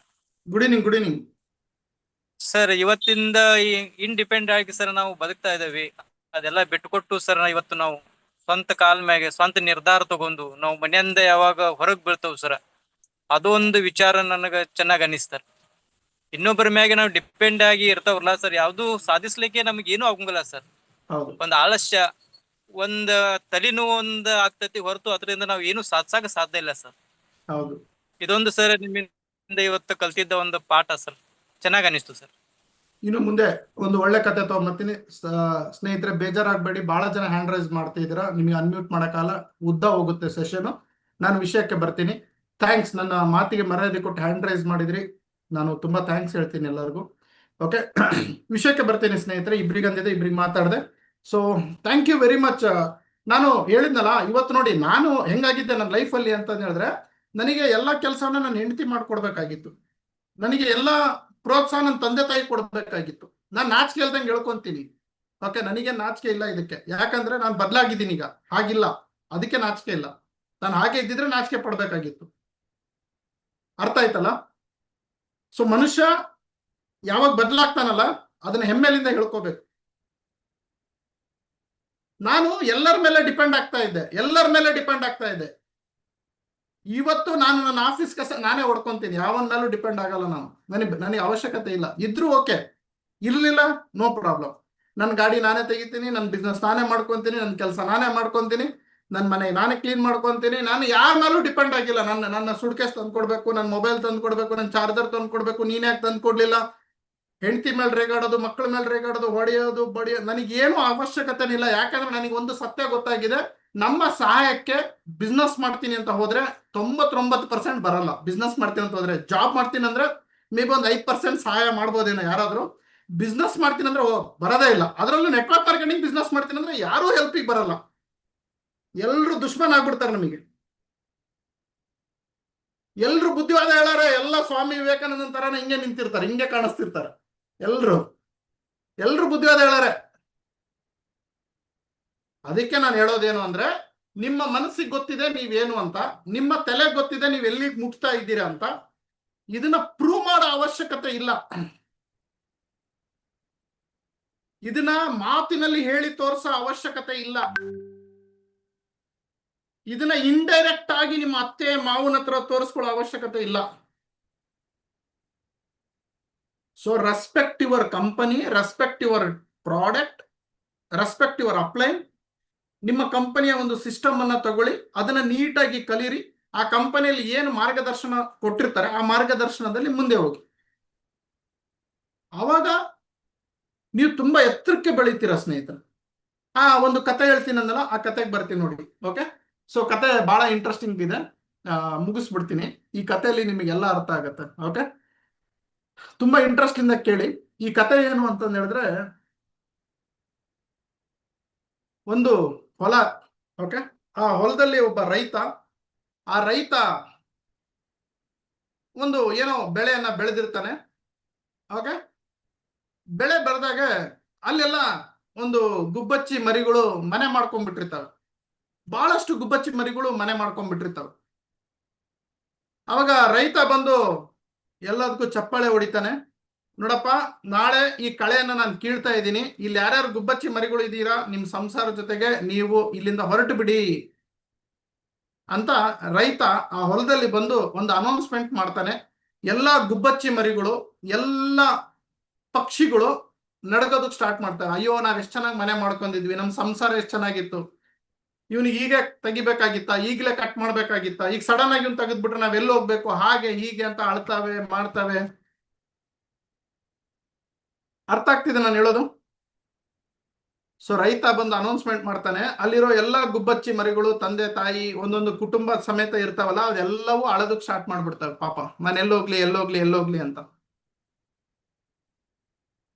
Good evening. Good evening sir, ಇವತ್ತಿಂದ ಇಂಡಿಪೆಂಡೆಂಟ್ ಆಗಿ ಸರ್ ನಾವು ಬದುಕ್ತಾ ಇದ್ದೇವೆ. ಅದೆಲ್ಲ ಬಿಟ್ಟುಕೊಟ್ಟು ಸರ್ ಇವತ್ತು ನಾವು ಸ್ವಂತ ಕಾಲ್ ಮ್ಯಾಗೆ ಸ್ವಂತ ನಿರ್ಧಾರ ತಗೊಂಡು ನಾವು ಮನೆಯಿಂದ ಯಾವಾಗ ಹೊರಗೆ ಬೀಳ್ತೇವೆ ಸರ್, ಅದೊಂದು ವಿಚಾರ ನನಗೆ ಚೆನ್ನಾಗಿ ಅನಿಸ್ತಾರೆ. ಇನ್ನೊಬ್ಬರ ಮ್ಯಾಗೆ ನಾವು ಡಿಪೆಂಡ್ ಆಗಿ ಇರ್ತಾವಲ್ಲ ಸರ್, ಯಾವ್ದು ಸಾಧಿಸ್ಲಿಕ್ಕೆ ನಮ್ಗೆ ಏನೂ ಆಗಂಗಿಲ್ಲ ಸರ್. ಹೌದು ಒಂದ್ ಆಲಸ್ಯ, ಒಂದ್ ತಲೆನೋವು ಒಂದ್ ಆಗ್ತೈತಿ ಹೊರತು ಅದರಿಂದ ನಾವು ಏನು ಸಾಧಿಸಕ್ ಸಾಧ್ಯ ಇಲ್ಲ ಸರ್. ಹೌದು. ಇದೊಂದು ಸರ್ ನಿಮ್ಮಿಂದ ಇವತ್ತು ಕಲ್ತಿದ್ದ ಒಂದು ಪಾಠ ಸರ್, ಚೆನ್ನಾಗ್ ಅನಿಸ್ತು ಸರ್. ಇನ್ನು ಮುಂದೆ ಒಂದು ಒಳ್ಳೆ ಕತೆ ತಗೊಂಬರ್ತೀನಿ. ಸ್ನೇಹಿತರೆ ಬೇಜಾರಾಗಬೇಡಿ, ಬಹಳ ಜನ ಹ್ಯಾಂಡ್ ರೈಸ್ ಮಾಡ್ತಿದ್ದೀರಾ, ನಿಮಗೆ ಅನ್ಮ್ಯೂಟ್ ಮಾಡಕ್ಕಾಗಲ್ಲ, ಉದ್ದ ಹೋಗುತ್ತೆ ಸೆಷನ್. ನಾನು ವಿಷಯಕ್ಕೆ ಬರ್ತೀನಿ. ಥ್ಯಾಂಕ್ಸ್, ನನ್ನ ಮಾತಿಗೆ ಮರ್ಯಾದೆ ಕೊಟ್ಟು ಹ್ಯಾಂಡ್ ರೈಸ್ ಮಾಡಿದ್ರಿ, ನಾನು ತುಂಬಾ ಥ್ಯಾಂಕ್ಸ್ ಹೇಳ್ತೀನಿ ಎಲ್ಲರಿಗೂ. ಓಕೆ, ವಿಷಯಕ್ಕೆ ಬರ್ತೀನಿ ಸ್ನೇಹಿತರೆ. ಇಬ್ರಿಗೆ ಅಂದಿದೆ, ಇಬ್ರಿಗೆ ಮಾತಾಡಿದೆ. So thank you very much. ನಾನು ಹೇಳಿದ್ನಲ್ಲ ಇವತ್ತು ನೋಡಿ ನಾನು ಹೆಂಗಾಗಿದ್ದೆ ನನ್ನ ಲೈಫಲ್ಲಿ ಅಂತ ಹೇಳಿದ್ರೆ, ನನಗೆ ಎಲ್ಲ ಕೆಲಸವನ್ನ ನನ್ನ ಹೆಂಡತಿ ಮಾಡ್ಕೊಡ್ಬೇಕಾಗಿತ್ತು, ನನಗೆ ಎಲ್ಲ ಪ್ರೋತ್ಸಾಹ ನನ್ನ ತಂದೆ ತಾಯಿ ಕೊಡ್ಬೇಕಾಗಿತ್ತು. ನಾನು ನಾಚಿಕೆ ಇಲ್ದಂಗೆ ಹೇಳ್ಕೊಂತೀನಿ. ಓಕೆ, ನನಗೆ ನಾಚಿಕೆ ಇಲ್ಲ ಇದಕ್ಕೆ, ಯಾಕಂದ್ರೆ ನಾನು ಬದಲಾಗಿದ್ದೀನಿ ಈಗ, ಹಾಗಿಲ್ಲ, ಅದಕ್ಕೆ ನಾಚಿಕೆ ಇಲ್ಲ. ನಾನು ಹಾಗೆ ಇದ್ದಿದ್ರೆ ನಾಚಿಕೆ ಪಡ್ಬೇಕಾಗಿತ್ತು. ಅರ್ಥ ಆಯ್ತಲ್ಲ? ಸೊ ಮನುಷ್ಯ ಯಾವಾಗ ಬದಲಾಗ್ತಾನಲ್ಲ ಅದನ್ನ ಹೆಮ್ಮೆಲಿಂದ ಹೇಳ್ಕೋಬೇಕು. ನಾನು ಎಲ್ಲರ ಮೇಲೆ ಡಿಪೆಂಡ್ ಆಗ್ತಾ ಇದ್ದೆ. ಇವತ್ತು ನಾನು ನನ್ನ ಆಫೀಸ್ ಕಸ ನಾನೇ ಹೊಡ್ಕೊಂತೀನಿ, ಯಾವನ ಮೇಲೂ ಡಿಪೆಂಡ್ ಆಗಲ್ಲ. ನನಗೆ ಅವಶ್ಯಕತೆ ಇಲ್ಲ. ಇದ್ರೂ ಓಕೆ, ಇರ್ಲಿಲ್ಲ ನೋ ಪ್ರಾಬ್ಲಮ್. ನನ್ನ ಗಾಡಿ ನಾನೇ ತೆಗಿತೀನಿ, ನನ್ನ ಬಿಸ್ನೆಸ್ ನಾನೇ ಮಾಡ್ಕೊಂತೀನಿ, ನನ್ನ ಕೆಲಸ ನಾನೇ ಮಾಡ್ಕೊಂತೀನಿ, ನನ್ನ ಮನೆ ನಾನೇ ಕ್ಲೀನ್ ಮಾಡ್ಕೊಂತೀನಿ. ನಾನು ಯಾರ ಮೇಲೂ ಡಿಪೆಂಡ್ ಆಗಿಲ್ಲ. ನನ್ನ ಸುಡ್ಕೇಸ್ ತಂದ್ಕೊಡ್ಬೇಕು, ನನ್ನ ಮೊಬೈಲ್ ತಂದ್ಕೊಡ್ಬೇಕು, ನನ್ನ ಚಾರ್ಜರ್ ತಂದ್ಕೊಡ್ಬೇಕು, ನೀನ್ ಯಾಕೆ ತಂದ್ಕೊಡ್ಲಿಲ್ಲ, ಹೆಂಡತಿ ಮೇಲೆ ರೇಗಾಡೋದು, ಮಕ್ಕಳ ಮೇಲೆ ರೇಗಾಡೋದು, ಹೊಡೆಯೋದು ಬಡಿಯೋದು, ನನಗೇನು ಅವಶ್ಯಕತೆ ಇಲ್ಲ. ಯಾಕಂದ್ರೆ ನನಗೆ ಒಂದು ಸತ್ಯ ಗೊತ್ತಾಗಿದೆ, ನಮ್ಮ ಸಹಾಯಕ್ಕೆ ಬಿಸ್ನೆಸ್ ಮಾಡ್ತೀನಿ ಅಂತ ಹೋದ್ರೆ 99% ಬರಲ್ಲ. ಬಿಸ್ನೆಸ್ ಮಾಡ್ತೀನಿ ಅಂತ ಹೋದ್ರೆ, ಜಾಬ್ ಮಾಡ್ತೀನಿ ಅಂದ್ರೆ ಮೇ ಬಿ ಒಂದು 5% ಸಹಾಯ ಮಾಡ್ಬೋದೇನೋ ಯಾರಾದ್ರೂ. ಬಿಸ್ನೆಸ್ ಮಾಡ್ತೀನಿ ಅಂದ್ರೆ ಬರೋದೇ ಇಲ್ಲ. ಅದರಲ್ಲೂ ನೆಟ್ವರ್ಕ್ ಮಾರ್ಕೆಟಿಂಗ್ ಬಿಸ್ನೆಸ್ ಮಾಡ್ತೀನಿ ಅಂದ್ರೆ ಯಾರೂ ಹೆಲ್ಪಿಗೆ ಬರಲ್ಲ, ಎಲ್ರು ದುಶ್ಮನ್ ಆಗ್ಬಿಡ್ತಾರೆ ನಮಗೆ. ಎಲ್ರು ಬುದ್ಧಿವಾದ ಹೇಳಾರೆ, ಎಲ್ಲ ಸ್ವಾಮಿ ವಿವೇಕಾನಂದ ತರಾನ ಹಿಂಗೆ ನಿಂತಿರ್ತಾರೆ, ಹಿಂಗೆ ಕಾಣಿಸ್ತಿರ್ತಾರೆ. ಎಲ್ರು ಬುದ್ಧಿವಾದ ಹೇಳಾರೆ. ಅದಕ್ಕೆ ನಾನು ಹೇಳೋದೇನು ಅಂದ್ರೆ, ನಿಮ್ಮ ಮನಸ್ಸಿಗೆ ಗೊತ್ತಿದೆ ನೀವೇನು ಅಂತ, ನಿಮ್ಮ ತಲೆ ಗೊತ್ತಿದೆ ನೀವು ಎಲ್ಲಿಗೆ ಮುಟ್ತಾ ಇದ್ದೀರಾ ಅಂತ. ಇದನ್ನ ಪ್ರೂವ್ ಮಾಡೋ ಅವಶ್ಯಕತೆ ಇಲ್ಲ, ಇದನ್ನ ಮಾತಿನಲ್ಲಿ ಹೇಳಿ ತೋರಿಸೋ ಅವಶ್ಯಕತೆ ಇಲ್ಲ. ಇದನ್ನ ಇಂಡೈರೆಕ್ಟ್ ಆಗಿ ನಿಮ್ಮ ಅತ್ತೆ ಮಾವನ ಹತ್ರ ತೋರಿಸ್ಕೊಳ್ಳೋ ಅವಶ್ಯಕತೆ ಇಲ್ಲ. So respect your company, respect your product, respect your upline. ನಿಮ್ಮ ಕಂಪನಿಯ ಒಂದು ಸಿಸ್ಟಮ್ ಅನ್ನ ತಗೊಳ್ಳಿ, ಅದನ್ನ ನೀಟಾಗಿ ಕಲೀರಿ. ಆ ಕಂಪನಿಯಲ್ಲಿ ಏನು ಮಾರ್ಗದರ್ಶನ ಕೊಟ್ಟಿರ್ತಾರೆ ಆ ಮಾರ್ಗದರ್ಶನದಲ್ಲಿ ಮುಂದೆ ಹೋಗಿ. ಆವಾಗ ನೀವು ತುಂಬಾ ಎತ್ತರಕ್ಕೆ ಬೆಳಿತೀರಾ ಸ್ನೇಹಿತರೆ. ಒಂದು ಕತೆ ಹೇಳ್ತೀನಿ ಅಂದಲ್ಲ, ಆ ಕತೆಗೆ ಬರ್ತೀನಿ ನೋಡಿ. ಓಕೆ, ಸೊ ಕತೆ ಬಹಳ ಇಂಟ್ರೆಸ್ಟಿಂಗ್ ಇದೆ, ಮುಗಿಸ್ಬಿಡ್ತೀನಿ. ಈ ಕಥೆಯಲ್ಲಿ ನಿಮಗೆಲ್ಲ ಅರ್ಥ ಆಗತ್ತೆ. ಓಕೆ, ತುಂಬಾ ಇಂಟ್ರೆಸ್ಟ್ ಇಂದ ಕೇಳಿ. ಈ ಕತೆ ಏನು ಅಂತಂದು ಹೇಳಿದ್ರೆ, ಒಂದು ಹೊಲ. ಓಕೆ, ಆ ಹೊಲದಲ್ಲಿ ಒಬ್ಬ ರೈತ, ಆ ರೈತ ಒಂದು ಏನೋ ಬೆಳೆಯನ್ನ ಬೆಳೆದಿರ್ತಾನೆ. ಓಕೆ, ಬೆಳೆ ಬೆಳೆದಾಗ ಅಲ್ಲೆಲ್ಲ ಒಂದು ಗುಬ್ಬಚ್ಚಿ ಮರಿಗಳು ಮನೆ ಮಾಡ್ಕೊಂಡ್ಬಿಟ್ಟಿರ್ತಾವೆ, ಬಹಳಷ್ಟು ಗುಬ್ಬಚ್ಚಿ ಮರಿಗಳು ಮನೆ ಮಾಡ್ಕೊಂಡ್ಬಿಟ್ಟಿರ್ತಾವೆ. ಅವಾಗ ರೈತ ಬಂದು ಎಲ್ಲದಕ್ಕೂ ಚಪ್ಪಾಳೆ ಹೊಡಿತಾನೆ. ನೋಡಪ್ಪ, ನಾಳೆ ಈ ಕಳೆಯನ್ನ ನಾನು ಕೀಳ್ತಾ ಇದ್ದೀನಿ, ಇಲ್ಲಿ ಯಾರ್ಯಾರು ಗುಬ್ಬಚ್ಚಿ ಮರಿಗಳು ಇದ್ದೀರಾ, ನಿಮ್ ಸಂಸಾರ ಜೊತೆಗೆ ನೀವು ಇಲ್ಲಿಂದ ಹೊರಟು ಬಿಡಿ ಅಂತ ರೈತ ಆ ಹೊಲದಲ್ಲಿ ಬಂದು ಒಂದು ಅನೌನ್ಸ್ಮೆಂಟ್ ಮಾಡ್ತಾನೆ. ಎಲ್ಲಾ ಗುಬ್ಬಚ್ಚಿ ಮರಿಗಳು, ಎಲ್ಲ ಪಕ್ಷಿಗಳು ನಡ್ಗೋದಕ್ಕೆ ಸ್ಟಾರ್ಟ್ ಮಾಡ್ತಾರೆ. ಅಯ್ಯೋ, ನಾವ್ ಎಷ್ಟು ಚೆನ್ನಾಗಿ ಮನೆ ಮಾಡ್ಕೊಂಡಿದ್ವಿ, ನಮ್ ಸಂಸಾರ ಎಷ್ಟು ಚೆನ್ನಾಗಿತ್ತು, ಇವನಿಗೆ ಈಗ ತೆಗಿಬೇಕಾಗಿತ್ತ, ಈಗಲೇ ಕಟ್ ಮಾಡ್ಬೇಕಾಗಿತ್ತ, ಈಗ ಸಡನ್ ಆಗಿ ಇವ್ನು ತೆಗೆದ್ಬಿಟ್ರೆ ನಾವ್ ಎಲ್ಲಿ ಹೋಗ್ಬೇಕು, ಹಾಗೆ ಹೀಗೆ ಅಂತ ಅಳ್ತಾವೆ ಮಾಡ್ತಾವೆ. ಅರ್ಥ ಆಗ್ತಿದೆ ನಾನು ಹೇಳೋದು? ಸೊ ರೈತ ಬಂದು ಅನೌನ್ಸ್ಮೆಂಟ್ ಮಾಡ್ತಾನೆ, ಅಲ್ಲಿರೋ ಎಲ್ಲ ಗುಬ್ಬಚ್ಚಿ ಮರಿಗಳು, ತಂದೆ ತಾಯಿ, ಒಂದೊಂದು ಕುಟುಂಬ ಸಮೇತ ಇರ್ತಾವಲ್ಲ, ಅದೆಲ್ಲವೂ ಅಳೋದಕ್ಕೆ ಸ್ಟಾರ್ಟ್ ಮಾಡ್ಬಿಡ್ತವೆ. ಪಾಪ, ನಾನು ಎಲ್ಲೋಗ್ಲಿ ಅಂತ.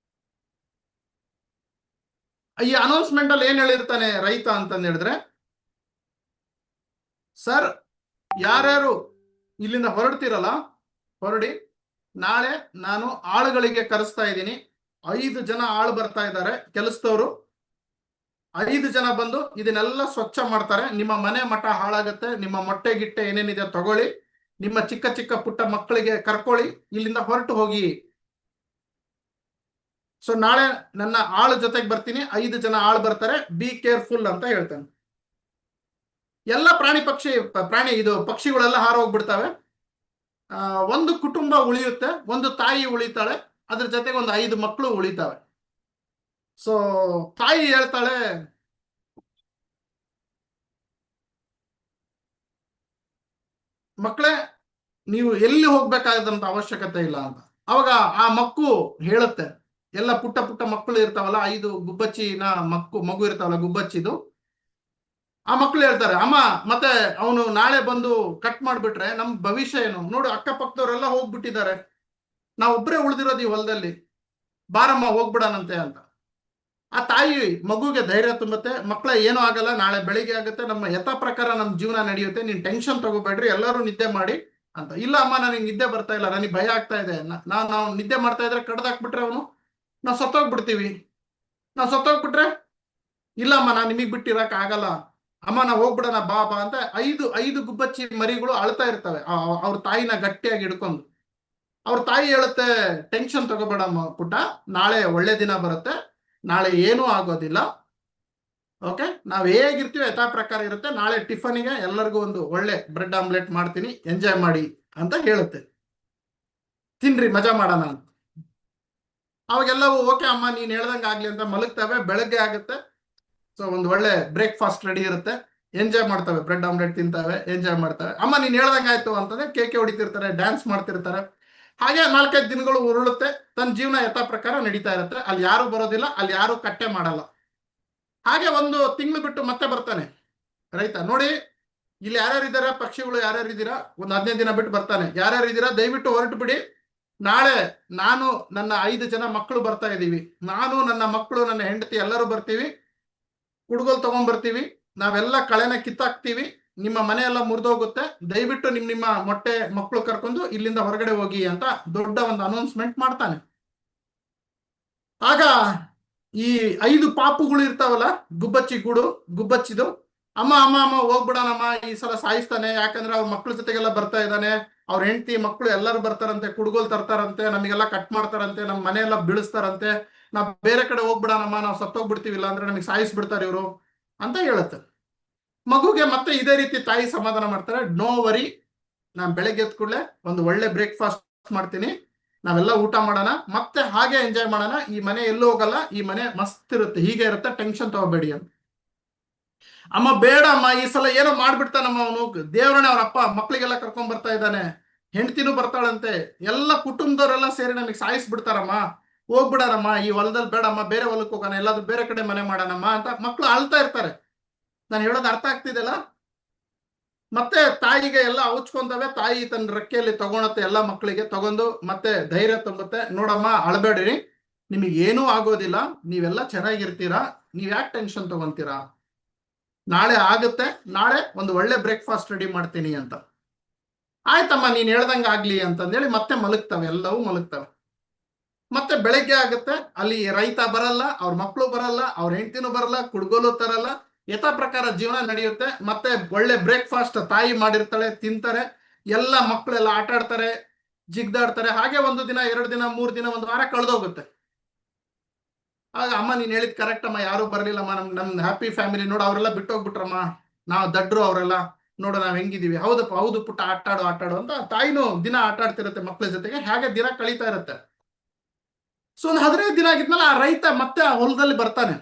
ಈ ಅನೌನ್ಸ್ಮೆಂಟ್ ಅಲ್ಲಿ ಏನ್ ಹೇಳಿರ್ತಾನೆ ರೈತ ಅಂತಂದ್ ಹೇಳಿದ್ರೆ, ಸರ್, ಯಾರ್ಯಾರು ಇಲ್ಲಿಂದ ಹೊರಡ್ತಿರಲ್ಲ ಹೊರಡಿ, ನಾಳೆ ನಾನು ಆಳುಗಳಿಗೆ ಕರೆಸ್ತಾ ಇದ್ದೀನಿ. 5 ಜನ ಆಳು ಬರ್ತಾ ಇದ್ದಾರೆ, ಕೆಲಸದವರು. 5 ಜನ ಬಂದು ಇದನ್ನೆಲ್ಲ ಸ್ವಚ್ಛ ಮಾಡ್ತಾರೆ. ನಿಮ್ಮ ಮನೆ ಮಠ ಹಾಳಾಗತ್ತೆ, ನಿಮ್ಮ ಮೊಟ್ಟೆ ಗಿಟ್ಟೆ ಏನೇನಿದೆ ತಗೊಳ್ಳಿ, ನಿಮ್ಮ ಚಿಕ್ಕ ಚಿಕ್ಕ ಪುಟ್ಟ ಮಕ್ಕಳಿಗೆ ಕರ್ಕೊಳ್ಳಿ, ಇಲ್ಲಿಂದ ಹೊರಟು ಹೋಗಿ. ಸೊ ನಾಳೆ ನನ್ನ ಆಳು ಜೊತೆಗೆ ಬರ್ತೀನಿ, 5 ಜನ ಆಳು ಬರ್ತಾರೆ, ಬಿ ಕೇರ್ಫುಲ್ ಅಂತ ಹೇಳ್ತಾನೆ. ಎಲ್ಲ ಪಕ್ಷಿಗಳೆಲ್ಲ ಹಾರೋಗ್ಬಿಡ್ತವೆ. ಒಂದು ಕುಟುಂಬ ಉಳಿಯುತ್ತೆ, ಒಂದು ತಾಯಿ ಉಳಿತಾಳೆ, ಅದ್ರ ಜೊತೆಗೆ ಒಂದು 5 ಮಕ್ಕಳು ಉಳಿತಾವೆ. ಸೊ ತಾಯಿ ಹೇಳ್ತಾಳೆ, ಮಕ್ಕಳೇ ನೀವು ಎಲ್ಲಿ ಹೋಗ್ಬೇಕಾದಂತ ಅವಶ್ಯಕತೆ ಇಲ್ಲ ಅಂತ. ಅವಾಗ ಆ ಮಕ್ಕಳು ಹೇಳುತ್ತೆ, ಎಲ್ಲ ಪುಟ್ಟ ಪುಟ್ಟ ಮಕ್ಕಳು ಇರ್ತಾವಲ್ಲ, 5 ಗುಬ್ಬಚ್ಚಿನ ಮಗು ಇರ್ತಾವಲ್ಲ ಗುಬ್ಬಚ್ಚಿದು, ಆ ಮಕ್ಕಳು ಹೇಳ್ತಾರೆ, ಅಮ್ಮ ಮತ್ತೆ ಅವನು ನಾಳೆ ಬಂದು ಕಟ್ ಮಾಡ್ಬಿಟ್ರೆ ನಮ್ ಭವಿಷ್ಯ ಏನು, ನೋಡು ಅಕ್ಕಪಕ್ಕದವರೆಲ್ಲ ಹೋಗ್ಬಿಟ್ಟಿದ್ದಾರೆ, ನಾವೊಬ್ಬರೇ ಉಳಿದಿರೋದು ಈ ಹೊಲದಲ್ಲಿ, ಬಾರಮ್ಮ ಹೋಗ್ಬಿಡಾನಂತೆ ಅಂತ. ಆ ತಾಯಿ ಮಗುಗೆ ಧೈರ್ಯ ತುಂಬುತ್ತೆ, ಮಕ್ಕಳ ಏನೂ ಆಗಲ್ಲ, ನಾಳೆ ಬೆಳಿಗ್ಗೆ ಆಗುತ್ತೆ, ನಮ್ಮ ಯಥಾ ಪ್ರಕಾರ ನಮ್ಮ ಜೀವನ ನಡೆಯುತ್ತೆ, ನೀನ್ ಟೆನ್ಷನ್ ತಗೋಬೇಡ್ರಿ, ಎಲ್ಲರೂ ನಿದ್ದೆ ಮಾಡಿ ಅಂತ. ಇಲ್ಲ ಅಮ್ಮ ನನಗೆ ನಿದ್ದೆ ಬರ್ತಾ ಇಲ್ಲ, ನನಗೆ ಭಯ ಆಗ್ತಾ ಇದೆ, ನಾವು ನಿದ್ದೆ ಮಾಡ್ತಾ ಇದ್ರೆ ಕಡ್ದಾಕ್ಬಿಟ್ರೆ ಅವನು, ನಾವು ಸತ್ತೋಗ್ಬಿಡ್ತೀವಿ, ನಾವು ಸತ್ತೋಗ್ಬಿಟ್ರೆ, ಇಲ್ಲಮ್ಮ ನಾನು ನಿಮಗ್ ಬಿಟ್ಟಿರಕ್ ಆಗಲ್ಲ, ಅಮ್ಮ ನಾವು ಹೋಗ್ಬಿಡೋಣ ಬಾ ಬಾ ಅಂತ 5 ಗುಬ್ಬಚ್ಚಿ ಮರಿಗಳು ಅಳ್ತಾ ಇರ್ತವೆ ಅವ್ರ ತಾಯಿನ ಗಟ್ಟಿಯಾಗಿ ಹಿಡ್ಕೊಂಡು. ಅವ್ರ ತಾಯಿ ಹೇಳುತ್ತೆ, ಟೆನ್ಷನ್ ತಗೋಬೇಡಮ್ಮ ಪುಟ್ಟ, ನಾಳೆ ಒಳ್ಳೆ ದಿನ ಬರುತ್ತೆ, ನಾಳೆ ಏನೂ ಆಗೋದಿಲ್ಲ, ಓಕೆ, ನಾವ್ ಹೇಗಿರ್ತೀವಿ ಯಥಾ ಪ್ರಕಾರ ಇರುತ್ತೆ, ನಾಳೆ ಟಿಫನಿಗೆ ಎಲ್ಲರಿಗೂ ಒಂದು ಒಳ್ಳೆ ಬ್ರೆಡ್ ಆಮ್ಲೆಟ್ ಮಾಡ್ತೀನಿ, ಎಂಜಾಯ್ ಮಾಡಿ ಅಂತ ಹೇಳುತ್ತೆ, ತಿನ್ರಿ ಮಜಾ ಮಾಡೋಣ ಅಂತ. ಅವಾಗೆಲ್ಲವೂ ಓಕೆ ಅಮ್ಮ ನೀನ್ ಹೇಳ್ದಂಗೆ ಆಗ್ಲಿ ಅಂತ ಮಲಗ್ತವೆ. ಬೆಳಗ್ಗೆ ಆಗುತ್ತೆ, ಸೊ ಒಂದು ಒಳ್ಳೆ ಬ್ರೇಕ್ಫಾಸ್ಟ್ ರೆಡಿ ಇರುತ್ತೆ, ಎಂಜಾಯ್ ಮಾಡ್ತವೆ, ಬ್ರೆಡ್ ಆಮ್ಲೆಟ್ ತಿಂತವೆ, ಎಂಜಾಯ್ ಮಾಡ್ತವೆ. ಅಮ್ಮ ನೀನ್ ಹೇಳ್ದಂಗೆ ಆಯ್ತು ಅಂತಂದ್ರೆ ಕೇಕೆ ಹೊಡಿತಿರ್ತಾರೆ, ಡ್ಯಾನ್ಸ್ ಮಾಡ್ತಿರ್ತಾರೆ. ಹಾಗೆ 4-5 ದಿನಗಳು ಉರುಳುತ್ತೆ, ತನ್ನ ಜೀವನ ಯಥಾ ಪ್ರಕಾರ ನಡೀತಾ ಇರುತ್ತೆ. ಅಲ್ಲಿ ಯಾರು ಬರೋದಿಲ್ಲ, ಅಲ್ಲಿ ಯಾರು ಕಟ್ಟೆ ಮಾಡಲ್ಲ. ಹಾಗೆ 1 ತಿಂಗಳು ಬಿಟ್ಟು ಮತ್ತೆ ಬರ್ತಾನೆ ರೈತ. ನೋಡಿ ಇಲ್ಲಿ ಯಾರ್ಯಾರಿದ್ದೀರಾ, ಪಕ್ಷಿಗಳು ಯಾರ್ಯಾರಿದ್ದೀರಾ, ಒಂದು 15 ದಿನ ಬಿಟ್ಟು ಬರ್ತಾನೆ. ಯಾರ್ಯಾರಿದ್ದೀರಾ ದಯವಿಟ್ಟು ಹೊರಟು ಬಿಡಿ, ನಾಳೆ ನಾನು ನನ್ನ 5 ಜನ ಮಕ್ಕಳು ಬರ್ತಾ ಇದ್ದೀವಿ, ನಾನು ನನ್ನ ಮಕ್ಕಳು ನನ್ನ ಹೆಂಡತಿ ಎಲ್ಲರೂ ಬರ್ತೀವಿ, ಕುಡುಗೋಲ್ ತಗೊಂಡ್ಬರ್ತೀವಿ, ನಾವೆಲ್ಲ ಕಳೆನ ಕಿತ್ತಾಕ್ತೀವಿ, ನಿಮ್ಮ ಮನೆ ಎಲ್ಲ ಮುರಿದೋಗುತ್ತೆ, ದಯವಿಟ್ಟು ನಿಮ್ಮ ಮೊಟ್ಟೆ ಮಕ್ಕಳು ಕರ್ಕೊಂಡು ಇಲ್ಲಿಂದ ಹೊರಗಡೆ ಹೋಗಿ ಅಂತ ದೊಡ್ಡ ಒಂದು ಅನೌನ್ಸ್ಮೆಂಟ್ ಮಾಡ್ತಾನೆ. ಆಗ ಈ 5 ಪಾಪುಗಳು ಇರ್ತಾವಲ್ಲ ಗುಬ್ಬಚ್ಚಿದು, ಅಮ್ಮ ಅಮ್ಮ ಅಮ್ಮ ಹೋಗ್ಬಿಡೋಣಮ್ಮ, ಈ ಸಲ ಸಾಯಿಸ್ತಾನೆ, ಯಾಕಂದ್ರೆ ಅವ್ರ ಮಕ್ಳ ಜೊತೆಗೆಲ್ಲ ಬರ್ತಾ ಇದ್ದಾನೆ, ಅವ್ರ ಹೆಂಡತಿ ಮಕ್ಕಳು ಎಲ್ಲರೂ ಬರ್ತಾರಂತೆ, ಕುಡುಗೋಲ್ ತರ್ತಾರಂತೆ, ನಮಗೆಲ್ಲ ಕಟ್ ಮಾಡ್ತಾರಂತೆ, ನಮ್ಮ ಮನೆಯೆಲ್ಲ ಬೀಳಿಸ್ತಾರಂತೆ, ನಾವ್ ಬೇರೆ ಕಡೆ ಹೋಗ್ಬಿಡೋಣಮ್ಮ, ನಾವು ಸತ್ತೋಗ್ಬಿಡ್ತೀವಿಲ್ಲ ಅಂದ್ರೆ ನಮಗೆ ಸಾಯಿಸ್ಬಿಡ್ತಾರೆ ಇವರು ಅಂತ ಹೇಳುತ್ತೆ. ಮಗುಗೆ ಮತ್ತೆ ಇದೇ ರೀತಿ ತಾಯಿ ಸಮಾಧಾನ ಮಾಡ್ತಾರೆ, ನೋ ವರಿ, ನಾನ್ ಬೆಳಗ್ಗೆ ಎದ್ದ ಕೂಡಲೇ ಒಂದು ಒಳ್ಳೆ ಬ್ರೇಕ್ಫಾಸ್ಟ್ ಮಾಡ್ತೀನಿ, ನಾವೆಲ್ಲ ಊಟ ಮಾಡೋಣ, ಮತ್ತೆ ಹಾಗೆ ಎಂಜಾಯ್ ಮಾಡೋಣ, ಈ ಮನೆ ಎಲ್ಲೂ ಹೋಗಲ್ಲ, ಈ ಮನೆ ಮಸ್ತ್ ಇರುತ್ತೆ, ಹೀಗೆ ಇರುತ್ತೆ, ಟೆನ್ಷನ್ ತಗೋಬೇಡಿ ಅಂತ. ಅಮ್ಮ ಬೇಡ ಅಮ್ಮ, ಈ ಸಲ ಏನೋ ಮಾಡ್ಬಿಡ್ತಾನಮ್ಮ ಅವನು, ದೇವ್ರನೇ ಅವ್ರ ಅಪ್ಪ ಮಕ್ಳಿಗೆಲ್ಲ ಕರ್ಕೊಂಡ್ ಬರ್ತಾ ಇದ್ದಾನೆ, ಹೆಂಡತಿನೂ ಬರ್ತಾಳಂತೆ, ಎಲ್ಲ ಕುಟುಂಬದವರೆಲ್ಲ ಸೇರಿ ನಮಗೆ ಸಾಯಿಸ್ಬಿಡ್ತಾರಮ್ಮ, ಹೋಗ್ಬಿಡಾರಮ್ಮ, ಈ ಹೊಲದಲ್ಲಿ ಬೇಡಮ್ಮ, ಬೇರೆ ಹೊಲಕ್ಕೆ ಹೋಗೋಣ, ಎಲ್ಲಾದ್ರೂ ಬೇರೆ ಕಡೆ ಮನೆ ಮಾಡೋಣಮ್ಮ ಅಂತ ಮಕ್ಳು ಅಳ್ತಾ ಇರ್ತಾರೆ. ನಾನು ಹೇಳೋದು ಅರ್ಥ ಆಗ್ತಿದೆಲ್ಲ? ಮತ್ತೆ ತಾಯಿಗೆ ಎಲ್ಲ ಔಚ್ಕೊಂತವೆ, ತಾಯಿ ತನ್ನ ರೆಕ್ಕೆಯಲ್ಲಿ ತಗೊಳತ್ತೆ, ಎಲ್ಲ ಮಕ್ಕಳಿಗೆ ತಗೊಂಡು ಮತ್ತೆ ಧೈರ್ಯ ತುಂಬುತ್ತೆ, ನೋಡಮ್ಮ ಅಳಬೇಡ್ರಿ, ನಿಮಗೆ ಏನೂ ಆಗೋದಿಲ್ಲ, ನೀವೆಲ್ಲ ಚೆನ್ನಾಗಿರ್ತೀರಾ, ನೀವ್ ಯಾಕೆ ಟೆನ್ಷನ್ ತಗೊಂತೀರಾ, ನಾಳೆ ಆಗುತ್ತೆ, ನಾಳೆ ಒಂದು ಒಳ್ಳೆ ಬ್ರೇಕ್ಫಾಸ್ಟ್ ರೆಡಿ ಮಾಡ್ತೀನಿ ಅಂತ. ಆಯ್ತಮ್ಮ ನೀನ್ ಹೇಳ್ದಂಗೆ ಆಗ್ಲಿ ಅಂತಂದೇಳಿ ಮತ್ತೆ ಮಲಗ್ತವೆ, ಎಲ್ಲವೂ ಮಲಗ್ತವೆ. ಮತ್ತೆ ಬೆಳಗ್ಗೆ ಆಗುತ್ತೆ, ಅಲ್ಲಿ ರೈತ ಬರಲ್ಲ, ಅವ್ರ ಮಕ್ಕಳು ಬರಲ್ಲ, ಅವ್ರ ಹೆಂಡತಿನೂ ಬರಲ್ಲ, ಕುಡ್ಗೋಲು ತರಲ್ಲ, ಯಥಾ ಪ್ರಕಾರ ಜೀವನ ನಡೆಯುತ್ತೆ. ಮತ್ತೆ ಒಳ್ಳೆ ಬ್ರೇಕ್ಫಾಸ್ಟ್ ತಾಯಿ ಮಾಡಿರ್ತಾಳೆ, ತಿಂತಾರೆ, ಎಲ್ಲ ಮಕ್ಕಳೆಲ್ಲ ಆಟ ಆಡ್ತಾರೆ, ಜಿಗ್ದಾಡ್ತಾರೆ. ಹಾಗೆ 1 ದಿನ 2 ದಿನ 3 ದಿನ 1 ವಾರ ಕಳೆದೋಗುತ್ತೆ. ಆಗ ಅಮ್ಮ ನೀನ್ ಹೇಳಿದ್ ಕರೆಕ್ಟ್ ಅಮ್ಮ, ಯಾರು ಬರ್ಲಿಲ್ಲಮ್ಮ, ನಮ್ ಹ್ಯಾಪಿ ಫ್ಯಾಮಿಲಿ, ನೋಡು ಅವರೆಲ್ಲ ಬಿಟ್ಟೋಗ್ಬಿಟ್ರಮ್ಮ, ನಾವು ದಡ್ರು, ಅವರೆಲ್ಲ ನೋಡು ನಾವ್ ಹೆಂಗಿದೀವಿ, ಹೌದಪ್ಪ ಹೌದು ಪುಟ್ಟ, ಆಟಾಡು ಅಂತ ತಾಯಿನೂ ದಿನ ಆಟ ಆಡ್ತಿರುತ್ತೆ ಮಕ್ಕಳ ಜೊತೆಗೆ. ಹಾಗೆ ದಿನ ಕಳೀತಾ ಇರುತ್ತೆ. ಸೊ ಒಂದು 15 ದಿನ ಆಗಿದ್ಮೇಲೆ ಆ ರೈತ ಮತ್ತೆ ಆ ಹೊಲದಲ್ಲಿ ಬರ್ತಾನೆ.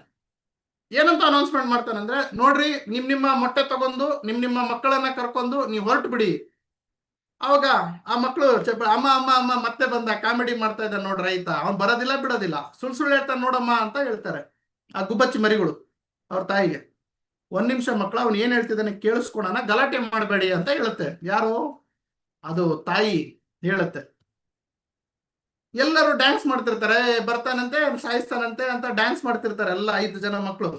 ಏನಂತ ಅನೌನ್ಸ್ಮೆಂಟ್ ಮಾಡ್ತಾನೆ ಅಂದ್ರೆ, ನೋಡ್ರಿ ನಿಮ್ಮ ಮೊಟ್ಟೆ ತಗೊಂಡು ನಿಮ್ಮ ಮಕ್ಕಳನ್ನ ಕರ್ಕೊಂಡು ನೀವು ಹೊರಟು ಬಿಡಿ. ಅವಾಗ ಆ ಮಕ್ಕಳು ಅಮ್ಮ ಅಮ್ಮ ಅಮ್ಮ ಮತ್ತೆ ಬಂದ ಕಾಮಿಡಿ ಮಾಡ್ತಾ ಇದ್ದ ನೋಡ್ರಿ ರೈತ, ಅವ್ನು ಬರೋದಿಲ್ಲ ಬಿಡೋದಿಲ್ಲ, ಸುಳ್ಳು ಹೇಳ್ತಾನೆ ನೋಡಮ್ಮ ಅಂತ ಹೇಳ್ತಾರೆ ಆ ಗುಬ್ಬಚ್ಚಿ ಮರಿಗಳು ಅವ್ರ ತಾಯಿಗೆ. 1 ನಿಮಿಷ ಮಕ್ಕಳು, ಅವ್ನು ಏನ್ ಹೇಳ್ತಿದ್ದಾನೆ ಕೇಳಿಸ್ಕೊಳೋಣ, ಗಲಾಟೆ ಮಾಡಬೇಡಿ ಅಂತ ಹೇಳುತ್ತೆ. ಯಾರು? ಅದು ತಾಯಿ ಹೇಳುತ್ತೆ. ಎಲ್ಲರೂ ಡ್ಯಾನ್ಸ್ ಮಾಡ್ತಿರ್ತಾರೆ, ಬರ್ತಾನಂತೆ ಸಾಯಿಸ್ತಾನಂತೆ ಅಂತ ಡ್ಯಾನ್ಸ್ ಮಾಡ್ತಿರ್ತಾರೆ ಎಲ್ಲ 5 ಜನ ಮಕ್ಕಳು.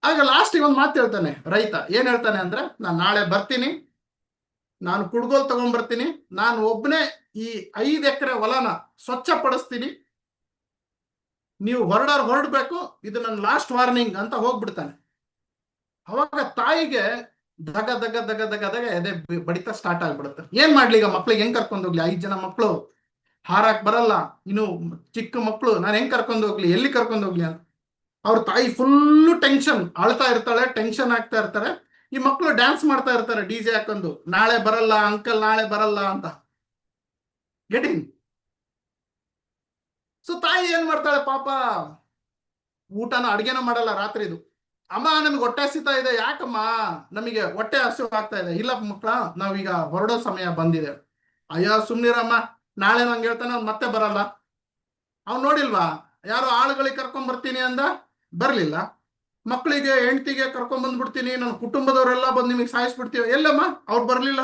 ಆಗ ಲಾಸ್ಟಿಗೆ ಒಂದು ಮಾತು ಹೇಳ್ತಾನೆ ರೈತ. ಏನ್ ಹೇಳ್ತಾನೆ ಅಂದ್ರೆ, ನಾನು ನಾಳೆ ಬರ್ತೀನಿ, ನಾನು ಕುಡ್ಗೋಲ್ ತಗೊಂಡ್ಬರ್ತೀನಿ, ನಾನು ಒಬ್ಬನೇ ಈ 5 ಎಕರೆ ಹೊಲನ ಸ್ವಚ್ಛಪಡಿಸ್ತೀನಿ, ನೀವು ಹೊರಡಬೇಕು, ಇದು ನನ್ನ ಲಾಸ್ಟ್ ವಾರ್ನಿಂಗ್ ಅಂತ ಹೋಗ್ಬಿಡ್ತಾನೆ. ಅವಾಗ ತಾಯಿಗೆ ದಗ ದಗ ದಗ ದಗ ದಗ ಎದೆ ಬಡಿತ ಸ್ಟಾರ್ಟ್ ಆಗ್ಬಿಡುತ್ತೆ. ಏನ್ ಮಾಡ್ಲಿ ಈಗ, ಮಕ್ಳಿಗೆ ಹೆಂಗ್ ಕರ್ಕೊಂಡು ಹೋಗ್ಲಿ, 5 ಜನ ಮಕ್ಕಳು, ಹಾರಾಕ್ ಬರಲ್ಲ, ಇನ್ನು ಚಿಕ್ಕ ಮಕ್ಕಳು, ನಾನು ಹೆಂಗ್ ಕರ್ಕೊಂಡು ಹೋಗ್ಲಿ, ಎಲ್ಲಿ ಕರ್ಕೊಂಡು ಹೋಗ್ಲಿ ಅಂತ ಅವ್ರ ತಾಯಿ ಫುಲ್ಲು ಟೆನ್ಷನ್, ಅಳ್ತಾ ಇರ್ತಾಳೆ, ಟೆನ್ಷನ್ ಆಗ್ತಾ ಇರ್ತಾರೆ. ಈ ಮಕ್ಕಳು ಡ್ಯಾನ್ಸ್ ಮಾಡ್ತಾ ಇರ್ತಾರೆ DJ ಹಾಕೊಂಡು, ನಾಳೆ ಬರಲ್ಲ ಅಂಕಲ್, ನಾಳೆ ಬರಲ್ಲ ಅಂತ. ಗೆಟಿಂಗ್. ಸೊ ತಾಯಿ ಏನ್ ಮಾಡ್ತಾಳೆ ಪಾಪ, ಊಟನ ಅಡ್ಗೆನ ಮಾಡಲ್ಲ ರಾತ್ರಿದು. ಅಮ್ಮ ನಮಗೆ ಹೊಟ್ಟೆ ಹಸಿತಾ ಇದೆ. ಯಾಕಮ್ಮ? ನಮಗೆ ಹೊಟ್ಟೆ ಹಸಿವು ಆಗ್ತಾ ಇದೆ. ಇಲ್ಲ ಮಕ್ಕಳ, ನಾವೀಗ ಹೊರಡೋ ಸಮಯ ಬಂದಿದೆ. ಅಯ್ಯೋ ಸುಮ್ನಿರಮ್ಮ, ನಾಳೆ ನಂಗೆ ಹೇಳ್ತಾನೆ, ಅವ್ನು ಮತ್ತೆ ಬರಲ್ಲ. ಅವ್ನು ನೋಡಿಲ್ವಾ, ಯಾರೋ ಆಳುಗಳಿಗೆ ಕರ್ಕೊಂಡ್ ಬರ್ತೀನಿ ಅಂದ, ಬರ್ಲಿಲ್ಲ. ಮಕ್ಕಳಿಗೆ ಹೆಂಡತಿಗೆ ಕರ್ಕೊಂಡ್ ಬಂದ್ಬಿಡ್ತೀನಿ, ನನ್ನ ಕುಟುಂಬದವರೆಲ್ಲ ಬಂದು ನಿಮಗೆ ಸಾಯಿಸ್ಬಿಡ್ತೀವಿ. ಎಲ್ಲಮ್ಮ ಅವ್ರು ಬರ್ಲಿಲ್ಲ.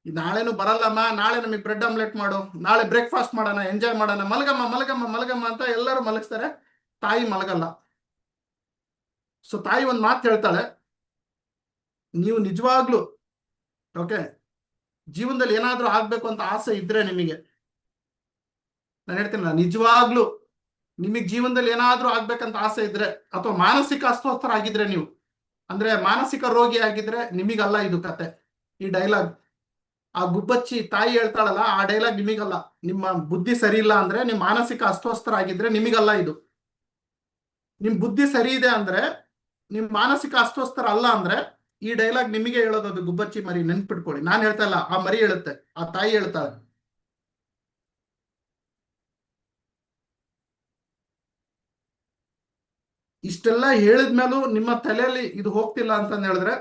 ನಾಳೆನು ಬರಲ್ಲಮ್ಮ, ನಾಳೆ ನಮಗೆ ಬ್ರೆಡ್ ಆಮ್ಲೆಟ್ ಮಾಡು, ನಾಳೆ ಬ್ರೇಕ್ಫಾಸ್ಟ್ ಮಾಡೋಣ, ಎಂಜಾಯ್ ಮಾಡೋಣ, ಮಲಗಮ್ಮ ಮಲಗಮ್ಮ ಮಲಗಮ್ಮ ಅಂತ ಎಲ್ಲರೂ ಮಲಗಿಸ್ತಾರೆ. ತಾಯಿ ಮಲಗಲ್ಲ. ಸೊ ತಾಯಿ ಒಂದು ಮಾತು ಹೇಳ್ತಾಳೆ, ನೀವು ನಿಜವಾಗ್ಲು ಓಕೆ ಜೀವನದಲ್ಲಿ ಏನಾದ್ರೂ ಆಗ್ಬೇಕು ಅಂತ ಆಸೆ ಇದ್ರೆ ನಿಮಗೆ, ನಾನು ಹೇಳ್ತೀನಿ, ನಿಜವಾಗ್ಲು ನಿಮಗೆ ಜೀವನದಲ್ಲಿ ಏನಾದ್ರೂ ಆಗ್ಬೇಕಂತ ಆಸೆ ಇದ್ರೆ, ಅಥವಾ ಮಾನಸಿಕ ಅಸ್ವಸ್ಥರಾಗಿದ್ರೆ, ನೀವು ಅಂದ್ರೆ ಮಾನಸಿಕ ರೋಗಿ ಆಗಿದ್ರೆ, ನಿಮಗಲ್ಲ ಇದು ಕತೆ. ಈ ಡೈಲಾಗ್ ಆ ಗುಬ್ಬಚ್ಚಿ ತಾಯಿ ಹೇಳ್ತಾಳಲ್ಲ, ಆ ಡೈಲಾಗ್ ನಿಮಗಲ್ಲ. ನಿಮ್ಮ ಬುದ್ಧಿ ಸರಿ ಇಲ್ಲ ಅಂದ್ರೆ, ನಿಮ್ಮ ಮಾನಸಿಕ ಅಸ್ವಸ್ಥರಾಗಿದ್ರೆ ನಿಮಗಲ್ಲ ಇದು. ನಿಮ್ ಬುದ್ಧಿ ಸರಿ ಇದೆ ಅಂದ್ರೆ, ನಿಮ್ ಮಾನಸಿಕ ಅಸ್ವಸ್ಥರ ಅಲ್ಲ ಅಂದ್ರೆ, ಈ ಡೈಲಾಗ್ ನಿಮಗೆ ಹೇಳೋದು. ಅದು ಗುಬ್ಬಚ್ಚಿ ಮರಿ, ನೆನ್ಪಿಟ್ಕೊಳ್ಳಿ. ನಾನು ಹೇಳ್ತಾ ಇಲ್ಲ, ಆ ಮರಿ ಹೇಳುತ್ತೆ, ಆ ತಾಯಿ ಹೇಳ್ತಾಳೆ. ಇಷ್ಟೆಲ್ಲ ಹೇಳಿದ್ಮೇಲೂ ನಿಮ್ಮ ತಲೆಯಲ್ಲಿ ಇದು ಹೋಗ್ತಿಲ್ಲ ಅಂತ ಹೇಳಿದ್ರೆ,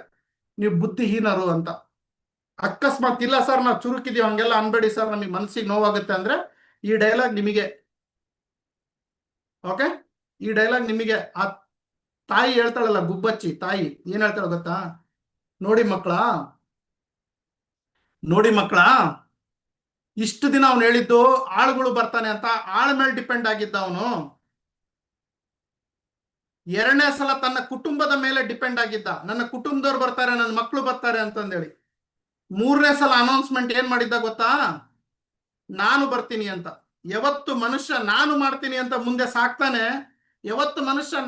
ನೀವು ಬುದ್ಧಿಹೀನರು ಅಂತ. ಅಕಸ್ಮಾತ್ ಇಲ್ಲ ಸರ್ ನಾವು ಚುರುಕಿದೀವಿ, ಹಂಗೆಲ್ಲ ಅನ್ಬೇಡಿ ಸರ್, ನಮಗೆ ಮನಸ್ಸಿಗೆ ನೋವಾಗುತ್ತೆ ಅಂದ್ರೆ, ಈ ಡೈಲಾಗ್ ನಿಮಗೆ. ಓಕೆ, ಈ ಡೈಲಾಗ್ ನಿಮಗೆ. ಆ ತಾಯಿ ಹೇಳ್ತಾಳಲ್ಲ, ಗುಬ್ಬಚ್ಚಿ ತಾಯಿ ಏನ್ ಹೇಳ್ತಾಳ ಗೊತ್ತಾ? ನೋಡಿ ಮಕ್ಕಳ, ಇಷ್ಟು ದಿನ ಅವ್ನು ಹೇಳಿದ್ದು ಆಳುಗಳು ಬರ್ತಾನೆ ಅಂತ, ಆಳ ಮೇಲೆ ಡಿಪೆಂಡ್ ಆಗಿದ್ದ ಅವನು. ಎರಡನೇ ಸಲ ತನ್ನ ಕುಟುಂಬದ ಮೇಲೆ ಡಿಪೆಂಡ್ ಆಗಿದ್ದ, ನನ್ನ ಕುಟುಂಬದವ್ರು ಬರ್ತಾರೆ, ನನ್ನ ಮಕ್ಕಳು ಬರ್ತಾರೆ ಅಂತಂದೇಳಿ. ಮೂರನೇ ಸಲ ಅನೌನ್ಸ್ಮೆಂಟ್ ಏನ್ ಮಾಡಿದ್ದ ಗೊತ್ತಾ? ನಾನು ಬರ್ತೀನಿ ಅಂತ. ಯಾವತ್ತು ಮನುಷ್ಯ ನಾನು ಮಾಡ್ತೀನಿ ಅಂತ ಮುಂದೆ ಸಾಕ್ತಾನೆ, ಯಾವತ್ತು ಮನುಷ್ಯ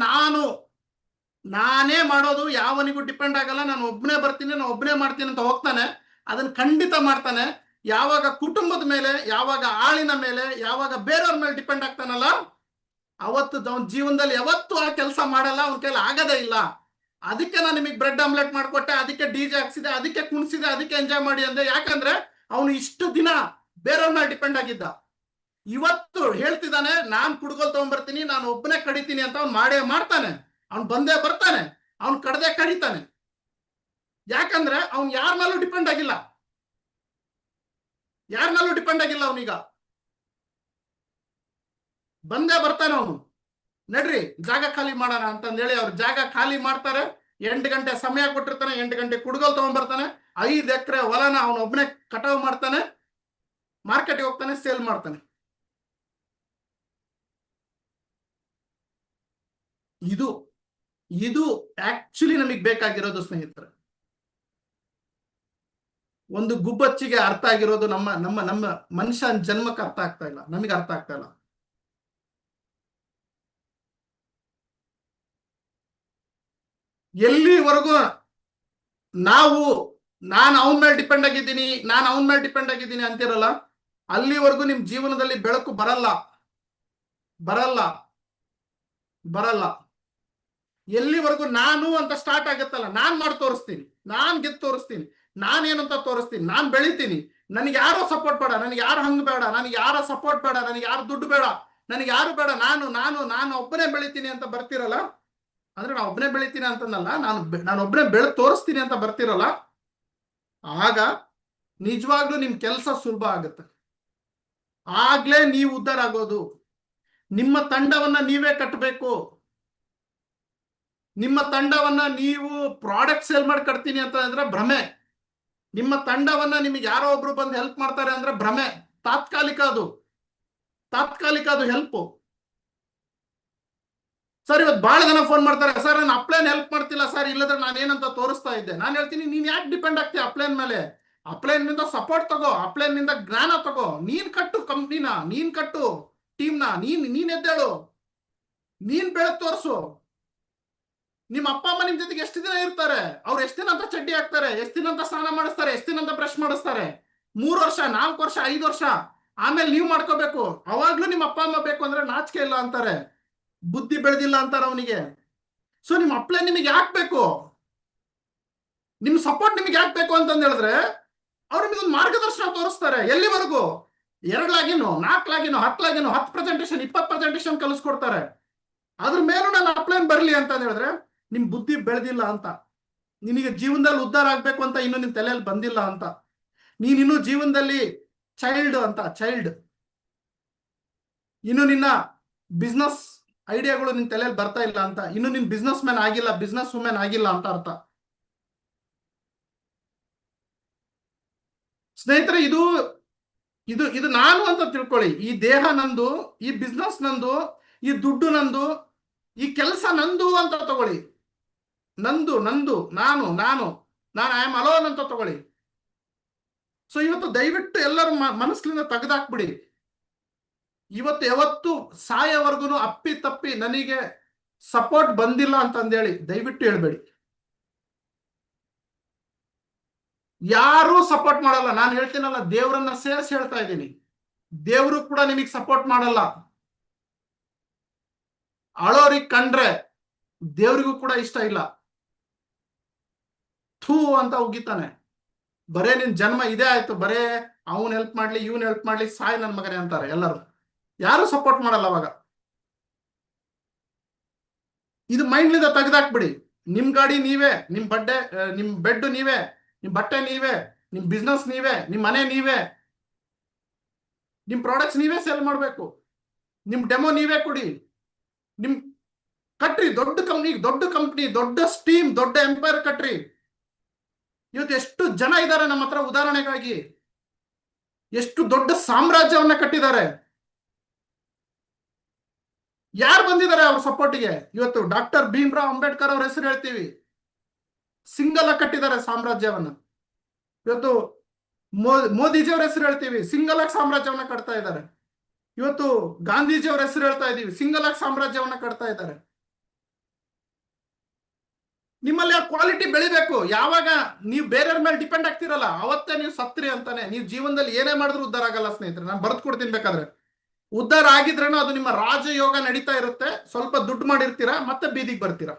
ನಾನೇ ಮಾಡೋದು, ಯಾವನಿಗೂ ಡಿಪೆಂಡ್ ಆಗಲ್ಲ, ನಾನು ಒಬ್ಬನೇ ಬರ್ತೀನಿ, ನಾನು ಒಬ್ಬನೇ ಮಾಡ್ತೀನಿ ಅಂತ ಹೋಗ್ತಾನೆ, ಅದನ್ನ ಖಂಡಿತ ಮಾಡ್ತಾನೆ. ಯಾವಾಗ ಕುಟುಂಬದ ಮೇಲೆ, ಯಾವಾಗ ಆಳಿನ ಮೇಲೆ, ಯಾವಾಗ ಬೇರೆಯವ್ರ ಮೇಲೆ ಡಿಪೆಂಡ್ ಆಗ್ತಾನಲ್ಲ, ಅವತ್ತು ಅವನ ಜೀವನದಲ್ಲಿ ಯಾವತ್ತೂ ಆ ಕೆಲಸ ಮಾಡಲ್ಲ, ಅವನ ಕೈಲಿ ಆಗದೇ ಇಲ್ಲ. ಅದಕ್ಕೆ ನಾನು ನಿಮಗೆ ಬ್ರೆಡ್ ಆಮ್ಲೆಟ್ ಮಾಡ್ಕೊಟ್ಟೆ, ಅದಕ್ಕೆ DJ ಹಾಕ್ಸಿದೆ, ಅದಕ್ಕೆ ಕುಣಿಸಿದೆ, ಅದಕ್ಕೆ ಎಂಜಾಯ್ ಮಾಡಿ ಅಂದೆ. ಯಾಕಂದ್ರೆ ಅವನು ಇಷ್ಟು ದಿನ ಬೇರೆಯವ್ರ ಮೇಲೆ ಡಿಪೆಂಡ್ ಆಗಿದ್ದ. ಇವತ್ತು ಹೇಳ್ತಿದ್ದಾನೆ, ನಾನ್ ಕುಡ್ಗೋಲ್ ತಗೊಂಡ್ಬರ್ತೀನಿ, ನಾನು ಒಬ್ಬನೇ ಕಡಿತೀನಿ ಅಂತ. ಅವ್ನು ಮಾಡೇ ಮಾಡ್ತಾನೆ, ಅವ್ನು ಬಂದೇ ಬರ್ತಾನೆ, ಅವ್ನು ಕಡ್ದೆ ಕಡಿತಾನೆ. ಯಾಕಂದ್ರೆ ಅವ್ನು ಯಾರ ಮೇಲೂ ಡಿಪೆಂಡ್ ಆಗಿಲ್ಲ, ಅವನೀಗ ಬಂದೇ ಬರ್ತಾನೆ. ಅವನು ನಡ್ರಿ ಜಾಗ ಖಾಲಿ ಮಾಡೋಣ ಅಂತಂದೇಳಿ ಅವ್ರು ಜಾಗ ಖಾಲಿ ಮಾಡ್ತಾರೆ. 8 ಗಂಟೆ ಸಮಯ ಕೊಟ್ಟಿರ್ತಾನೆ, 8 ಗಂಟೆ ಕುಡ್ಗೋಲ್ ತಗೊಂಡ್ಬರ್ತಾನೆ. 5 ಎಕರೆ ಹೊಲನ ಅವನು ಒಬ್ಬನೇ ಕಟಾವು ಮಾಡ್ತಾನೆ, ಮಾರ್ಕೆಟ್ಗೆ ಹೋಗ್ತಾನೆ, ಸೇಲ್ ಮಾಡ್ತಾನೆ. ಇದು ಆಕ್ಚುಲಿ ನಮಗೆ ಬೇಕಾಗಿರೋದು ಸ್ನೇಹಿತರೆ. ಒಂದು ಗುಬ್ಬಚ್ಚಿಗೆ ಅರ್ಥ ಆಗಿರೋದು ನಮ್ಮ ಮನುಷ್ಯನ ಜನ್ಮಕ್ಕೆ ಅರ್ಥ ಆಗ್ತಾ ಇಲ್ಲ, ನಮಗೆ ಅರ್ಥ ಆಗ್ತಾ ಇಲ್ಲ. ಎಲ್ಲಿವರೆಗೂ ನಾನು ಅವನ ಮೇಲೆ ಡಿಪೆಂಡ್ ಆಗಿದ್ದೀನಿ ಅಂತಿರಲ್ಲ, ಅಲ್ಲಿವರೆಗೂ ನಿಮ್ ಜೀವನದಲ್ಲಿ ಬೆಳಕು ಬರಲ್ಲ. ಎಲ್ಲಿವರೆಗೂ ನಾನು ಅಂತ ಸ್ಟಾರ್ಟ್ ಆಗುತ್ತಲ್ಲ, ನಾನ್ ಮಾಡಿ ತೋರಿಸ್ತೀನಿ, ನಾನ್ ಗೆದ್ದು ತೋರಿಸ್ತೀನಿ, ನಾನೇನಂತ ತೋರಿಸ್ತೀನಿ, ನಾನ್ ಬೆಳಿತೀನಿ, ನನಗೆ ಯಾರೋ ಸಪೋರ್ಟ್ ಬೇಡ, ನನಗೆ ಯಾರು ಹಂಗ್ ಬೇಡ, ನನಗೆ ಯಾರ ಸಪೋರ್ಟ್ ಬೇಡ, ನನಗೆ ಯಾರು ದುಡ್ಡು ಬೇಡ, ನನಗೆ ಯಾರು ಬೇಡ, ನಾನು ಒಬ್ಬನೇ ಬೆಳಿತೀನಿ ಅಂತ ಬರ್ತಿರಲ್ಲ. ಅಂದ್ರೆ ನಾನು ಒಬ್ಬನೇ ಬೆಳಿತೀನಿ ಅಂತಂದಲ್ಲ, ನಾನು ಒಬ್ಬನೇ ಬೆಳೆ ತೋರಿಸ್ತೀನಿ ಅಂತ ಬರ್ತಿರಲ್ಲ, ಆಗ ನಿಜವಾಗ್ಲೂ ನಿಮ್ ಕೆಲಸ ಸುಲಭ ಆಗುತ್ತೆ. ಆಗ್ಲೇ ನೀವು ಉದ್ಧಾರ ಆಗೋದು. ನಿಮ್ಮ ತಂಡವನ್ನ ನೀವೇ ಕಟ್ಟಬೇಕು. ನಿಮ್ಮ ತಂಡವನ್ನ ನೀವು ಪ್ರಾಡಕ್ಟ್ ಸೇಲ್ ಮಾಡಿ ಕಟ್ತೀನಿ ಅಂತ ಅಂದ್ರೆ ಭ್ರಮೆ. ನಿಮ್ಮ ತಂಡವನ್ನ ನಿಮಗೆ ಯಾರೋ ಒಬ್ರು ಬಂದು ಹೆಲ್ಪ್ ಮಾಡ್ತಾರೆ ಅಂದ್ರೆ ಭ್ರಮೆ. ತಾತ್ಕಾಲಿಕ ಅದು ಹೆಲ್ಪ್. ಸರ್ ಇವತ್ತು ಬಹಳ ಜನ ಫೋನ್ ಮಾಡ್ತಾರೆ, ಸರ್ ನಾನು ಅಪ್ಲೈನ್ ಹೆಲ್ಪ್ ಮಾಡ್ತಿಲ್ಲ ಸರ್, ಇಲ್ಲದ್ರೆ ನಾನು ಏನಂತ ತೋರಿಸ್ತಾ ಇದ್ದೆ. ನಾನು ಹೇಳ್ತೀನಿ, ನೀನ್ ಯಾಕೆ ಡಿಪೆಂಡ್ ಆಗ್ತೀಯ ಅಪ್ಲೈನ್ ಮೇಲೆ? ಅಪ್ಲೈನ್ ನಿಂದ ಸಪೋರ್ಟ್ ತಗೋ, ಅಪ್ಲೈನ್ ನಿಂದ ಜ್ಞಾನ ತಗೋ. ನೀನ್ ಕಟ್ಟು ಕಂಪ್ನಿನ, ನೀನ್ ಕಟ್ಟು ಟೀಮ್ನ, ನೀನ್ ಎದ್ದೇಳು, ನೀನ್ ಬೆಳೆದು ತೋರಿಸು. ನಿಮ್ಮ ಅಪ್ಪ ಅಮ್ಮ ನಿಮ್ ಜೊತೆಗೆ ಎಷ್ಟು ದಿನ ಇರ್ತಾರೆ? ಅವ್ರು ಎಷ್ಟು ದಿನ ಅಂತ ಚಡ್ಡಿ ಹಾಕ್ತಾರೆ, ಎಷ್ಟು ದಿನ ಅಂತ ಸ್ನಾನ ಮಾಡಿಸ್ತಾರೆ, ಎಷ್ಟು ದಿನ ಅಂತ ಬ್ರಷ್ ಮಾಡಿಸ್ತಾರೆ? 3 ವರ್ಷ, 4 ವರ್ಷ, 5 ವರ್ಷ. ಆಮೇಲೆ ನೀವು ಮಾಡ್ಕೋಬೇಕು. ಅವಾಗ್ಲೂ ನಿಮ್ಮ ಅಪ್ಪ ಅಮ್ಮ ಬೇಕು ಅಂದ್ರೆ ನಾಚಿಕೆ ಇಲ್ಲ ಅಂತಾರೆ, ಬುದ್ಧಿ ಬೆಳೆದಿಲ್ಲ ಅಂತಾರೆ ಅವನಿಗೆ. ಸೊ ನಿಮ್ಮ ಅಪ್ಲೈನ್ ನಿಮಗೆ ಯಾಕೆ ಬೇಕು? ನಿಮ್ ಸಪೋರ್ಟ್ ನಿಮ್ಗೆ ಯಾಕೆ ಬೇಕು ಅಂತಂದು ಹೇಳಿದ್ರೆ ಅವ್ರು ನಿಮ್ಗೆ ಮಾರ್ಗದರ್ಶನ ತೋರಿಸ್ತಾರೆ. ಎಲ್ಲಿವರೆಗೂ? 2 ಲಾಗಿನು 4 ಲಾಗಿನು 10 ಲಾಗಿನು 10 ಪ್ರೆಸೆಂಟೇಷನ್ 20 ಪ್ರೆಸೆಂಟೇಷನ್ ಕಲಿಸ್ಕೊಡ್ತಾರೆ. ಅದ್ರ ಮೇಲೂ ನಾನು ಅಪ್ಲೈನ್ ಬರಲಿ ಅಂತ ಹೇಳಿದ್ರೆ ನಿಮ್ ಬುದ್ಧಿ ಬೆಳೆದಿಲ್ಲ ಅಂತ, ನಿನಗೆ ಜೀವನದಲ್ಲಿ ಉದ್ಧಾರ ಆಗ್ಬೇಕು ಅಂತ ಇನ್ನು ನಿನ್ ತಲೆಯಲ್ಲಿ ಬಂದಿಲ್ಲ ಅಂತ, ನೀನಿನ್ನು ಜೀವನದಲ್ಲಿ ಚೈಲ್ಡ್ ಅಂತ, ಚೈಲ್ಡ್, ಇನ್ನು ನಿನ್ನ ಬಿಸ್ನೆಸ್ ಐಡಿಯಾಗಳು ನಿನ್ ತಲೆಯಲ್ಲಿ ಬರ್ತಾ ಇಲ್ಲ ಅಂತ, ಇನ್ನು ನಿನ್ ಬಿಸ್ನೆಸ್ ಮ್ಯಾನ್ ಆಗಿಲ್ಲ, ಬಿಸ್ನೆಸ್ ವುಮೆನ್ ಆಗಿಲ್ಲ ಅಂತ ಅರ್ಥ. ಸ್ನೇಹಿತರೆ, ಇದು ಇದು ಇದು ನಾನು ಅಂತ ತಿಳ್ಕೊಳ್ಳಿ. ಈ ದೇಹ ನಂದು, ಈ ಬಿಸ್ನೆಸ್ ನಂದು, ಈ ದುಡ್ಡು ನಂದು, ಈ ಕೆಲಸ ನಂದು ಅಂತ ತಗೊಳ್ಳಿ. ನಂದು ನಂದು ನಾನು ನಾನು ನಾನು ಐ ಆಮ್ ಅಲೋನ್ ಅಂತ ತಗೊಳ್ಳಿ. ಸೊ ಇವತ್ತು ದಯವಿಟ್ಟು ಎಲ್ಲರೂ ಮನಸ್ಸಿನಿಂದ ತೆಗೆದಾಕ್ಬಿಡಿ. ಇವತ್ತು ಯಾವತ್ತು ಸಾಯವರೆಗೂ ಅಪ್ಪಿ ತಪ್ಪಿ ನನಗೆ ಸಪೋರ್ಟ್ ಬಂದಿಲ್ಲ ಅಂತಂದೇಳಿ ದಯವಿಟ್ಟು ಹೇಳ್ಬೇಡಿ. ಯಾರೂ ಸಪೋರ್ಟ್ ಮಾಡಲ್ಲ. ನಾನು ಹೇಳ್ತೀನಲ್ಲ, ದೇವರನ್ನ ಸೇರಿಸಿ ಹೇಳ್ತಾ ಇದ್ದೀನಿ, ದೇವರು ಕೂಡ ನಿಮಗೆ ಸಪೋರ್ಟ್ ಮಾಡಲ್ಲ. ಅಳೋರಿಗೆ ಕಂಡ್ರೆ ದೇವ್ರಿಗೂ ಕೂಡ ಇಷ್ಟ ಇಲ್ಲ. ಥೂ ಅಂತ ಉಗಿತಾನೆ. ಬರೇ ನಿನ್ ಜನ್ಮ ಇದೇ ಆಯ್ತು, ಬರೇ ಅವನ್ ಹೆಲ್ಪ್ ಮಾಡ್ಲಿ ಇವನ್ ಹೆಲ್ಪ್ ಮಾಡ್ಲಿ, ಸಾಯ್ ನನ್ ಮಗನೇ ಅಂತಾರೆ ಎಲ್ಲರೂ. ಯಾರು ಸಪೋರ್ಟ್ ಮಾಡಲ್ಲ ಅವಾಗ. ಇದು ಮೈಂಡ್ಲಿಂದ ತೆಗೆದಾಕ್ಬಿಡಿ. ನಿಮ್ ಗಾಡಿ ನೀವೇ, ನಿಮ್ ಬೆಡ್ ನೀವೇ, ನಿಮ್ ಬಟ್ಟೆ ನೀವೇ, ನಿಮ್ ಬಿಸ್ನೆಸ್ ನೀವೇ, ನಿಮ್ ಮನೆ ನೀವೇ, ನಿಮ್ ಪ್ರಾಡಕ್ಟ್ಸ್ ನೀವೇ ಸೇಲ್ ಮಾಡ್ಬೇಕು, ನಿಮ್ ಡೆಮೋ ನೀವೇ ಕೊಡಿ, ನಿಮ್ ಕಟ್ರಿ ದೊಡ್ಡ ಕಂಪ್ನಿ, ದೊಡ್ಡ ಸ್ಟೀಮ್, ದೊಡ್ಡ ಎಂಪೈರ್ ಕಟ್ರಿ. ಇವತ್ತು ಎಷ್ಟು ಜನ ಇದ್ದಾರೆ ನಮ್ಮ ಹತ್ರ, ಉದಾಹರಣೆಗಾಗಿ ಎಷ್ಟು ದೊಡ್ಡ ಸಾಮ್ರಾಜ್ಯವನ್ನ ಕಟ್ಟಿದ್ದಾರೆ. ಯಾರು ಬಂದಿದ್ದಾರೆ ಅವ್ರ ಸಪೋರ್ಟಿಗೆ? ಇವತ್ತು ಡಾಕ್ಟರ್ ಭೀಮ್ರಾವ್ ಅಂಬೇಡ್ಕರ್ ಅವ್ರ ಹೆಸರು ಹೇಳ್ತೀವಿ, ಸಿಂಗಲ್ ಆಗಿ ಕಟ್ಟಿದ್ದಾರೆ ಸಾಮ್ರಾಜ್ಯವನ್ನ. ಇವತ್ತು ಮೋದಿಜಿಯವ್ರ ಹೆಸರು ಹೇಳ್ತೀವಿ, ಸಿಂಗಲ್ ಆಗಿ ಸಾಮ್ರಾಜ್ಯವನ್ನ ಕಟ್ತಾ ಇದ್ದಾರೆ. ಇವತ್ತು ಗಾಂಧೀಜಿಯವ್ರ ಹೆಸರು ಹೇಳ್ತಾ ಇದೀವಿ, ಸಿಂಗಲ್ ಆಗಿ ಸಾಮ್ರಾಜ್ಯವನ್ನ ಕಟ್ತಾ ಇದ್ದಾರೆ. ನಿಮ್ಮಲ್ಲಿ ಆ ಕ್ವಾಲಿಟಿ ಬೆಳಿಬೇಕು. ಯಾವಾಗ ನೀವು ಬೇರೆಯವ್ರ ಮೇಲೆ ಡಿಪೆಂಡ್ ಆಗ್ತಿರಲ್ಲ, ಅವತ್ತೇ ನೀವು ಸತ್ರಿ ಅಂತಾನೆ. ನೀವು ಜೀವನದಲ್ಲಿ ಏನೇ ಮಾಡಿದ್ರು ಉದ್ಧಾರ ಆಗಲ್ಲ ಸ್ನೇಹಿತರೆ. ನಾನು ಬರ್ದು ಕೊಡ್ತೀನಿ ಬೇಕಾದ್ರೆ. ಉದ್ಧಾರ ಆಗಿದ್ರೇನೋ ಅದು ನಿಮ್ಮ ರಾಜಯೋಗ ನಡೀತಾ ಇರುತ್ತೆ, ಸ್ವಲ್ಪ ದುಡ್ಡು ಮಾಡಿರ್ತೀರಾ, ಮತ್ತೆ ಬೀದಿಗೆ ಬರ್ತೀರಾ.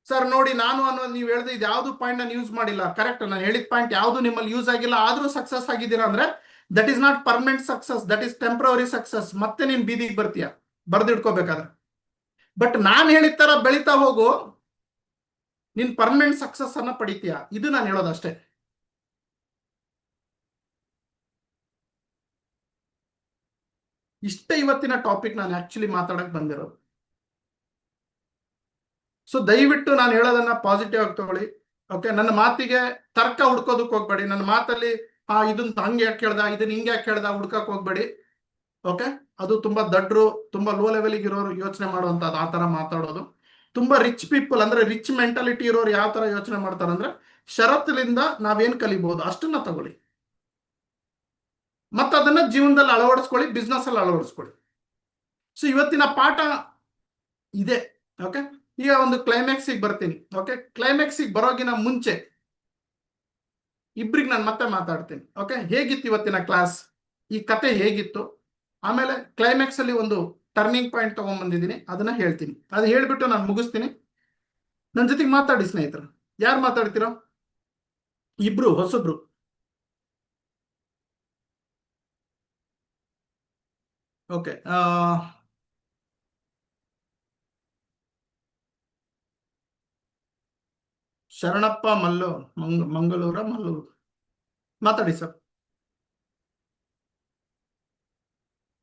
ಸರ್ ನೋಡಿ, ನಾನು ಅನ್ನೋದು ನೀವು ಹೇಳಿದ್ರೆ ಇದು ಯಾವ್ದು ಪಾಯಿಂಟ್ ನಾನು ಯೂಸ್ ಮಾಡಿಲ್ಲ. ಕರೆಕ್ಟ್, ನಾನು ಹೇಳಿದ ಪಾಯಿಂಟ್ ಯಾವ್ದು ನಿಮ್ಮಲ್ಲಿ ಯೂಸ್ ಆಗಿಲ್ಲ, ಆದ್ರೂ ಸಕ್ಸಸ್ ಆಗಿದ್ದೀರಾ ಅಂದ್ರೆ that is not permanent success, that is temporary success. ಮತ್ತೆ ನೀನ್ ಬೀದಿಗೆ ಬರ್ತೀಯ ಬರ್ದಿಡ್ಕೋಬೇಕಾದ್ರೆ. ಬಟ್ ನಾನು ಹೇಳಿದ ತರ ಬೆಳೀತಾ ಹೋಗು, ನೀನ್ ಪರ್ಮನೆಂಟ್ ಸಕ್ಸಸ್ ಅನ್ನ ಪಡಿತೀಯ. ಇದು ನಾನು ಹೇಳೋದಷ್ಟೇ. ಇಷ್ಟೇ ಇವತ್ತಿನ ಟಾಪಿಕ್ ನಾನು ಆಕ್ಚುಲಿ ಮಾತಾಡಕ್ ಬಂದಿರೋದು. ಸೊ ದಯವಿಟ್ಟು ನಾನು ಹೇಳೋದನ್ನ ಪಾಸಿಟಿವ್ ಆಗಿ ತಗೊಳ್ಳಿ. ಓಕೆ, ನನ್ನ ಮಾತಿಗೆ ತರ್ಕ ಹುಡ್ಕೋದಕ್ಕೆ ಹೋಗ್ಬೇಡಿ. ನನ್ನ ಮಾತಲ್ಲಿ ಇದನ್ನ ಹಂಗೆ ಯಾಕೆ ಕೇಳ್ದ, ಇದನ್ನ ಹಿಂಗೆ ಯಾಕೆ ಕೇಳ್ದ ಹುಡ್ಕಕ್ ಹೋಗ್ಬೇಡಿ. ಓಕೆ, ಅದು ತುಂಬಾ ದಡ್ರು, ತುಂಬಾ ಲೋ ಲೆವೆಲ್ಗೆ ಇರೋರು ಯೋಚನೆ ಮಾಡುವಂತದ್ದು ಆ ತರ ಮಾತಾಡೋದು. ತುಂಬಾ ರಿಚ್ ಪೀಪಲ್ ಅಂದ್ರೆ ರಿಚ್ ಮೆಂಟಾಲಿಟಿ ಇರೋರು ಯಾವ ತರ ಯೋಚನೆ ಮಾಡ್ತಾರೆ ಅಂದ್ರೆ, ಷರತ್ತಿನಿಂದ ನಾವೇನ್ ಕಲಿಬಹುದು ಅಷ್ಟನ್ನ ತಗೊಳ್ಳಿ, ಮತ್ತೆ ಅದನ್ನ ಜೀವನದಲ್ಲಿ ಅಳವಡಿಸ್ಕೊಳ್ಳಿ, ಬಿಸ್ನೆಸ್ ಅಲ್ಲಿ ಅಳವಡಿಸ್ಕೊಳ್ಳಿ. ಸೊ ಇವತ್ತಿನ ಪಾಠ ಇದೆ. ಓಕೆ, ಈಗ ಒಂದು ಕ್ಲೈಮ್ಯಾಕ್ಸಿಗೆ ಬರ್ತೀನಿ. ಓಕೆ, ಕ್ಲೈಮ್ಯಾಕ್ಸಿಗೆ ಬರೋಗಿನ ಮುಂಚೆ ಇಬ್ರಿಗೆ ನಾನು ಮತ್ತೆ ಮಾತಾಡ್ತೀನಿ. ಓಕೆ, ಹೇಗಿತ್ತು ಇವತ್ತಿನ ಕ್ಲಾಸ್, ಈ ಕತೆ ಹೇಗಿತ್ತು, ಆಮೇಲೆ ಕ್ಲೈಮ್ಯಾಕ್ಸ್ ಅಲ್ಲಿ ಒಂದು ಟರ್ನಿಂಗ್ ಪಾಯಿಂಟ್ ತಗೊಂಡ್ಬಂದಿದ್ದೀನಿ, ಅದನ್ನ ಹೇಳ್ತೀನಿ. ಅದು ಹೇಳ್ಬಿಟ್ಟು ನಾನು ಮುಗಿಸ್ತೀನಿ. ನನ್ನ ಜೊತೆಗೆ ಮಾತಾಡಿ ಸ್ನೇಹಿತರು. ಯಾರು ಮಾತಾಡ್ತೀರೋ? ಇಬ್ರು ಹೊಸಬ್ರು. ಓಕೆ, ಶರಣಪ್ಪ ಮಂಗಳೂರ ಮಲ್ಲೂರು, ಮಾತಾಡಿ ಸರ್.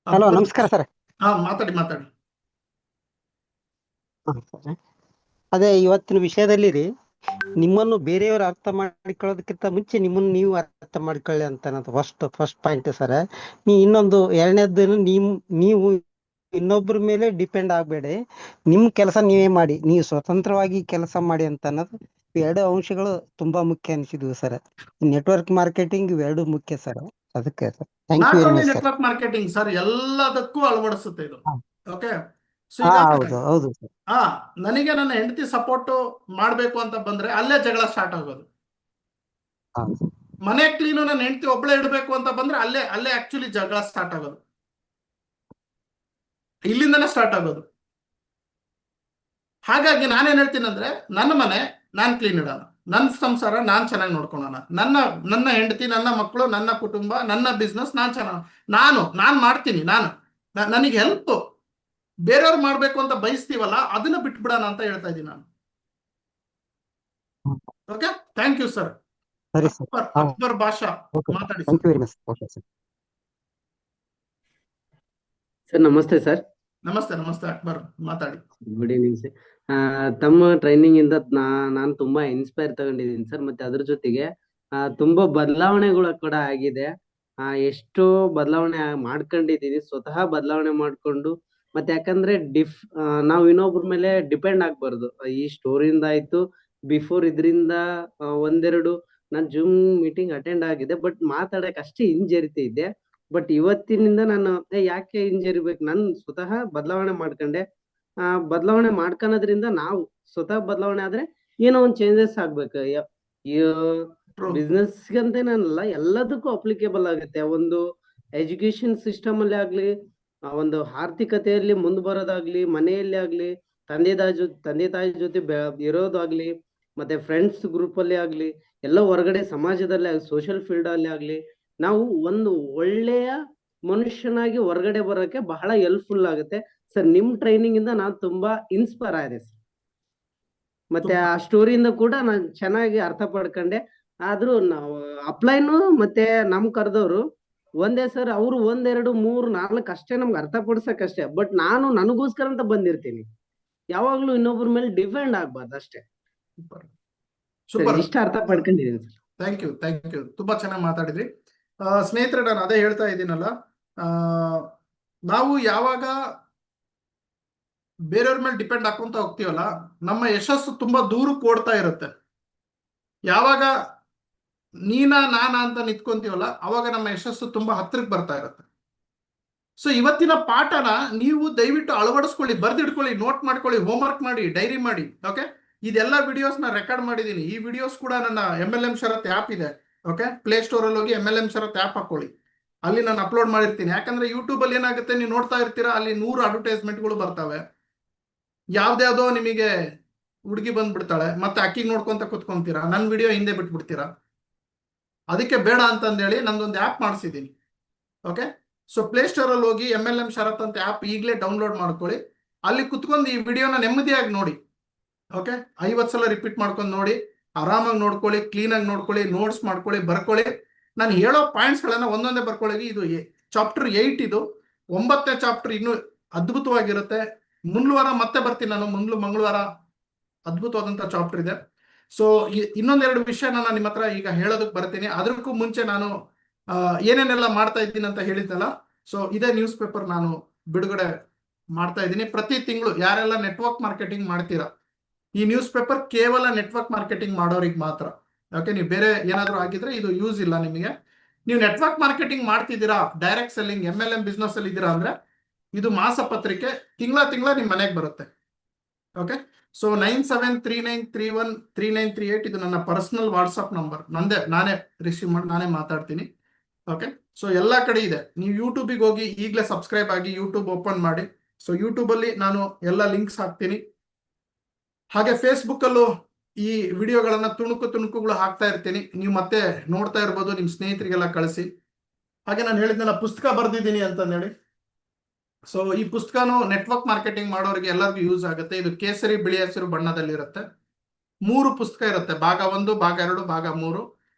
ಹಲೋ, ನಮಸ್ಕಾರ ಸರ್. ಮಾತಾಡಿ. ಅದೇ ಇವತ್ತಿನ ವಿಷಯದಲ್ಲಿ ರೀ, ನಿಮ್ಮನ್ನು ಬೇರೆಯವರು ಅರ್ಥ ಮಾಡಿಕೊಳ್ಳೋದಕ್ಕಿಂತ ಮುಂಚೆ ನಿಮ್ಮನ್ನು ನೀವು ಅರ್ಥ ಮಾಡ್ಕೊಳ್ಳಿ ಅಂತ ಅನ್ನೋದು ಫಸ್ಟ್ ಪಾಯಿಂಟ್ ಸರ್. ಇನ್ನೊಂದು ಎರಡನೇದ್ದು, ನೀವು ಇನ್ನೊಬ್ಬರ ಮೇಲೆ ಡಿಪೆಂಡ್ ಆಗ್ಬೇಡಿ, ನಿಮ್ ಕೆಲಸ ನೀವೇ ಮಾಡಿ, ನೀವು ಸ್ವತಂತ್ರವಾಗಿ ಕೆಲಸ ಮಾಡಿ ಅಂತ ಅನ್ನೋದು ಎರಡು ಅಂಶಗಳು ತುಂಬಾ ಮುಖ್ಯ ಅನಿಸಿದ್ವು ಸರ್. ನೆಟ್ವರ್ಕ್ ಮಾರ್ಕೆಟಿಂಗ್ ಇವೆರಡು ಮುಖ್ಯ ಸರ್. ಅದಕ್ಕೆ sir thank you very much sir. Network marketing sir ಎಲ್ಲದಕ್ಕೂ ಅಳವಡಿಸುತ್ತೆ ಇದು. ಓಕೆ, ಹೌದು ಸರ್. ನನಗೆ ನನ್ನ ಹೆಂಡತಿ ಸಪೋರ್ಟ್ ಮಾಡ್ಬೇಕು ಅಂತ ಬಂದ್ರೆ ಅಲ್ಲೇ ಜಗಳ ಸ್ಟಾರ್ಟ್ ಆಗೋದು. ಮನೆ ಕ್ಲೀನು ನನ್ನ ಹೆಂಡತಿ ಒಬ್ಳೆ ಇಡಬೇಕು ಅಂತ ಬಂದ್ರೆ ಅಲ್ಲೇ ಆಕ್ಚುಲಿ ಜಗಳ ಸ್ಟಾರ್ಟ್ ಆಗೋದು. ಇಲ್ಲಿಂದನೇ ಸ್ಟಾರ್ಟ್ ಆಗೋದು. ಹಾಗಾಗಿ ನಾನೇನ್ ಹೇಳ್ತೀನಿ ಅಂದ್ರೆ, ನನ್ನ ಮನೆ ನಾನ್ ಕ್ಲೀನ್ ಇಡೋಣ, ನನ್ನ ಸಂಸಾರ ನಾನ್ ಚೆನ್ನಾಗಿ ನೋಡ್ಕೊಳ್ಳೋಣ, ನನ್ನ ಹೆಂಡತಿ, ನನ್ನ ಮಕ್ಕಳು, ನನ್ನ ಕುಟುಂಬ, ನನ್ನ ಬಿಸ್ನೆಸ್ ನಾನ್ ಮಾಡ್ತೀನಿ. ನನಗೆ ಹೆಲ್ಪ್ ಬೇರೆಯವ್ರು ಮಾಡ್ಬೇಕು ಅಂತ ಬಯಸ್ತೀವಲ್ಲ, ಅದನ್ನ ಬಿಟ್ಬಿಡೋಣ ಅಂತ ಹೇಳ್ತಾ ಇದ್ದೀನಿ ನಾನು. Okay, thank you sir. ಸರಿ ಸರ್. ಅಕ್ಬರ್ ಬಾಷಾ ಮಾತಾಡಿ thank you very much. Okay sir. Sir ನಮಸ್ತೆ ಸರ್. ನಮಸ್ತೆ ಅಕ್ಬರ್, ಮಾತಾಡಿ. Good evening sir. ತಮ್ಮ ಟ್ರೈನಿಂಗ್ ಇಂದ ನಾನು ತುಂಬಾ ಇನ್ಸ್ಪೈರ್ ತಗೊಂಡಿದ್ದೀನಿ ಸರ್. ಮತ್ತೆ ಅದ್ರ ಜೊತೆಗೆ ತುಂಬಾ ಬದಲಾವಣೆಗಳು ಕೂಡ ಆಗಿದೆ. ಎಷ್ಟೋ ಬದಲಾವಣೆ ಮಾಡ್ಕೊಂಡಿದ್ದೀನಿ, ಸ್ವತಃ ಬದಲಾವಣೆ ಮಾಡ್ಕೊಂಡು. ಮತ್ತೆ ಯಾಕಂದ್ರೆ ನಾವು ಇನ್ನೊಬ್ರ ಮೇಲೆ ಡಿಪೆಂಡ್ ಆಗ್ಬಾರ್ದು. ಈ ಸ್ಟೋರಿಯಿಂದ ಆಯ್ತು, ಬಿಫೋರ್ ಇದರಿಂದ ಒಂದೆರಡು ನಾನು ಜೂಮ್ ಮೀಟಿಂಗ್ ಅಟೆಂಡ್ ಆಗಿದೆ, ಬಟ್ ಮಾತಾಡಕ್ ಅಷ್ಟೇ ಹಿಂಜರಿತಿದ್ದೆ. ಬಟ್ ಇವತ್ತಿನಿಂದ ನಾನು ಯಾಕೆ ಹಿಂಜರಿಬೇಕು, ನನ್ ಸ್ವತಃ ಬದಲಾವಣೆ ಮಾಡ್ಕೊಂಡೆ. ಬದಲಾವಣೆ ಮಾಡ್ಕೊಳೋದ್ರಿಂದ ನಾವು ಸ್ವತಃ ಬದಲಾವಣೆ ಆದ್ರೆ ಏನೋ ಒಂದ್ ಚೇಂಜಸ್ ಆಗ್ಬೇಕು. ಬಿಸ್ನೆಸ್ ಅಂತೇನಲ್ಲ, ಎಲ್ಲದಕ್ಕೂ ಅಪ್ಲಿಕೇಬಲ್ ಆಗುತ್ತೆ. ಒಂದು ಎಜುಕೇಶನ್ ಸಿಸ್ಟಮ್ ಅಲ್ಲಿ ಆಗ್ಲಿ, ಒಂದು ಆರ್ಥಿಕತೆಯಲ್ಲಿ ಮುಂದ್ ಬರೋದಾಗ್ಲಿ, ಮನೆಯಲ್ಲಿ ಆಗ್ಲಿ, ತಂದೆ ತಾಯಿ ಜೊತೆ ಇರೋದಾಗ್ಲಿ, ಮತ್ತೆ ಫ್ರೆಂಡ್ಸ್ ಗ್ರೂಪ್ ಅಲ್ಲಿ ಆಗ್ಲಿ, ಎಲ್ಲ ಹೊರಗಡೆ ಸಮಾಜದಲ್ಲಿ ಸೋಷಿಯಲ್ ಫೀಲ್ಡ್ ಅಲ್ಲಿ ಆಗ್ಲಿ, ನಾವು ಒಂದು ಒಳ್ಳೆಯ ಮನುಷ್ಯನಾಗಿ ಹೊರಗಡೆ ಬರೋಕೆ ಬಹಳ ಹೆಲ್ಪ್ಫುಲ್ ಆಗುತ್ತೆ ಸರ್. ನಿಮ್ ಟ್ರೈನಿಂಗ್ ಇಂದ ನಾನು ತುಂಬಾ ಇನ್ಸ್ಪೈರ್ ಆಗಿದೆ ಸರ್. ಮತ್ತೆ ಆ ಸ್ಟೋರಿಯಿಂದ ಕೂಡ ನಾನು ಚೆನ್ನಾಗಿ ಅರ್ಥ ಪಡ್ಕೊಂಡೆ. ಆದ್ರೂ ನಾವು ಅಪ್ಲೈನು ಮತ್ತೆ ನಮ್ ಕರೆದವ್ರು ಒಂದೇ ಸರ್, ಅವ್ರು 1, 2, 3, 4 ಅಷ್ಟೇ ನಮ್ಗೆ ಅರ್ಥ ಪಡಿಸಕ್ಕಷ್ಟೇ. ಬಟ್ ನಾನು ನನಗೋಸ್ಕರ ಅಂತ ಬಂದಿರ್ತೀನಿ, ಯಾವಾಗ್ಲೂ ಇನ್ನೊಬ್ರ ಮೇಲೆ ಡಿಪೆಂಡ್ ಆಗ್ಬಾರ್ದು ಅಷ್ಟೇ. ಇಷ್ಟ ಅರ್ಥ ಪಡ್ಕೊಂಡಿದ್ದೀನಿ ಸರ್. ಥ್ಯಾಂಕ್ ಯು, ತುಂಬಾ ಚೆನ್ನಾಗಿ ಮಾತಾಡಿದ್ರಿ. ಸ್ನೇಹಿತರೆ, ನಾನು ಅದೇ ಹೇಳ್ತಾ ಇದ್ದೀನಲ್ಲ, ನಾವು ಯಾವಾಗ ಬೇರೆಯವ್ರ ಮೇಲೆ ಡಿಪೆಂಡ್ ಹಾಕೊಂತ ಹೋಗ್ತೀವಲ್ಲ, ನಮ್ಮ ಯಶಸ್ಸು ತುಂಬಾ ದೂರಕ್ಕೆ ಓಡ್ತಾ ಇರುತ್ತೆ. ಯಾವಾಗ ನಾನಾ ಅಂತ ನಿಂತ್ಕೊಂತೀವಲ್ಲ, ಅವಾಗ ನಮ್ಮ ಯಶಸ್ಸು ತುಂಬಾ ಹತ್ರಕ್ಕೆ ಬರ್ತಾ ಇರುತ್ತೆ. ಸೊ ಇವತ್ತಿನ ಪಾಠನ ನೀವು ದಯವಿಟ್ಟು ಅಳವಡಿಸ್ಕೊಳ್ಳಿ, ಬರ್ದಿಡ್ಕೊಳ್ಳಿ, ನೋಟ್ ಮಾಡ್ಕೊಳ್ಳಿ, ಹೋಮ್ವರ್ಕ್ ಮಾಡಿ, ಡೈರಿ ಮಾಡಿ. ಓಕೆ, ಇದೆಲ್ಲ ವಿಡಿಯೋಸ್ ನ ರೆಕಾರ್ಡ್ ಮಾಡಿದ್ದೀನಿ. ಈ ವಿಡಿಯೋಸ್ ಕೂಡ ನನ್ನ MLM ಶರತ್ ಆ್ಯಪ್ ಇದೆ. ಓಕೆ, ಪ್ಲೇ ಸ್ಟೋರ್ ಅಲ್ಲಿ ಹೋಗಿ MLM ಶರತ್ ಆ್ಯಪ್ ಹಾಕೊಳ್ಳಿ, ಅಲ್ಲಿ ನಾನು ಅಪ್ಲೋಡ್ ಮಾಡಿರ್ತೀನಿ. ಯಾಕಂದ್ರೆ ಯೂಟ್ಯೂಬ್ ಅಲ್ಲಿ ಏನಾಗುತ್ತೆ, ನೀವು ನೋಡ್ತಾ ಇರ್ತೀರಾ, ಅಲ್ಲಿ 100 ಅಡ್ವರ್ಟೈಸ್ಮೆಂಟ್ಗಳು ಬರ್ತವೆ. ಯಾವ್ದ್ಯಾವ್ದೋ ನಿಮಗೆ ಹುಡುಗಿ ಬಂದ್ಬಿಡ್ತಾಳೆ, ಮತ್ತೆ ಅಕ್ಕಿಗೆ ನೋಡ್ಕೊಂತ ಕುತ್ಕೊಂತೀರಾ, ನನ್ನ ವಿಡಿಯೋ ಹಿಂದೆ ಬಿಟ್ಬಿಡ್ತೀರಾ. ಅದಕ್ಕೆ ಬೇಡ ಅಂತಂದೇಳಿ ನಂದೊಂದು ಆ್ಯಪ್ ಮಾಡಿಸಿದ್ದೀನಿ. ಓಕೆ, ಸೊ ಪ್ಲೇ ಸ್ಟೋರ್ ಅಲ್ಲಿ ಹೋಗಿ MLM ಶರತ್ ಅಂತ ಆ್ಯಪ್ ಈಗಲೇ ಡೌನ್ಲೋಡ್ ಮಾಡ್ಕೊಳ್ಳಿ. ಅಲ್ಲಿ ಕುತ್ಕೊಂಡು ಈ ವಿಡಿಯೋನ ನೆಮ್ಮದಿಯಾಗಿ ನೋಡಿ. ಓಕೆ, 50 ಸಲ ರಿಪೀಟ್ ಮಾಡ್ಕೊಂಡು ನೋಡಿ, ಆರಾಮಾಗಿ ನೋಡ್ಕೊಳ್ಳಿ, ಕ್ಲೀನಾಗಿ ನೋಡ್ಕೊಳ್ಳಿ, ನೋಟ್ಸ್ ಮಾಡ್ಕೊಳ್ಳಿ, ಬರ್ಕೊಳ್ಳಿ. ನಾನು ಹೇಳೋ ಪಾಯಿಂಟ್ಸ್ಗಳನ್ನ ಒಂದೊಂದೇ ಬರ್ಕೊಳ್ಳಿ. ಇದು ಚಾಪ್ಟರ್ 8, ಇದು 9ನೇ ಚಾಪ್ಟರ್, ಇನ್ನೂ ಅದ್ಭುತವಾಗಿರುತ್ತೆ. ಮುಂದ್ವಾರ ಮತ್ತೆ ಬರ್ತೀನಿ ನಾನು, ಮಂಗಳವಾರ ಅದ್ಭುತವಾದಂಥ ಚಾಪ್ಟರ್ ಇದೆ. ಸೊ ಇನ್ನೊಂದೆರಡು ವಿಷಯ ನಾನು ನಿಮ್ಮ ಹತ್ರ ಈಗ ಹೇಳೋದಕ್ಕೆ ಬರ್ತೀನಿ. ಅದಕ್ಕೂ ಮುಂಚೆ ನಾನು ಏನೇನೆಲ್ಲ ಮಾಡ್ತಾ ಇದ್ದೀನಿ ಅಂತ ಹೇಳಿದ್ನಲ್ಲ, ಸೊ ಇದೇ ನ್ಯೂಸ್ ಪೇಪರ್ ನಾನು ಬಿಡುಗಡೆ ಮಾಡ್ತಾ ಇದ್ದೀನಿ. ಪ್ರತಿ ತಿಂಗಳು ಯಾರೆಲ್ಲ ನೆಟ್ವರ್ಕ್ ಮಾರ್ಕೆಟಿಂಗ್ ಮಾಡ್ತೀರಾ, ಈ ನ್ಯೂಸ್ ಪೇಪರ್ ಕೇವಲ ನೆಟ್ವರ್ಕ್ ಮಾರ್ಕೆಟಿಂಗ್ ಮಾಡೋರಿಗೆ ಮಾತ್ರ. ಓಕೆ, ನೀವು ಬೇರೆ ಏನಾದರೂ ಆಗಿದ್ರೆ ಇದು ಯೂಸ್ ಇಲ್ಲ ನಿಮಗೆ. ನೀವು ನೆಟ್ವರ್ಕ್ ಮಾರ್ಕೆಟಿಂಗ್ ಮಾಡ್ತಿದ್ದೀರಾ, ಡೈರೆಕ್ಟ್ ಸೆಲ್ಲಿಂಗ್, MLM ಬಿಸ್ನೆಸ್ ಅಲ್ಲಿ ಇದ್ದೀರಾ ಅಂದ್ರೆ ಇದು ಮಾಸ ಪತ್ರಿಕೆ ತಿಂಗಳ ನಿಮ್ಮ ಮನೆಗೆ ಬರುತ್ತೆ. ಓಕೆ, ಸೊ 9739313938 ಇದು ನನ್ನ ಪರ್ಸನಲ್ ವಾಟ್ಸಪ್ ನಂಬರ್. ನಾನೇ ರಿಸೀವ್ ಮಾಡಿ ನಾನೇ ಮಾತಾಡ್ತೀನಿ. ಓಕೆ, ಸೊ ಎಲ್ಲ ಕಡೆ ಇದೆ. ನೀವು ಯೂಟ್ಯೂಬಿಗೆ ಹೋಗಿ ಈಗಲೇ ಸಬ್ಸ್ಕ್ರೈಬ್ ಆಗಿ ಯೂಟ್ಯೂಬ್ ಓಪನ್ ಮಾಡಿ. ಸೊ ಯೂಟ್ಯೂಬ್ ಅಲ್ಲಿ ನಾನು ಎಲ್ಲ ಲಿಂಕ್ಸ್ ಹಾಕ್ತೀನಿ. ಹಾಗೆ ಫೇಸ್ಬುಕ್ ಅಲ್ಲೂ ಈ ವಿಡಿಯೋಗಳನ್ನ ತುಣುಕುಗಳು ಹಾಕ್ತಾ ಇರ್ತೀನಿ. ನೀವು ಮತ್ತೆ ನೋಡ್ತಾ ಇರ್ಬೋದು, ನಿಮ್ಮ ಸ್ನೇಹಿತರಿಗೆಲ್ಲ ಕಳಿಸಿ. ಹಾಗೆ ನಾನು ಹೇಳಿದ್ನಲ್ಲ, ಪುಸ್ತಕ ಬರ್ದಿದ್ದೀನಿ ಅಂತಂದೇಳಿ. ಸೊ ಈ ಪುಸ್ತಕನು ನೆಟ್ವರ್ಕ್ ಮಾರ್ಕೆಟಿಂಗ್ ಮಾಡೋರಿಗೆ ಎಲ್ಲರಿಗೂ ಯೂಸ್ ಆಗುತ್ತೆ. ಇದು ಕೇಸರಿ ಬಿಳಿ ಹಸಿರು ಬಣ್ಣದಲ್ಲಿ ಇರುತ್ತೆ. 3 ಪುಸ್ತಕ ಇರುತ್ತೆ, ಭಾಗ 1, ಭಾಗ 2, ಭಾಗ 3.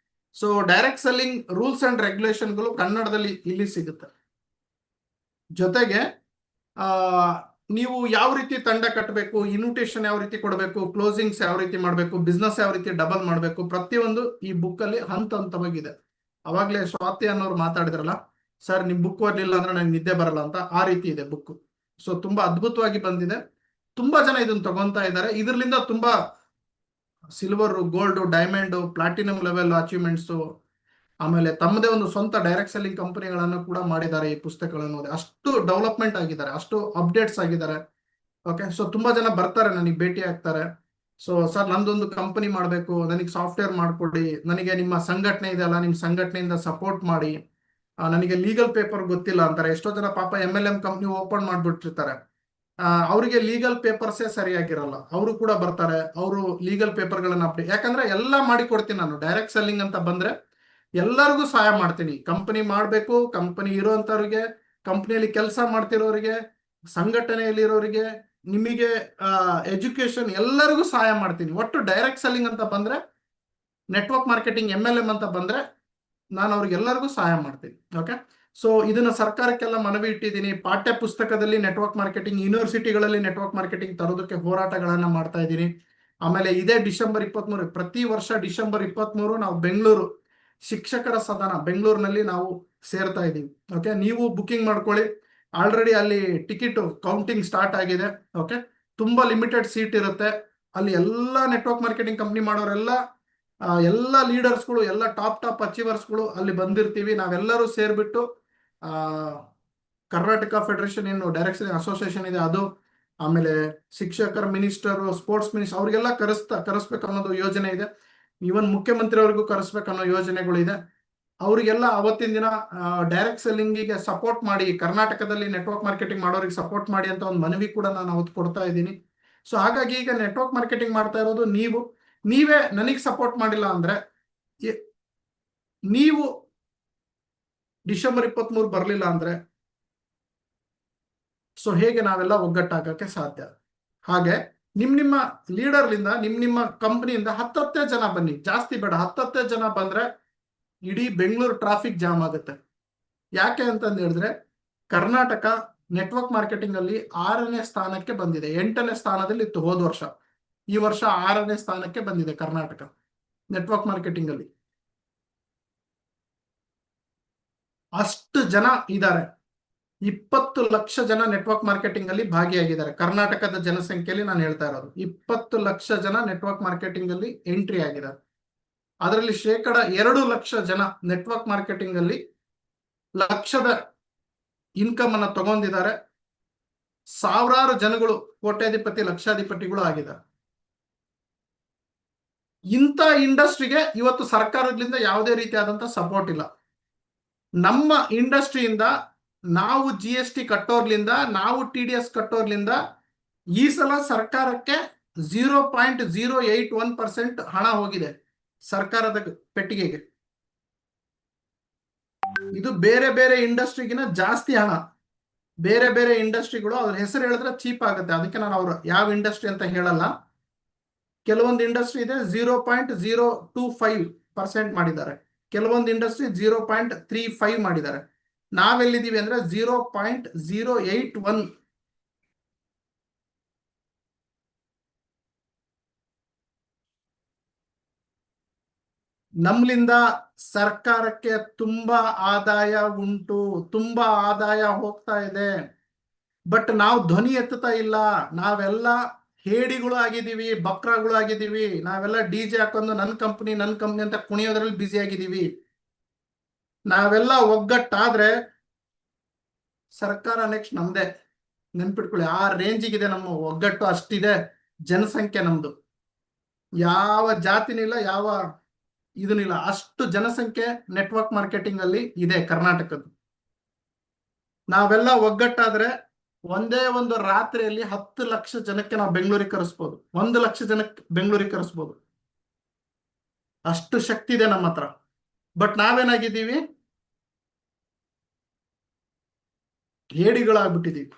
So direct selling rules and ರೆಗ್ಯುಲೇಷನ್ಗಳು ಕನ್ನಡದಲ್ಲಿ ಇಲ್ಲಿ ಸಿಗುತ್ತೆ. ಜೊತೆಗೆ ನೀವು ಯಾವ ರೀತಿ ತಂಡ ಕಟ್ಟಬೇಕು, ಇನ್ವಿಟೇಷನ್ ಯಾವ ರೀತಿ ಕೊಡಬೇಕು, ಕ್ಲೋಸಿಂಗ್ಸ್ ಯಾವ ರೀತಿ ಮಾಡಬೇಕು, ಬಿಸ್ನೆಸ್ ಯಾವ ರೀತಿ ಡಬಲ್ ಮಾಡಬೇಕು, ಪ್ರತಿಯೊಂದು ಈ ಬುಕ್ ಅಲ್ಲಿ ಹಂತವಾಗಿದೆ. ಅವಾಗಲೇ ಸ್ವಾತಿ ಅನ್ನೋರು ಮಾತಾಡಿದ್ರಲ್ಲ, ಸರ್ ನಿಮ್ ಬುಕ್ ಓದಲಿಲ್ಲ ಅಂದ್ರೆ ನನಗೆ ನಿದ್ದೆ ಬರಲ್ಲ ಅಂತ, ಆ ರೀತಿ ಇದೆ ಬುಕ್. ಸೊ ತುಂಬಾ ಅದ್ಭುತವಾಗಿ ಬಂದಿದೆ. ತುಂಬಾ ಜನ ಇದನ್ನ ತಗೊಂತಾ ಇದ್ದಾರೆ. ಇದರಿಂದ ತುಂಬಾ silver, gold, diamond, platinum level achievements, ಆಮೇಲೆ ತಮ್ಮದೇ ಒಂದು ಸ್ವಂತ ಡೈರೆಕ್ಟ್ ಸೆಲ್ಲಿಂಗ್ ಕಂಪನಿಗಳನ್ನು ಕೂಡ ಮಾಡಿದ್ದಾರೆ. ಈ ಪುಸ್ತಕಗಳನ್ನು ಓದಿ ಅಷ್ಟು ಡೆವಲಪ್ಮೆಂಟ್ ಆಗಿದ್ದಾರೆ, ಅಷ್ಟು ಅಪ್ಡೇಟ್ಸ್ ಆಗಿದ್ದಾರೆ. ಓಕೆ, ಸೊ ತುಂಬಾ ಜನ ಬರ್ತಾರೆ, ನನಗೆ ಭೇಟಿ ಆಗ್ತಾರೆ. ಸೊ ಸರ್ ನಂದೊಂದು ಕಂಪನಿ ಮಾಡಬೇಕು, ನನಗೆ ಸಾಫ್ಟ್ವೇರ್ ಮಾಡಿಕೊಡಿ, ನನಗೆ ನಿಮ್ಮ ಸಂಘಟನೆ ಇದೆಯಲ್ಲ, ನಿಮ್ಮ ಸಂಘಟನೆಯಿಂದ ಸಪೋರ್ಟ್ ಮಾಡಿ, ನನಗೆ ಲೀಗಲ್ ಪೇಪರ್ ಗೊತ್ತಿಲ್ಲ ಅಂತಾರೆ. ಎಷ್ಟೋ ಜನ ಪಾಪ MLM ಕಂಪ್ನಿ ಓಪನ್ ಮಾಡ್ಬಿಟ್ಟಿರ್ತಾರೆ, ಅವರಿಗೆ ಲೀಗಲ್ ಪೇಪರ್ಸೇ ಸರಿಯಾಗಿರಲ್ಲ, ಅವರು ಕೂಡ ಬರ್ತಾರೆ, ಅವರು ಲೀಗಲ್ ಪೇಪರ್ಗಳನ್ನ ಅಪ್ಡೇಟ್, ಯಾಕಂದ್ರೆ ಎಲ್ಲ ಮಾಡಿ ಕೊಡ್ತೀನಿ ನಾನು. ಡೈರೆಕ್ಟ್ ಸೆಲ್ಲಿಂಗ್ ಅಂತ ಬಂದ್ರೆ ಎಲ್ಲರಿಗೂ ಸಹಾಯ ಮಾಡ್ತೀನಿ. ಕಂಪನಿ ಮಾಡಬೇಕು, ಕಂಪನಿ ಇರೋಂಥವ್ರಿಗೆ, ಕಂಪನಿಯಲ್ಲಿ ಕೆಲಸ ಮಾಡ್ತಿರೋರಿಗೆ, ಸಂಘಟನೆಯಲ್ಲಿರೋರಿಗೆ, ನಿಮಗೆ ಎಜುಕೇಶನ್ ಎಲ್ಲರಿಗೂ ಸಹಾಯ ಮಾಡ್ತೀನಿ. ಒಟ್ಟು ಡೈರೆಕ್ಟ್ ಸೆಲ್ಲಿಂಗ್ ಅಂತ ಬಂದ್ರೆ, ನೆಟ್ವರ್ಕ್ ಮಾರ್ಕೆಟಿಂಗ್ MLM ಅಂತ ಬಂದ್ರೆ ನಾನು ಅವ್ರಿಗೆಲ್ಲರಿಗೂ ಸಹಾಯ ಮಾಡ್ತೀನಿ. ಓಕೆ, ಸೊ ಇದನ್ನ ಸರ್ಕಾರಕ್ಕೆಲ್ಲ ಮನವಿ ಇಟ್ಟಿದ್ದೀನಿ. ಪಾಠ್ಯ ಪುಸ್ತಕದಲ್ಲಿ ನೆಟ್ವರ್ಕ್ ಮಾರ್ಕೆಟಿಂಗ್, ಯೂನಿವರ್ಸಿಟಿಗಳಲ್ಲಿ ನೆಟ್ವರ್ಕ್ ಮಾರ್ಕೆಟಿಂಗ್ ತರೋದಕ್ಕೆ ಹೋರಾಟಗಳನ್ನ ಮಾಡ್ತಾ ಇದ್ದೀನಿ. ಆಮೇಲೆ ಇದೇ ಡಿಸೆಂಬರ್ 23, ಪ್ರತಿ ವರ್ಷ ಡಿಸೆಂಬರ್ 23 ನಾವು ಬೆಂಗಳೂರು ಶಿಕ್ಷಕರ ಸದನ ಬೆಂಗಳೂರಿನಲ್ಲಿ ನಾವು ಸೇರ್ತಾ ಇದ್ದೀವಿ. ಓಕೆ, ನೀವು ಬುಕಿಂಗ್ ಮಾಡ್ಕೊಳ್ಳಿ. ಆಲ್ರೆಡಿ ಅಲ್ಲಿ ಟಿಕೆಟ್ ಕೌಂಟಿಂಗ್ ಸ್ಟಾರ್ಟ್ ಆಗಿದೆ. ಓಕೆ, ತುಂಬಾ ಲಿಮಿಟೆಡ್ ಸೀಟ್ ಇರುತ್ತೆ. ಅಲ್ಲಿ ಎಲ್ಲ ನೆಟ್ವರ್ಕ್ ಮಾರ್ಕೆಟಿಂಗ್ ಕಂಪ್ನಿ ಮಾಡೋರೆಲ್ಲ, ಎಲ್ಲ ಲೀಡರ್ಸ್ಗಳು, ಎಲ್ಲ ಟಾಪ್ ಅಚೀವರ್ಸ್ಗಳು ಅಲ್ಲಿ ಬಂದಿರ್ತೀವಿ. ನಾವೆಲ್ಲರೂ ಸೇರ್ಬಿಟ್ಟು ಕರ್ನಾಟಕ ಫೆಡರೇಷನ್ ಏನು ಡೈರೆಕ್ಟ್ ಸೆಲ್ಲಿಂಗ್ ಅಸೋಸಿಯೇಷನ್ ಇದೆ ಅದು, ಆಮೇಲೆ ಶಿಕ್ಷಕರ ಮಿನಿಸ್ಟರ್, ಸ್ಪೋರ್ಟ್ಸ್ ಮಿನಿಸ್ಟರ್ ಅವ್ರಿಗೆಲ್ಲ ಕರೆಸ್ಬೇಕು ಅನ್ನೋದು ಯೋಜನೆ ಇದೆ. ಈವನ್ ಮುಖ್ಯಮಂತ್ರಿ ಅವ್ರಿಗೂ ಕರೆಸ್ಬೇಕನ್ನೋ ಯೋಜನೆಗಳಿದೆ. ಅವರಿಗೆಲ್ಲ ಅವತ್ತಿನ ದಿನ ಡೈರೆಕ್ಟ್ ಸೆಲ್ಲಿಂಗಿಗೆ ಸಪೋರ್ಟ್ ಮಾಡಿ, ಕರ್ನಾಟಕದಲ್ಲಿ ನೆಟ್ವರ್ಕ್ ಮಾರ್ಕೆಟಿಂಗ್ ಮಾಡೋರಿಗೆ ಸಪೋರ್ಟ್ ಮಾಡಿ ಅಂತ ಒಂದು ಮನವಿ ಕೂಡ ನಾನು ಅವತ್ತು ಕೊಡ್ತಾ ಇದ್ದೀನಿ. ಸೊ ಹಾಗಾಗಿ ಈಗ ನೆಟ್ವರ್ಕ್ ಮಾರ್ಕೆಟಿಂಗ್ ಮಾಡ್ತಾ ಇರೋದು ನೀವೇ ನನಗೆ ಸಪೋರ್ಟ್ ಮಾಡಿಲ್ಲ ಅಂದ್ರೆ, ನೀವು ಡಿಸೆಂಬರ್ 23 ಬರಲಿಲ್ಲ ಅಂದ್ರೆ, ಸೊ ಹೇಗೆ ನಾವೆಲ್ಲ ಒಗ್ಗಟ್ಟಾಗಕ್ಕೆ ಸಾಧ್ಯ? ಹಾಗೆ ನಿಮ್ಮ ಲೀಡರ್ಲಿಂದ, ನಿಮ್ಮ ಕಂಪನಿಯಿಂದ 10 ಜನ ಬನ್ನಿ, ಜಾಸ್ತಿ ಬೇಡ, 10 ಜನ ಬಂದ್ರೆ ಇಡೀ ಬೆಂಗಳೂರು ಟ್ರಾಫಿಕ್ ಜಾಮ್ ಆಗುತ್ತೆ. ಯಾಕೆ ಅಂತಂದು ಹೇಳಿದ್ರೆ, ಕರ್ನಾಟಕ ನೆಟ್ವರ್ಕ್ ಮಾರ್ಕೆಟಿಂಗ್ ಅಲ್ಲಿ 6ನೇ ಸ್ಥಾನಕ್ಕೆ ಬಂದಿದೆ. 8ನೇ ಸ್ಥಾನದಲ್ಲಿ ಇತ್ತು ಹೋದ ವರ್ಷ. ಈ ವರ್ಷ 6ನೇ ಸ್ಥಾನಕ್ಕೆ ಬಂದಿದೆ ಕರ್ನಾಟಕ ನೆಟ್ವರ್ಕ್ ಮಾರ್ಕೆಟಿಂಗ್ ಅಲ್ಲಿ. ಅಷ್ಟು ಜನ ಇದ್ದಾರೆ. 20 ಲಕ್ಷ ಜನ ನೆಟ್ವರ್ಕ್ ಮಾರ್ಕೆಟಿಂಗ್ ಅಲ್ಲಿ ಭಾಗಿಯಾಗಿದ್ದಾರೆ. ಕರ್ನಾಟಕದ ಜನಸಂಖ್ಯೆಯಲ್ಲಿ ನಾನು ಹೇಳ್ತಾ ಇರೋದು 20 ಲಕ್ಷ ಜನ ನೆಟ್ವರ್ಕ್ ಮಾರ್ಕೆಟಿಂಗ್ ಅಲ್ಲಿ ಎಂಟ್ರಿ ಆಗಿದ್ದಾರೆ. ಅದರಲ್ಲಿ 2 ಲಕ್ಷ ಜನ ನೆಟ್ವರ್ಕ್ ಮಾರ್ಕೆಟಿಂಗ್ ಅಲ್ಲಿ ಲಕ್ಷದ ಇನ್ಕಮ್ ಅನ್ನ ತಗೊಂಡಿದ್ದಾರೆ. ಸಾವಿರಾರು ಜನಗಳು ಕೋಟ್ಯಾಧಿಪತಿ, ಲಕ್ಷಾಧಿಪತಿಗಳು ಆಗಿದ್ದಾರೆ. ಇಂಥ ಇಂಡಸ್ಟ್ರಿಗೆ ಇವತ್ತು ಸರ್ಕಾರದಿಂದ ಯಾವುದೇ ರೀತಿಯಾದಂತ ಸಪೋರ್ಟ್ ಇಲ್ಲ. ನಮ್ಮ ಇಂಡಸ್ಟ್ರಿಯಿಂದ ನಾವು GST ಕಟ್ಟೋರ್ಲಿಂದ, ನಾವು TDS ಕಟ್ಟೋರ್ಲಿಂದ ಈ ಸಲ ಸರ್ಕಾರಕ್ಕೆ 0.081% ಹಣ ಹೋಗಿದೆ ಸರ್ಕಾರದ ಪೆಟ್ಟಿಗೆಗೆ. ಇದು ಬೇರೆ ಬೇರೆ ಇಂಡಸ್ಟ್ರಿಗಿನ ಜಾಸ್ತಿ ಹಣ. ಬೇರೆ ಇಂಡಸ್ಟ್ರಿಗಳು ಅವ್ರ ಹೆಸರು ಹೇಳಿದ್ರೆ ಚೀಪ್ ಆಗುತ್ತೆ, ಅದಕ್ಕೆ ನಾನು ಅವ್ರು ಯಾವ ಇಂಡಸ್ಟ್ರಿ ಅಂತ ಹೇಳಲ್ಲ. ಕೆಲವೊಂದು ಇಂಡಸ್ಟ್ರಿ ಇದೆ 0.025% ಮಾಡಿದ್ದಾರೆ, ಕೆಲವೊಂದು ಇಂಡಸ್ಟ್ರಿ 0.35 ಮಾಡಿದ್ದಾರೆ. ನಾವೆಲ್ಲಿದ್ದೀವಿ ಅಂದ್ರೆ 0.081. ನಮ್ಲಿಂದ ಸರ್ಕಾರಕ್ಕೆ ತುಂಬಾ ಆದಾಯ ಉಂಟು, ತುಂಬಾ ಆದಾಯ ಹೋಗ್ತಾ ಇದೆ. ಬಟ್ ನಾವು ಧ್ವನಿ ಎತ್ತುತ್ತಾ ಇಲ್ಲ. ನಾವೆಲ್ಲ ಹೇಡಿಗಳು ಆಗಿದ್ದೀವಿ, ಬಕ್ರಾಗಳು ಆಗಿದ್ದೀವಿ. ನಾವೆಲ್ಲ DJ ಹಾಕೊಂಡು ನನ್ನ ಕಂಪನಿ ಅಂತ ಕುಣಿಯೋದ್ರಲ್ಲಿ ಬ್ಯುಸಿ ಆಗಿದ್ದೀವಿ. ನಾವೆಲ್ಲ ಒಗ್ಗಟ್ಟಾದ್ರೆ ಸರ್ಕಾರ ನೆಕ್ಸ್ಟ್ ನಮ್ದೇ. ನೆನ್ಪಿಟ್ಕೊಳ್ಳಿ, ಆ ರೇಂಜಿಗಿದೆ ನಮ್ಮ ಒಗ್ಗಟ್ಟು, ಅಷ್ಟಿದೆ ಜನಸಂಖ್ಯೆ ನಮ್ದು. ಯಾವ ಜಾತಿನಿಲ್ಲ, ಯಾವ ಇದನ್ನಿಲ್ಲ, ಅಷ್ಟು ಜನಸಂಖ್ಯೆ ನೆಟ್ವರ್ಕ್ ಮಾರ್ಕೆಟಿಂಗ್ ಅಲ್ಲಿ ಇದೆ ಕರ್ನಾಟಕದ್ದು. ನಾವೆಲ್ಲ ಒಗ್ಗಟ್ಟಾದ್ರೆ ಒಂದೇ ಒಂದು ರಾತ್ರಿಯಲ್ಲಿ 10 ಲಕ್ಷ ಜನಕ್ಕೆ ನಾವು ಬೆಂಗಳೂರಿಗೆ ಕರೆಸ್ಬೋದು, 1 ಲಕ್ಷ ಜನಕ್ಕೆ ಬೆಂಗಳೂರಿಗೆ ಕರೆಸ್ಬೋದು. ಅಷ್ಟು ಶಕ್ತಿ ಇದೆ ನಮ್ಮ ಹತ್ರ. ಬಟ್ ನಾವೇನಾಗಿದ್ದೀವಿ, ಹೇಡಿಗಳಾಗ್ಬಿಟ್ಟಿದೀವಿ.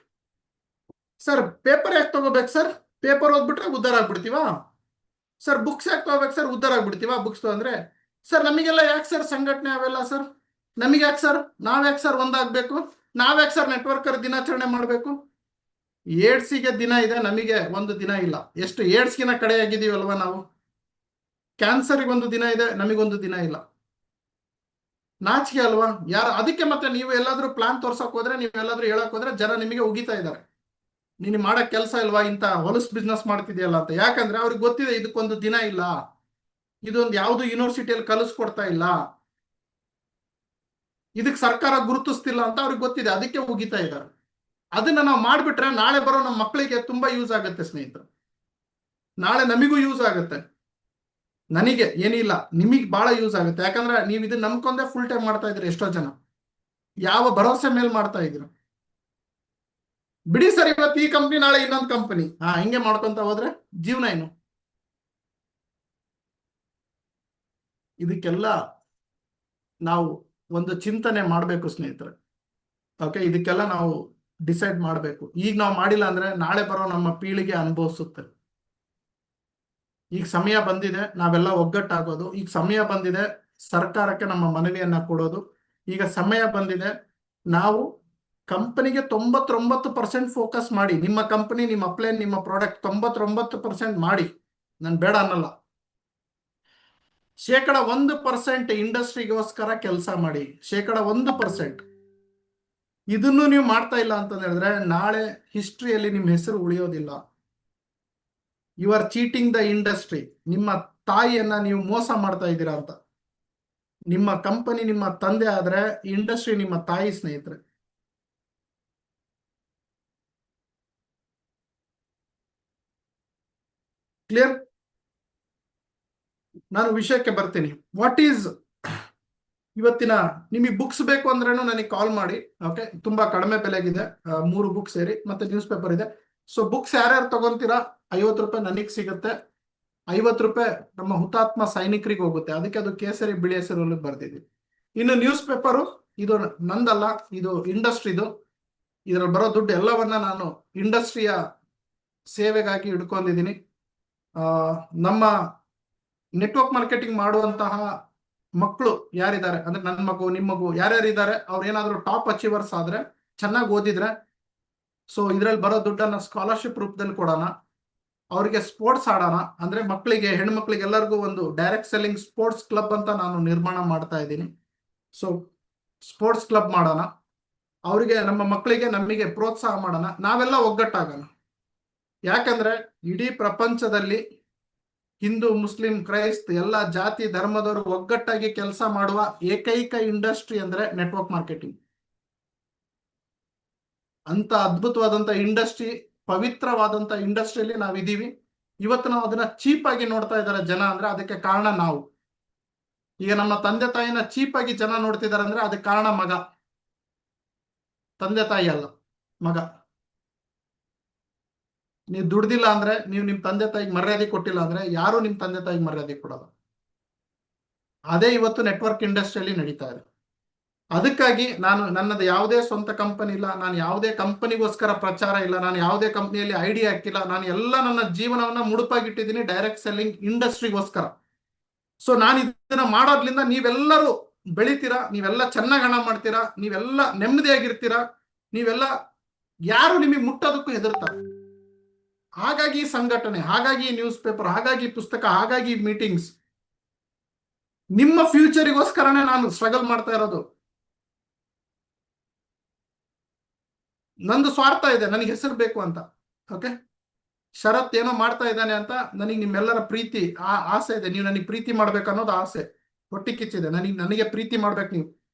ಸರ್ ಪೇಪರ್ ಯಾಕೆ ತಗೋಬೇಕು ಸರ್? ಪೇಪರ್ ಓದ್ಬಿಟ್ರೆ ಉದ್ಧಾರ ಆಗ್ಬಿಡ್ತೀವಾ ಸರ್? ಬುಕ್ಸ್ ಯಾಕೆ ತಗೋಬೇಕು ಸರ್? ಉದ್ಧಾರ ಆಗ್ಬಿಡ್ತೀವಾ ಬುಕ್ಸ್ ಅಂದ್ರೆ? ಸರ್ ನಮಗೆಲ್ಲ ಯಾಕೆ ಸರ್ ಸಂಘಟನೆ ಅವೆಲ್ಲ ಸರ್? ನಮಗೆ ಯಾಕೆ ಸರ್? ನಾವ್ಯಾಕೆ ಸರ್ ಒಂದಾಗ್ಬೇಕು? ನಾವ್ಯಾಕೆ ಸರ್ ನೆಟ್ವರ್ಕರ್ ದಿನಾಚರಣೆ ಮಾಡ್ಬೇಕು? ಏಡ್ಸಿಗೆ ದಿನ ಇದೆ, ನಮಗೆ ಒಂದು ದಿನ ಇಲ್ಲ. ಎಷ್ಟು ಏಡ್ಸ್ಗಿನ ಕಡೆ ಆಗಿದ್ದೀವಲ್ವಾ ನಾವು? ಕ್ಯಾನ್ಸರ್ಗೆ ಒಂದು ದಿನ ಇದೆ, ನಮಗೊಂದು ದಿನ ಇಲ್ಲ. ನಾಚಿಕೆ ಅಲ್ವಾ ಯಾರು? ಅದಕ್ಕೆ ಮತ್ತೆ ನೀವು ಎಲ್ಲಾದ್ರೂ ಪ್ಲಾನ್ ತೋರ್ಸಕ್ ಹೋದ್ರೆ, ನೀವೆಲ್ಲಾದ್ರೂ ಹೇಳಕ್ ಹೋದ್ರೆ ಜನ ನಿಮಗೆ ಉಗಿತಾ ಇದ್ದಾರೆ, ನೀನು ಮಾಡಕ್ ಕೆಲಸ ಇಲ್ವಾ, ಇಂತ ಹೊಲಸ್ ಬಿಸ್ನೆಸ್ ಮಾಡ್ತಿದ್ಯಲ್ಲ ಅಂತ. ಯಾಕಂದ್ರೆ ಅವ್ರಿಗೆ ಗೊತ್ತಿದೆ ಇದಕ್ಕೊಂದು ದಿನ ಇಲ್ಲ, ಇದೊಂದು ಯಾವ್ದು ಯೂನಿವರ್ಸಿಟಿಯಲ್ಲಿ ಕಲಿಸ್ಕೊಡ್ತಾ ಇಲ್ಲ, ಇದಕ್ ಸರ್ಕಾರ ಗುರುತಿಸ್ತಿಲ್ಲ ಅಂತ ಅವ್ರಿಗೆ ಗೊತ್ತಿದೆ, ಅದಕ್ಕೆ ಉಗಿತಾ ಇದ್ದಾರೆ. ಅದನ್ನ ನಾವು ಮಾಡ್ಬಿಟ್ರೆ ನಾಳೆ ಬರೋ ನಮ್ಮ ಮಕ್ಕಳಿಗೆ ತುಂಬಾ ಯೂಸ್ ಆಗುತ್ತೆ ಸ್ನೇಹಿತರು. ನಾಳೆ ನಮಿಗೂ ಯೂಸ್ ಆಗುತ್ತೆ, ನನಗೆ ಏನಿಲ್ಲ, ನಿಮಗೆ ಬಹಳ ಯೂಸ್ ಆಗುತ್ತೆ. ಯಾಕಂದ್ರೆ ನೀವು ಇದನ್ನ ನಂಬ್ಕೊಂಡೆ ಫುಲ್ ಟೈಮ್ ಮಾಡ್ತಾ ಇದ್ರಿ. ಎಷ್ಟೋ ಜನ ಯಾವ ಭರವಸೆ ಮೇಲೆ ಮಾಡ್ತಾ ಇದ್ರು? ಬಿಡಿ ಸರ್, ಇವತ್ತು ಈ ಕಂಪ್ನಿ ನಾಳೆ ಇನ್ನೊಂದು ಕಂಪನಿ, ಹಿಂಗೆ ಮಾಡ್ಕೊಂತ ಹೋದ್ರೆ ಜೀವನ ಏನು? ಇದಕ್ಕೆಲ್ಲ ನಾವು ಒಂದು ಚಿಂತನೆ ಮಾಡಬೇಕು ಸ್ನೇಹಿತರೆ. ಓಕೆ, ಇದಕ್ಕೆಲ್ಲ ನಾವು ಡಿಸೈಡ್ ಮಾಡಬೇಕು. ಈಗ ನಾವು ಮಾಡಿಲ್ಲ ಅಂದ್ರೆ ನಾಳೆ ಬರೋ ನಮ್ಮ ಪೀಳಿಗೆ ಅನುಭವಿಸುತ್ತೆ. ಈಗ ಸಮಯ ಬಂದಿದೆ ನಾವೆಲ್ಲ ಒಗ್ಗಟ್ಟಾಗೋದು. ಈಗ ಸಮಯ ಬಂದಿದೆ ಸರ್ಕಾರಕ್ಕೆ ನಮ್ಮ ಮನವಿಯನ್ನ ಕೊಡೋದು. ಈಗ ಸಮಯ ಬಂದಿದೆ ನಾವು ಕಂಪನಿಗೆ 99% ಫೋಕಸ್ ಮಾಡಿ. ನಿಮ್ಮ ಕಂಪನಿ, ನಿಮ್ಮ ಅಪ್ಲೈನ್, ನಿಮ್ಮ ಪ್ರಾಡಕ್ಟ್ 99% ಮಾಡಿ, ನಾನು ಬೇಡ ಅನ್ನಲ್ಲ. 1% ಇಂಡಸ್ಟ್ರಿಗೋಸ್ಕರ ಕೆಲಸ ಮಾಡಿ, 1%. ಇದನ್ನು ನೀವು ಮಾಡ್ತಾ ಇಲ್ಲ ಅಂತ ಹೇಳಿದ್ರೆ ನಾಳೆ ಹಿಸ್ಟ್ರಿಯಲ್ಲಿ ನಿಮ್ಮ ಹೆಸರು ಉಳಿಯೋದಿಲ್ಲ. You are cheating the industry. ನಿಮ್ಮ ತಾಯಿಯನ್ನ ನೀವು ಮೋಸ ಮಾಡ್ತಾ ಇದ್ದೀರಾ ಅಂತ. ನಿಮ್ಮ ಕಂಪನಿ ನಿಮ್ಮ ತಂದೆ ಆದ್ರೆ ಇಂಡಸ್ಟ್ರಿ ನಿಮ್ಮ ತಾಯಿ ಸ್ನೇಹಿತರೆ. ಕ್ಲಿಯರ್? ನಾನು ವಿಷಯಕ್ಕೆ ಬರ್ತೀನಿ. ವಾಟ್ ಈಸ್ ಇವತ್ತಿನ ನಿಮಗೆ ಬುಕ್ಸ್ ಬೇಕು ಅಂದ್ರೇನು ನನಗೆ ಕಾಲ್ ಮಾಡಿ. ಓಕೆ, ತುಂಬಾ ಕಡಿಮೆ ಬೆಲೆಗಿದೆ, 3 ಬುಕ್ ಸೇರಿ ಮತ್ತೆ ನ್ಯೂಸ್ ಪೇಪರ್ ಇದೆ. ಸೊ ಬುಕ್ಸ್ ಯಾರ್ಯಾರು ತಗೊಂತೀರಾ 50 ರೂಪಾಯಿ ನನಗೆ ಸಿಗುತ್ತೆ, 50 ರೂಪಾಯಿ ನಮ್ಮ ಹುತಾತ್ಮ ಸೈನಿಕರಿಗೆ ಹೋಗುತ್ತೆ. ಅದಕ್ಕೆ ಅದು ಕೇಸರಿ ಬಿಳಿ ಹೆಸರಲ್ಲಿ ಬರ್ದಿದ್ದೀವಿ. ಇನ್ನು ನ್ಯೂಸ್ ಪೇಪರು ಇದು ನಂದಲ್ಲ, ಇದು ಇಂಡಸ್ಟ್ರಿದು. ಇದ್ರಲ್ಲಿ ಬರೋ ದುಡ್ಡು ಎಲ್ಲವನ್ನ ನಾನು ಇಂಡಸ್ಟ್ರಿಯ ಸೇವೆಗಾಗಿ ಇಟ್ಕೊಂಡಿದ್ದೀನಿ. ನಮ್ಮ ನೆಟ್ವರ್ಕ್ ಮಾರ್ಕೆಟಿಂಗ್ ಮಾಡುವಂತಹ ಮಕ್ಕಳು ಯಾರಿದ್ದಾರೆ ಅಂದ್ರೆ ನನ್ನ ಮಗು, ನಿಮ್ಮ ಮಗು ಯಾರ್ಯಾರಿದ್ದಾರೆ, ಅವ್ರು ಏನಾದ್ರು ಟಾಪ್ ಅಚೀವರ್ಸ್ ಆದ್ರೆ, ಚೆನ್ನಾಗಿ ಓದಿದ್ರೆ, ಸೊ ಇದ್ರಲ್ಲಿ ಬರೋ ದುಡ್ಡನ್ನ ಸ್ಕಾಲರ್ಶಿಪ್ ರೂಪದಲ್ಲಿ ಕೊಡೋಣ. ಅವರಿಗೆ ಸ್ಪೋರ್ಟ್ಸ್ ಆಡೋಣ. ಅಂದ್ರೆ ಮಕ್ಕಳಿಗೆ, ಹೆಣ್ಮಕ್ಳಿಗೆ ಎಲ್ಲರಿಗೂ ಒಂದು ಡೈರೆಕ್ಟ್ ಸೆಲ್ಲಿಂಗ್ ಸ್ಪೋರ್ಟ್ಸ್ ಕ್ಲಬ್ ಅಂತ ನಾನು ನಿರ್ಮಾಣ ಮಾಡ್ತಾ ಇದ್ದೀನಿ. ಸೊ ಸ್ಪೋರ್ಟ್ಸ್ ಕ್ಲಬ್ ಮಾಡೋಣ. ಅವರಿಗೆ, ನಮ್ಮ ಮಕ್ಕಳಿಗೆ, ನಮಗೆ ಪ್ರೋತ್ಸಾಹ ಮಾಡೋಣ. ನಾವೆಲ್ಲ ಒಗ್ಗಟ್ಟಾಗೋಣ. ಯಾಕಂದ್ರೆ ಇಡೀ ಪ್ರಪಂಚದಲ್ಲಿ ಹಿಂದೂ, ಮುಸ್ಲಿಂ, ಕ್ರೈಸ್ತ ಎಲ್ಲ ಜಾತಿ ಧರ್ಮದವರು ಒಗ್ಗಟ್ಟಾಗಿ ಕೆಲಸ ಮಾಡುವ ಏಕೈಕ ಇಂಡಸ್ಟ್ರಿ ಅಂದ್ರೆ ನೆಟ್ವರ್ಕ್ ಮಾರ್ಕೆಟಿಂಗ್. ಅಂತ ಅದ್ಭುತವಾದಂತ ಇಂಡಸ್ಟ್ರಿ, ಪವಿತ್ರವಾದಂತ ಇಂಡಸ್ಟ್ರಿಯಲ್ಲಿ ನಾವಿದ್ದೀವಿ. ಇವತ್ತು ನಾವು ಅದನ್ನ ಚೀಪ್ ಆಗಿ ನೋಡ್ತಾ ಇದ್ದಾರೆ ಜನ ಅಂದ್ರೆ ಅದಕ್ಕೆ ಕಾರಣ ನಾವು. ಈಗ ನಮ್ಮ ತಂದೆ ತಾಯಿನ ಚೀಪ್ ಆಗಿ ಜನ ನೋಡ್ತಿದ್ದಾರೆ ಅಂದ್ರೆ ಅದಕ್ಕೆ ಕಾರಣ ಮಗ, ತಂದೆ ತಾಯಿ ಅಲ್ಲ, ಮಗ. ನೀವು ದುಡ್ದಿಲ್ಲ ಅಂದ್ರೆ, ನೀವು ನಿಮ್ ತಂದೆ ತಾಯಿಗೆ ಮರ್ಯಾದೆ ಕೊಟ್ಟಿಲ್ಲ ಅಂದ್ರೆ ಯಾರು ನಿಮ್ ತಂದೆ ತಾಯಿಗೆ ಮರ್ಯಾದೆ ಕೊಡಲ್ಲ. ಅದೇ ಇವತ್ತು ನೆಟ್ವರ್ಕ್ ಇಂಡಸ್ಟ್ರಿಯಲ್ಲಿ ನಡೀತಾ ಇದೆ. ಅದಕ್ಕಾಗಿ ನನ್ನದು ಯಾವುದೇ ಸ್ವಂತ ಕಂಪನಿ ಇಲ್ಲ, ನಾನು ಯಾವುದೇ ಕಂಪನಿಗೋಸ್ಕರ ಪ್ರಚಾರ ಇಲ್ಲ, ನಾನು ಯಾವುದೇ ಕಂಪನಿಯಲ್ಲಿ ಐಡಿಯಾ ಹಾಕಿಲ್ಲ. ನಾನು ಎಲ್ಲ ನನ್ನ ಜೀವನವನ್ನ ಮುಡುಪಾಗಿಟ್ಟಿದ್ದೀನಿ ಡೈರೆಕ್ಟ್ ಸೆಲ್ಲಿಂಗ್ ಇಂಡಸ್ಟ್ರಿಗೋಸ್ಕರ. ಸೊ ನಾನು ಇದನ್ನ ಮಾಡೋದ್ರಿಂದ ನೀವೆಲ್ಲರೂ ಬೆಳಿತೀರಾ, ನೀವೆಲ್ಲ ಚೆನ್ನಾಗಿ ಹಣ ಮಾಡ್ತೀರಾ, ನೀವೆಲ್ಲ ನೆಮ್ಮದಿಯಾಗಿರ್ತೀರಾ, ನೀವೆಲ್ಲ ಯಾರು ನಿಮಗೆ ಮುಟ್ಟೋದಕ್ಕೂ ಹೆದರ್ತಾರೆ. ಹಾಗಾಗಿ ಸಂಘಟನೆ, ಹಾಗಾಗಿ ನ್ಯೂಸ್ ಪೇಪರ್, ಹಾಗಾಗಿ ಪುಸ್ತಕ, ಹಾಗಾಗಿ ಮೀಟಿಂಗ್ಸ್. ನಿಮ್ಮ ಫ್ಯೂಚರಿಗೋಸ್ಕರನೇ ನಾನು ಸ್ಟ್ರಗಲ್ ಮಾಡ್ತಾ ಇರೋದು. ನಂದು ಸ್ವಾರ್ಥ ಇದೆ, ನನಗೆ ಹೆಸರು ಬೇಕು ಅಂತ. ಓಕೆ, ಶರತ್ ಏನೋ ಮಾಡ್ತಾ ಇದ್ದಾನೆ ಅಂತ ನನಗೆ ನಿಮ್ಮೆಲ್ಲರ ಪ್ರೀತಿ, ಆಸೆ ಇದೆ. ನೀವು ನನಗೆ ಪ್ರೀತಿ ಮಾಡ್ಬೇಕು ಅನ್ನೋದು ಆಸೆ, ಹೊಟ್ಟಿ ಕಿಚ್ಚಿದೆ. ನನಗೆ ಪ್ರೀತಿ ಮಾಡ್ಬೇಕು, ನೀವು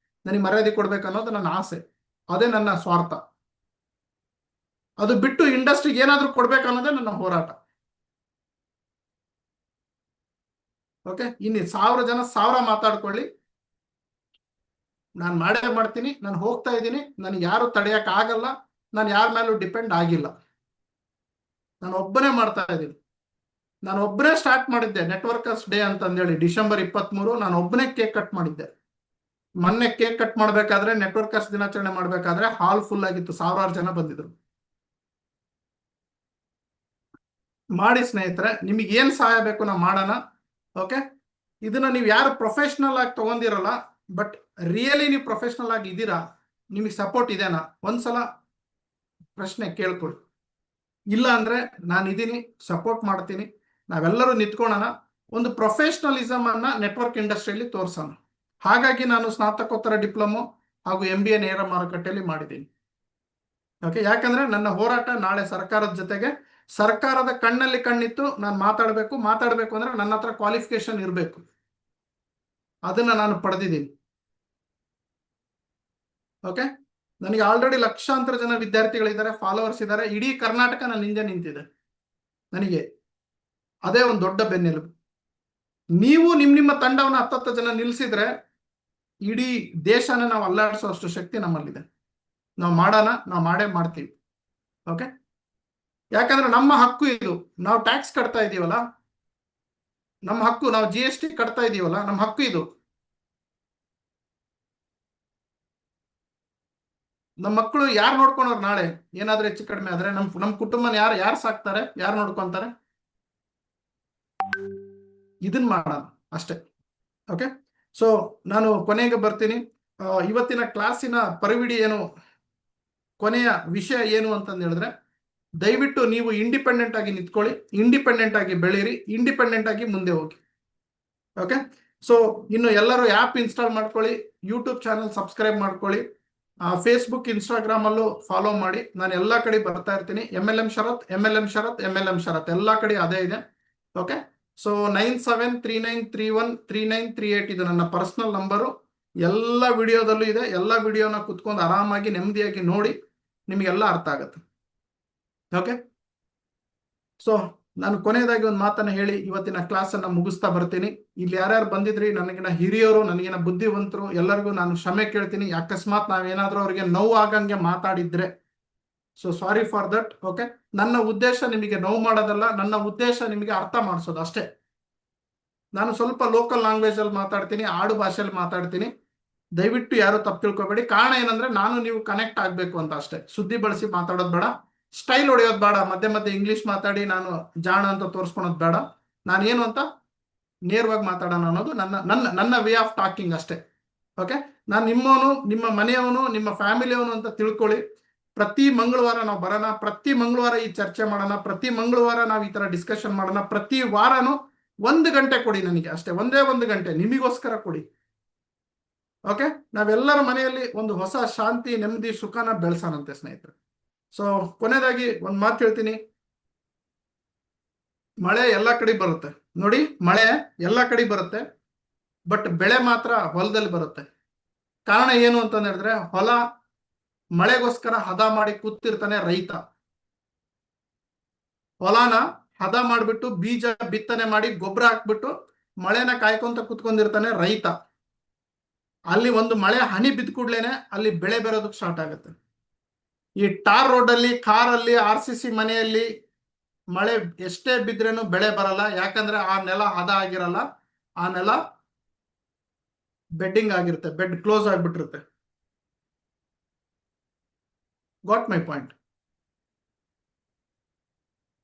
ನನಗೆ ಮರ್ಯಾದೆ ಕೊಡ್ಬೇಕು ಅನ್ನೋದು ನನ್ನ ಆಸೆ. ಅದೇ ನನ್ನ ಸ್ವಾರ್ಥ. ಅದು ಬಿಟ್ಟು ಇಂಡಸ್ಟ್ರಿಗೆ ಏನಾದ್ರೂ ಕೊಡ್ಬೇಕು ಅನ್ನೋದೇ ನನ್ನ ಹೋರಾಟ. ಓಕೆ, ಇನ್ನು 1000 ಜನ 1000 ಮಾತಾಡ್ಕೊಳ್ಳಿ, ನಾನು ಮಾಡೇ ಮಾಡ್ತೀನಿ. ನಾನು ಹೋಗ್ತಾ ಇದ್ದೀನಿ, ನನಗೆ ಯಾರು ತಡೆಯಕ್ ಆಗಲ್ಲ. ನಾನು ಯಾರ ಮೇಲೂ ಡಿಪೆಂಡ್ ಆಗಿಲ್ಲ. ನಾನು ಒಬ್ಬನೇ ಮಾಡ್ತಾ ಇದ್ದೀನಿ. ನಾನು ಒಬ್ಬನೇ ಸ್ಟಾರ್ಟ್ ಮಾಡಿದ್ದೆ ನೆಟ್ವರ್ಕರ್ಸ್ ಡೇ ಅಂತಂದೇಳಿ ಡಿಸೆಂಬರ್ 23. ನಾನು ಒಬ್ಬನೇ ಕೇಕ್ ಕಟ್ ಮಾಡಿದ್ದೆ. ಮೊನ್ನೆ ಕೇಕ್ ಕಟ್ ಮಾಡ್ಬೇಕಾದ್ರೆ, ನೆಟ್ವರ್ಕರ್ಸ್ ದಿನಾಚರಣೆ ಮಾಡ್ಬೇಕಾದ್ರೆ ಹಾಲ್ ಫುಲ್ ಆಗಿತ್ತು, 1000 ಜನ ಬಂದಿದ್ರು. ಮಾಡಿ ಸ್ನೇಹಿತರೆ, ನಿಮಗೆ ಏನ್ ಸಹಾಯ ಬೇಕು ನಾವು ಮಾಡೋಣ. ಓಕೆ, ಇದನ್ನ ನೀವು ಯಾರು ಪ್ರೊಫೆಷನಲ್ ಆಗಿ ತಗೊಂಡಿರಲ್ಲ, ಬಟ್ ರಿಯಲಿ ನೀವು ಪ್ರೊಫೆಷನಲ್ ಆಗಿ ಇದ್ದೀರಾ, ನಿಮಗೆ ಸಪೋರ್ಟ್ ಇದೆನಾ ಒಂದ್ಸಲ ಪ್ರಶ್ನೆ ಕೇಳ್ಕೊಳ್ಳಿ. ಇಲ್ಲ ಅಂದ್ರೆ ನಾನು ಇದೀನಿ, ಸಪೋರ್ಟ್ ಮಾಡ್ತೀನಿ, ನಾವೆಲ್ಲರೂ ನಿಂತ್ಕೊಳ್ಳೋಣ, ಒಂದು ಪ್ರೊಫೆಷನಲಿಸಮ್ ಅನ್ನ ನೆಟ್ವರ್ಕ್ ಇಂಡಸ್ಟ್ರಿಯಲ್ಲಿ ತೋರಿಸೋಣ. ಹಾಗಾಗಿ ನಾನು ಸ್ನಾತಕೋತ್ತರ ಡಿಪ್ಲೊಮೊ ಹಾಗೂ MBA ನೇರ ಮಾರುಕಟ್ಟೆಯಲ್ಲಿ ಮಾಡಿದ್ದೀನಿ. ಓಕೆ, ಯಾಕಂದ್ರೆ ನನ್ನ ಹೋರಾಟ ನಾಳೆ ಸರ್ಕಾರದ ಜೊತೆಗೆ, ಸರ್ಕಾರದ ಕಣ್ಣಲ್ಲಿ ಕಣ್ಣಿತ್ತು ನಾನು ಮಾತಾಡಬೇಕು ಅಂದ್ರೆ ನನ್ನ ಹತ್ರ ಕ್ವಾಲಿಫಿಕೇಶನ್ ಇರಬೇಕು. ಅದನ್ನ ನಾನು ಪಡೆದಿದ್ದೀನಿ. ಓಕೆ, ನನಗೆ ಆಲ್ರೆಡಿ ಲಕ್ಷಾಂತರ ಜನ ವಿದ್ಯಾರ್ಥಿಗಳಿದ್ದಾರೆ, ಫಾಲೋವರ್ಸ್ ಇದ್ದಾರೆ. ಇಡೀ ಕರ್ನಾಟಕ ನನ್ನ ಹಿಂದೆ ನಿಂತಿದೆ. ನನಗೆ ಅದೇ ಒಂದು ದೊಡ್ಡ ಬೆನ್ನೆಲುಬು. ನೀವು ನಿಮ್ಮ ತಂಡವನ್ನ 10 ಜನ ನಿಲ್ಸಿದ್ರೆ ಇಡೀ ದೇಶನ ನಾವು ಅಲ್ಲಾಡಿಸೋ ಅಷ್ಟು ಶಕ್ತಿ ನಮ್ಮಲ್ಲಿದೆ. ನಾವು ಮಾಡೋಣ, ನಾವು ಮಾಡೇ ಮಾಡ್ತೀವಿ. ಓಕೆ, ಯಾಕಂದ್ರೆ ನಮ್ಮ ಹಕ್ಕು ಇದು. ನಾವು ಟ್ಯಾಕ್ಸ್ ಕಟ್ತಾ ಇದೀವಲ್ಲ, ನಮ್ಮ ಹಕ್ಕು, ನಾವು GST ಕಟ್ತಾ ಇದೀವಲ್ಲ, ನಮ್ಮ ಹಕ್ಕು ಇದು. ನಮ್ಮ ಮಕ್ಕಳು ಯಾರು ನೋಡ್ಕೊಂಡವ್ರು ನಾಳೆ ಏನಾದ್ರೂ ಹೆಚ್ಚು ಕಡಿಮೆ ಆದ್ರೆ ನಮ್ ಕುಟುಂಬನ ಯಾರು ಸಾಕ್ತಾರೆ, ಯಾರು ನೋಡ್ಕೊಂತಾರೆ? ಇದನ್ ಮಾಡೋಣ ಅಷ್ಟೇ. ಓಕೆ, ಸೊ ನಾನು ಕೊನೆಗೆ ಬರ್ತೀನಿ. ಇವತ್ತಿನ ಕ್ಲಾಸಿನ ಪರಿವಿಡಿ ಏನು, ಕೊನೆಯ ವಿಷಯ ಏನು ಅಂತಂದು ಹೇಳಿದ್ರೆ, ದಯವಿಟ್ಟು ನೀವು ಇಂಡಿಪೆಂಡೆಂಟ್ ಆಗಿ ನಿಂತ್ಕೊಳ್ಳಿ, ಇಂಡಿಪೆಂಡೆಂಟ್ ಆಗಿ ಬೆಳೀರಿ, ಇಂಡಿಪೆಂಡೆಂಟ್ ಆಗಿ ಮುಂದೆ ಹೋಗಿ. ಓಕೆ, ಸೊ ಇನ್ನು ಎಲ್ಲರೂ ಆ್ಯಪ್ ಇನ್ಸ್ಟಾಲ್ ಮಾಡ್ಕೊಳ್ಳಿ, ಯೂಟ್ಯೂಬ್ ಚಾನಲ್ ಸಬ್ಸ್ಕ್ರೈಬ್ ಮಾಡ್ಕೊಳ್ಳಿ, ಫೇಸ್ಬುಕ್ ಇನ್ಸ್ಟಾಗ್ರಾಮ್ ಅಲ್ಲೂ ಫಾಲೋ ಮಾಡಿ. ನಾನು ಎಲ್ಲ ಕಡೆ ಬರ್ತಾ ಇರ್ತೀನಿ. MLM ಶರತ್ ಎಲ್ಲ ಕಡೆ ಅದೇ ಇದೆ. ಓಕೆ, ಸೊ 9739313938 ಇದು ನನ್ನ ಪರ್ಸನಲ್ ನಂಬರು. ಎಲ್ಲ ವಿಡಿಯೋದಲ್ಲೂ ಇದೆ. ಎಲ್ಲ ವಿಡಿಯೋನ ಕುತ್ಕೊಂಡು ಆರಾಮಾಗಿ ನೆಮ್ಮದಿಯಾಗಿ ನೋಡಿ, ನಿಮಗೆಲ್ಲ ಅರ್ಥ ಆಗುತ್ತೆ. ಓಕೆ, ಸೊ ನಾನು ಕೊನೆಯದಾಗಿ ಒಂದು ಮಾತನ್ನ ಹೇಳಿ ಇವತ್ತಿನ ಕ್ಲಾಸ್ ಅನ್ನ ಮುಗಿಸ್ತಾ ಬರ್ತೀನಿ. ಇಲ್ಲಿ ಯಾರ್ಯಾರು ಬಂದಿದ್ರಿ, ನನಗಿನ ಹಿರಿಯರು, ನನಗಿನ ಬುದ್ಧಿವಂತರು, ಎಲ್ಲರಿಗೂ ನಾನು ಕ್ಷಮೆ ಕೇಳ್ತೀನಿ. ಅಕಸ್ಮಾತ್ ನಾವೇನಾದ್ರೂ ಅವ್ರಿಗೆ ನೋವು ಆಗಂಗೆ ಮಾತಾಡಿದ್ರೆ, so sorry for that. Okay, ನನ್ನ ಉದ್ದೇಶ ನಿಮಗೆ ನೋವು ಮಾಡೋದಲ್ಲ, ನನ್ನ ಉದ್ದೇಶ ನಿಮಗೆ ಅರ್ಥ ಮಾಡಿಸೋದು ಅಷ್ಟೇ. ನಾನು ಸ್ವಲ್ಪ ಲೋಕಲ್ ಲ್ಯಾಂಗ್ವೇಜ್ ಅಲ್ಲಿ ಮಾತಾಡ್ತೀನಿ, ಆಡು ಭಾಷೆಯಲ್ಲಿ ಮಾತಾಡ್ತೀನಿ. ದಯವಿಟ್ಟು ಯಾರು ತಪ್ಪು ತಿಳ್ಕೊಬೇಡಿ. ಕಾರಣ ಏನಂದ್ರೆ ನಾನು ನೀವು ಕನೆಕ್ಟ್ ಆಗ್ಬೇಕು ಅಂತ ಅಷ್ಟೇ. ಸುದ್ದಿ ಬಳಸಿ ಮಾತಾಡೋದು ಬೇಡ, ಸ್ಟೈಲ್ ಹೊಡೆಯೋದು ಬೇಡ, ಮಧ್ಯೆ ಮಧ್ಯೆ ಇಂಗ್ಲಿಷ್ ಮಾತಾಡಿ ನಾನು ಜಾಣ ಅಂತ ತೋರಿಸ್ಕೊಳೋದು ಬೇಡ. ನಾನೇನು ಅಂತ ನೇರವಾಗಿ ಮಾತಾಡೋಣ ಅನ್ನೋದು ನನ್ನ ವೇ ಆಫ್ ಟಾಕಿಂಗ್ ಅಷ್ಟೇ. ಓಕೆ, ನಾನು ನಿಮ್ಮವನು, ನಿಮ್ಮ ಮನೆಯವನು, ನಿಮ್ಮ ಫ್ಯಾಮಿಲಿಯವನು ಅಂತ ತಿಳ್ಕೊಳ್ಳಿ. ಪ್ರತಿ ಮಂಗಳವಾರ ನಾವು ಬರೋಣ, ಪ್ರತಿ ಮಂಗಳವಾರ ಈ ಚರ್ಚೆ ಮಾಡೋಣ, ಪ್ರತಿ ಮಂಗಳವಾರ ನಾವು ಈ ತರ ಡಿಸ್ಕಷನ್ ಮಾಡೋಣ. ಪ್ರತಿ ವಾರನೂ 1 ಗಂಟೆ ಕೊಡಿ ನನಗೆ ಅಷ್ಟೇ, ಒಂದೇ 1 ಗಂಟೆ ನಿಮಗೋಸ್ಕರ ಕೊಡಿ. ಓಕೆ, ನಾವೆಲ್ಲರ ಮನೆಯಲ್ಲಿ ಒಂದು ಹೊಸ ಶಾಂತಿ, ನೆಮ್ಮದಿ, ಸುಖನ ಬೆಳೆಸೋಣಂತೆ ಸ್ನೇಹಿತರೆ. ಸೊ ಕೊನೆಯದಾಗಿ ಒಂದು ಮಾತು ಹೇಳ್ತೀನಿ. ಮಳೆ ಎಲ್ಲ ಕಡೆ ಬರುತ್ತೆ ನೋಡಿ, ಮಳೆ ಎಲ್ಲ ಕಡೆ ಬರುತ್ತೆ, ಬಟ್ ಬೆಳೆ ಮಾತ್ರ ಹೊಲದಲ್ಲಿ ಬರುತ್ತೆ. ಕಾರಣ ಏನು ಅಂತ ಹೇಳಿದ್ರೆ, ಹೊಲ ಮಳೆಗೋಸ್ಕರ ಹದ ಮಾಡಿ ಕೂತಿರ್ತಾನೆ ರೈತ. ಹೊಲನ ಹದ ಮಾಡಿಬಿಟ್ಟು ಬೀಜ ಬಿತ್ತನೆ ಮಾಡಿ ಗೊಬ್ಬರ ಹಾಕ್ಬಿಟ್ಟು ಮಳೆನ ಕಾಯ್ಕೊಂತ ಕುತ್ಕೊಂಡಿರ್ತಾನೆ ರೈತ. ಅಲ್ಲಿ ಒಂದು ಮಳೆ ಹನಿ ಬಿದ್ದ ಕೂಡ್ಲೇನೆ ಅಲ್ಲಿ ಬೆಳೆ ಬರೋದಕ್ಕೆ ಸ್ಟಾರ್ಟ್ ಆಗುತ್ತೆ. ಈ ಟಾರ್ ರೋಡಲ್ಲಿ, ಕಾರಲ್ಲಿ, RCC ಮನೆಯಲ್ಲಿ ಮಳೆ ಎಷ್ಟೇ ಬಿದ್ರೇನು ಬೆಳೆ ಬರಲ್ಲ. ಯಾಕಂದ್ರೆ ಆ ನೆಲ ಹದ ಆಗಿರಲ್ಲ, ಆ ನೆಲ ಬೆಡ್ಡಿಂಗ್ ಆಗಿರುತ್ತೆ, ಬೆಡ್ ಕ್ಲೋಸ್ ಆಗ್ಬಿಟ್ಟಿರುತ್ತೆ. Got my point.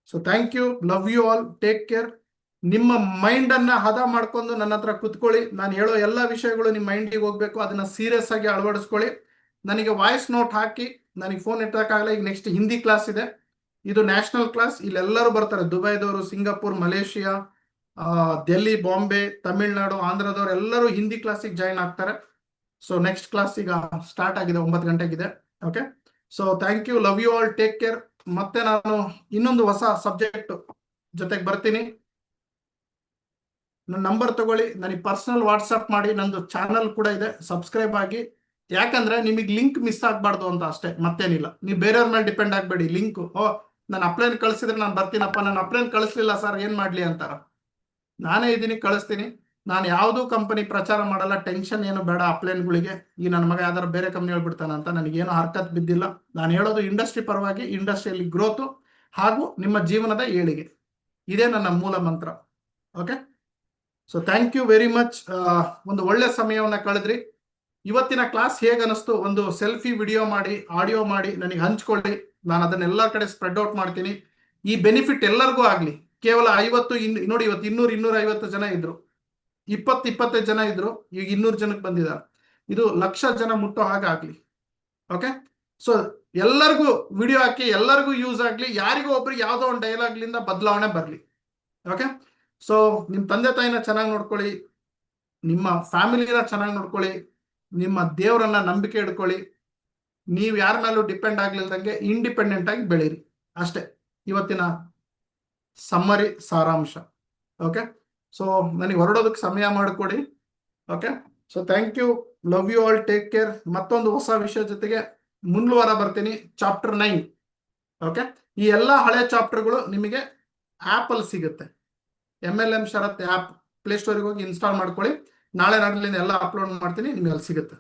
So thank you, love you all, take care. ನಿಮ್ಮ ಮೈಂಡ್ ಅನ್ನ ಹದ ಮಾಡ್ಕೊಂಡು ನನ್ನ ಹತ್ರ ಕುತ್ಕೊಳ್ಳಿ. ನಾನು ಹೇಳೋ ಎಲ್ಲ ವಿಷಯಗಳು ನಿಮ್ಮ ಮೈಂಡಿಗೆ ಹೋಗ್ಬೇಕು, ಅದನ್ನ ಸೀರಿಯಸ್ ಆಗಿ ಅಳವಡಿಸ್ಕೊಳ್ಳಿ. ನನಗೆ ವಾಯ್ಸ್ ನೋಟ್ ಹಾಕಿ, ನನಗೆ ಫೋನ್ ಎತ್ತಕ್ಕಾಗಲ್ಲ. ಈಗ ನೆಕ್ಸ್ಟ್ ಹಿಂದಿ ಕ್ಲಾಸ್ ಇದೆ, ಇದು ನ್ಯಾಷನಲ್ ಕ್ಲಾಸ್. ಇಲ್ಲೆಲ್ಲರೂ ಬರ್ತಾರೆ, ದುಬೈದವರು, ಸಿಂಗಾಪುರ್, ಮಲೇಷಿಯಾ, ಡೆಲ್ಲಿ, ಬಾಂಬೆ, ತಮಿಳ್ನಾಡು, ಆಂಧ್ರದವ್ರು ಎಲ್ಲರೂ ಹಿಂದಿ ಕ್ಲಾಸಿಗೆ ಜಾಯಿನ್ ಆಗ್ತಾರೆ. ಸೊ ನೆಕ್ಸ್ಟ್ ಕ್ಲಾಸ್ ಈಗ ಸ್ಟಾರ್ಟ್ ಆಗಿದೆ, 9 ಗಂಟೆಗಿದೆ. Okay, so thank you, love you all, take care. ಮತ್ತೆ ನಾನು ಇನ್ನೊಂದು ಹೊಸ ಸಬ್ಜೆಕ್ಟ್ ಜೊತೆಗೆ ಬರ್ತೀನಿ. ನನ್ನ ನಂಬರ್ ತಗೊಳ್ಳಿ, ನನಗೆ ಪರ್ಸನಲ್ ವಾಟ್ಸಪ್ ಮಾಡಿ. ನಂದು ಚಾನಲ್ ಕೂಡ ಇದೆ, ಸಬ್ಸ್ಕ್ರೈಬ್ ಆಗಿ. ಯಾಕಂದ್ರೆ ನಿಮಗೆ ಲಿಂಕ್ ಮಿಸ್ ಆಗ್ಬಾರ್ದು ಅಂತ ಅಷ್ಟೇ, ಮತ್ತೇನಿಲ್ಲ. ನೀವು ಬೇರೆಯವ್ರ ಮೇಲೆ ಡಿಪೆಂಡ್ ಆಗ್ಬೇಡಿ. ಲಿಂಕ್ ನಾನು ಅಪ್ಲೈನ್ ಕಳಿಸಿದ್ರೆ ನಾನು ಬರ್ತೀನಪ್ಪ, ನಾನು ಅಪ್ಲೈನ್ ಕಳಿಸ್ಲಿಲ್ಲ ಸರ್ ಏನ್ ಮಾಡ್ಲಿ ಅಂತಾರ. ನಾನೇ ಇದೀನಿ, ಕಳಿಸ್ತೀನಿ. ನಾನು ಯಾವುದೂ ಕಂಪನಿ ಪ್ರಚಾರ ಮಾಡಲ್ಲ, ಟೆನ್ಷನ್ ಏನು ಬೇಡ ಅಪ್ಲೈನ್ಗಳಿಗೆ. ಈ ನನ್ನ ಮಗ ಯಾವ್ದಾರು ಬೇರೆ ಕಂಪ್ನಿ ಹೇಳ್ಬಿಡ್ತಾನ ಅಂತ ನನಗೇನು ಹರ್ಕತ್ ಬಿದ್ದಿಲ್ಲ. ನಾನು ಹೇಳೋದು ಇಂಡಸ್ಟ್ರಿ ಪರವಾಗಿ, ಇಂಡಸ್ಟ್ರಿಯಲ್ಲಿ ಗ್ರೋತು ಹಾಗೂ ನಿಮ್ಮ ಜೀವನದ ಏಳಿಗೆ, ಇದೇ ನನ್ನ ಮೂಲ ಮಂತ್ರ. Okay, so thank you very much. ಒಂದು ಒಳ್ಳೆ ಸಮಯವನ್ನ ಕಳೆದ್ರಿ. ಇವತ್ತಿನ ಕ್ಲಾಸ್ ಹೇಗೆ ಅನಿಸ್ತು, ಒಂದು ಸೆಲ್ಫಿ ವಿಡಿಯೋ ಮಾಡಿ, ಆಡಿಯೋ ಮಾಡಿ ನನಗೆ ಹಂಚ್ಕೊಳ್ಳಿ. ನಾನು ಅದನ್ನೆಲ್ಲ ಕಡೆ ಸ್ಪ್ರೆಡ್ ಔಟ್ ಮಾಡ್ತೀನಿ. ಈ ಬೆನಿಫಿಟ್ ಎಲ್ಲರಿಗೂ ಆಗ್ಲಿ. ಕೇವಲ 50 ನೋಡಿ, ಇವತ್ತು 200-250 ಜನ ಇದ್ರು, 20-25 ಜನ ಇದ್ರು, ಈಗ 200 ಜನಕ್ಕೆ ಬಂದಿದ್ದಾರೆ. ಇದು 1,00,000 ಜನ ಮುಟ್ಟೋ ಹಾಗೆ ಆಗ್ಲಿ. ಓಕೆ, ಸೊ ಎಲ್ಲರಿಗೂ ವಿಡಿಯೋ ಹಾಕಿ, ಎಲ್ಲರಿಗೂ ಯೂಸ್ ಆಗ್ಲಿ. ಯಾರಿಗೂ ಒಬ್ರಿಗೆ ಯಾವುದೋ ಒಂದು ಡೈಲಾಗ್ಲಿಂದ ಬದಲಾವಣೆ ಬರಲಿ. ಓಕೆ, ಸೊ ನಿಮ್ಮ ತಂದೆ ತಾಯಿನ ಚೆನ್ನಾಗಿ ನೋಡ್ಕೊಳ್ಳಿ, ನಿಮ್ಮ ಫ್ಯಾಮಿಲಿನ ಚೆನ್ನಾಗಿ ನೋಡ್ಕೊಳ್ಳಿ, ನಿಮ್ಮ ದೇವರನ್ನ ನಂಬಿಕೆ ಇಡ್ಕೊಳ್ಳಿ. ನೀವು ಯಾರ ಮೇಲೂ ಡಿಪೆಂಡ್ ಆಗ್ಲಿಲ್ದಂಗೆ ಇಂಡಿಪೆಂಡೆಂಟ್ ಆಗಿ ಬೆಳೀರಿ ಅಷ್ಟೇ. ಇವತ್ತಿನ ಸಮ್ಮರಿ ಸಾರಾಂಶ. ಓಕೆ, ಸೊ ನನಗೆ ಹೊರಡೋದಕ್ಕೆ ಸಮಯ ಮಾಡಿಕೊಡಿ. Okay, so thank you, love you all, take care. ಮತ್ತೊಂದು ಹೊಸ ವಿಷಯ ಜೊತೆಗೆ ಮುಂದಿನ ಬರ್ತೀನಿ, ಚಾಪ್ಟರ್ 9. ಓಕೆ, ಈ ಎಲ್ಲ ಹಳೆ ಚಾಪ್ಟರ್ಗಳು ನಿಮಗೆ ಆಪ್ ಅಲ್ಲಿ ಸಿಗುತ್ತೆ. MLM ಶರತ್ ಆ್ಯಪ್ ಪ್ಲೇಸ್ಟೋರಿಗೆ ಹೋಗಿ ಇನ್ಸ್ಟಾಲ್ ಮಾಡ್ಕೊಳ್ಳಿ. ನಾಳೆ ನಾಡಿನಿಂದ ಎಲ್ಲ ಅಪ್ಲೋಡ್ ಮಾಡ್ತೀನಿ, ನಿಮಗೆ ಅಲ್ಲಿ ಸಿಗುತ್ತೆ.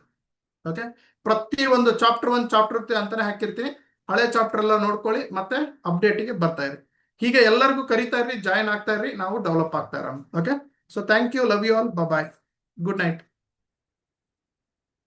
ಓಕೆ, ಪ್ರತಿ ಒಂದು ಚಾಪ್ಟರ್ 1 ಚಾಪ್ಟರ್ 2 ಅಂತಾನೆ ಹಾಕಿರ್ತೀನಿ. ಹಳೆ ಚಾಪ್ಟರ್ ಎಲ್ಲ ನೋಡ್ಕೊಳ್ಳಿ, ಮತ್ತೆ ಅಪ್ಡೇಟಿಗೆ ಬರ್ತಾ ಇರಿ. ಹೀಗೆ ಎಲ್ಲರಿಗೂ ಕರಿತಾ ಇರ್ರಿ, ಜಾಯಿನ್ ಆಗ್ತಾ ಇರ್ರಿ, ನಾವು ಡೆವಲಪ್ ಆಗ್ತಾ ಇರೋಣ. Okay, so thank you, love you all, bye, good night.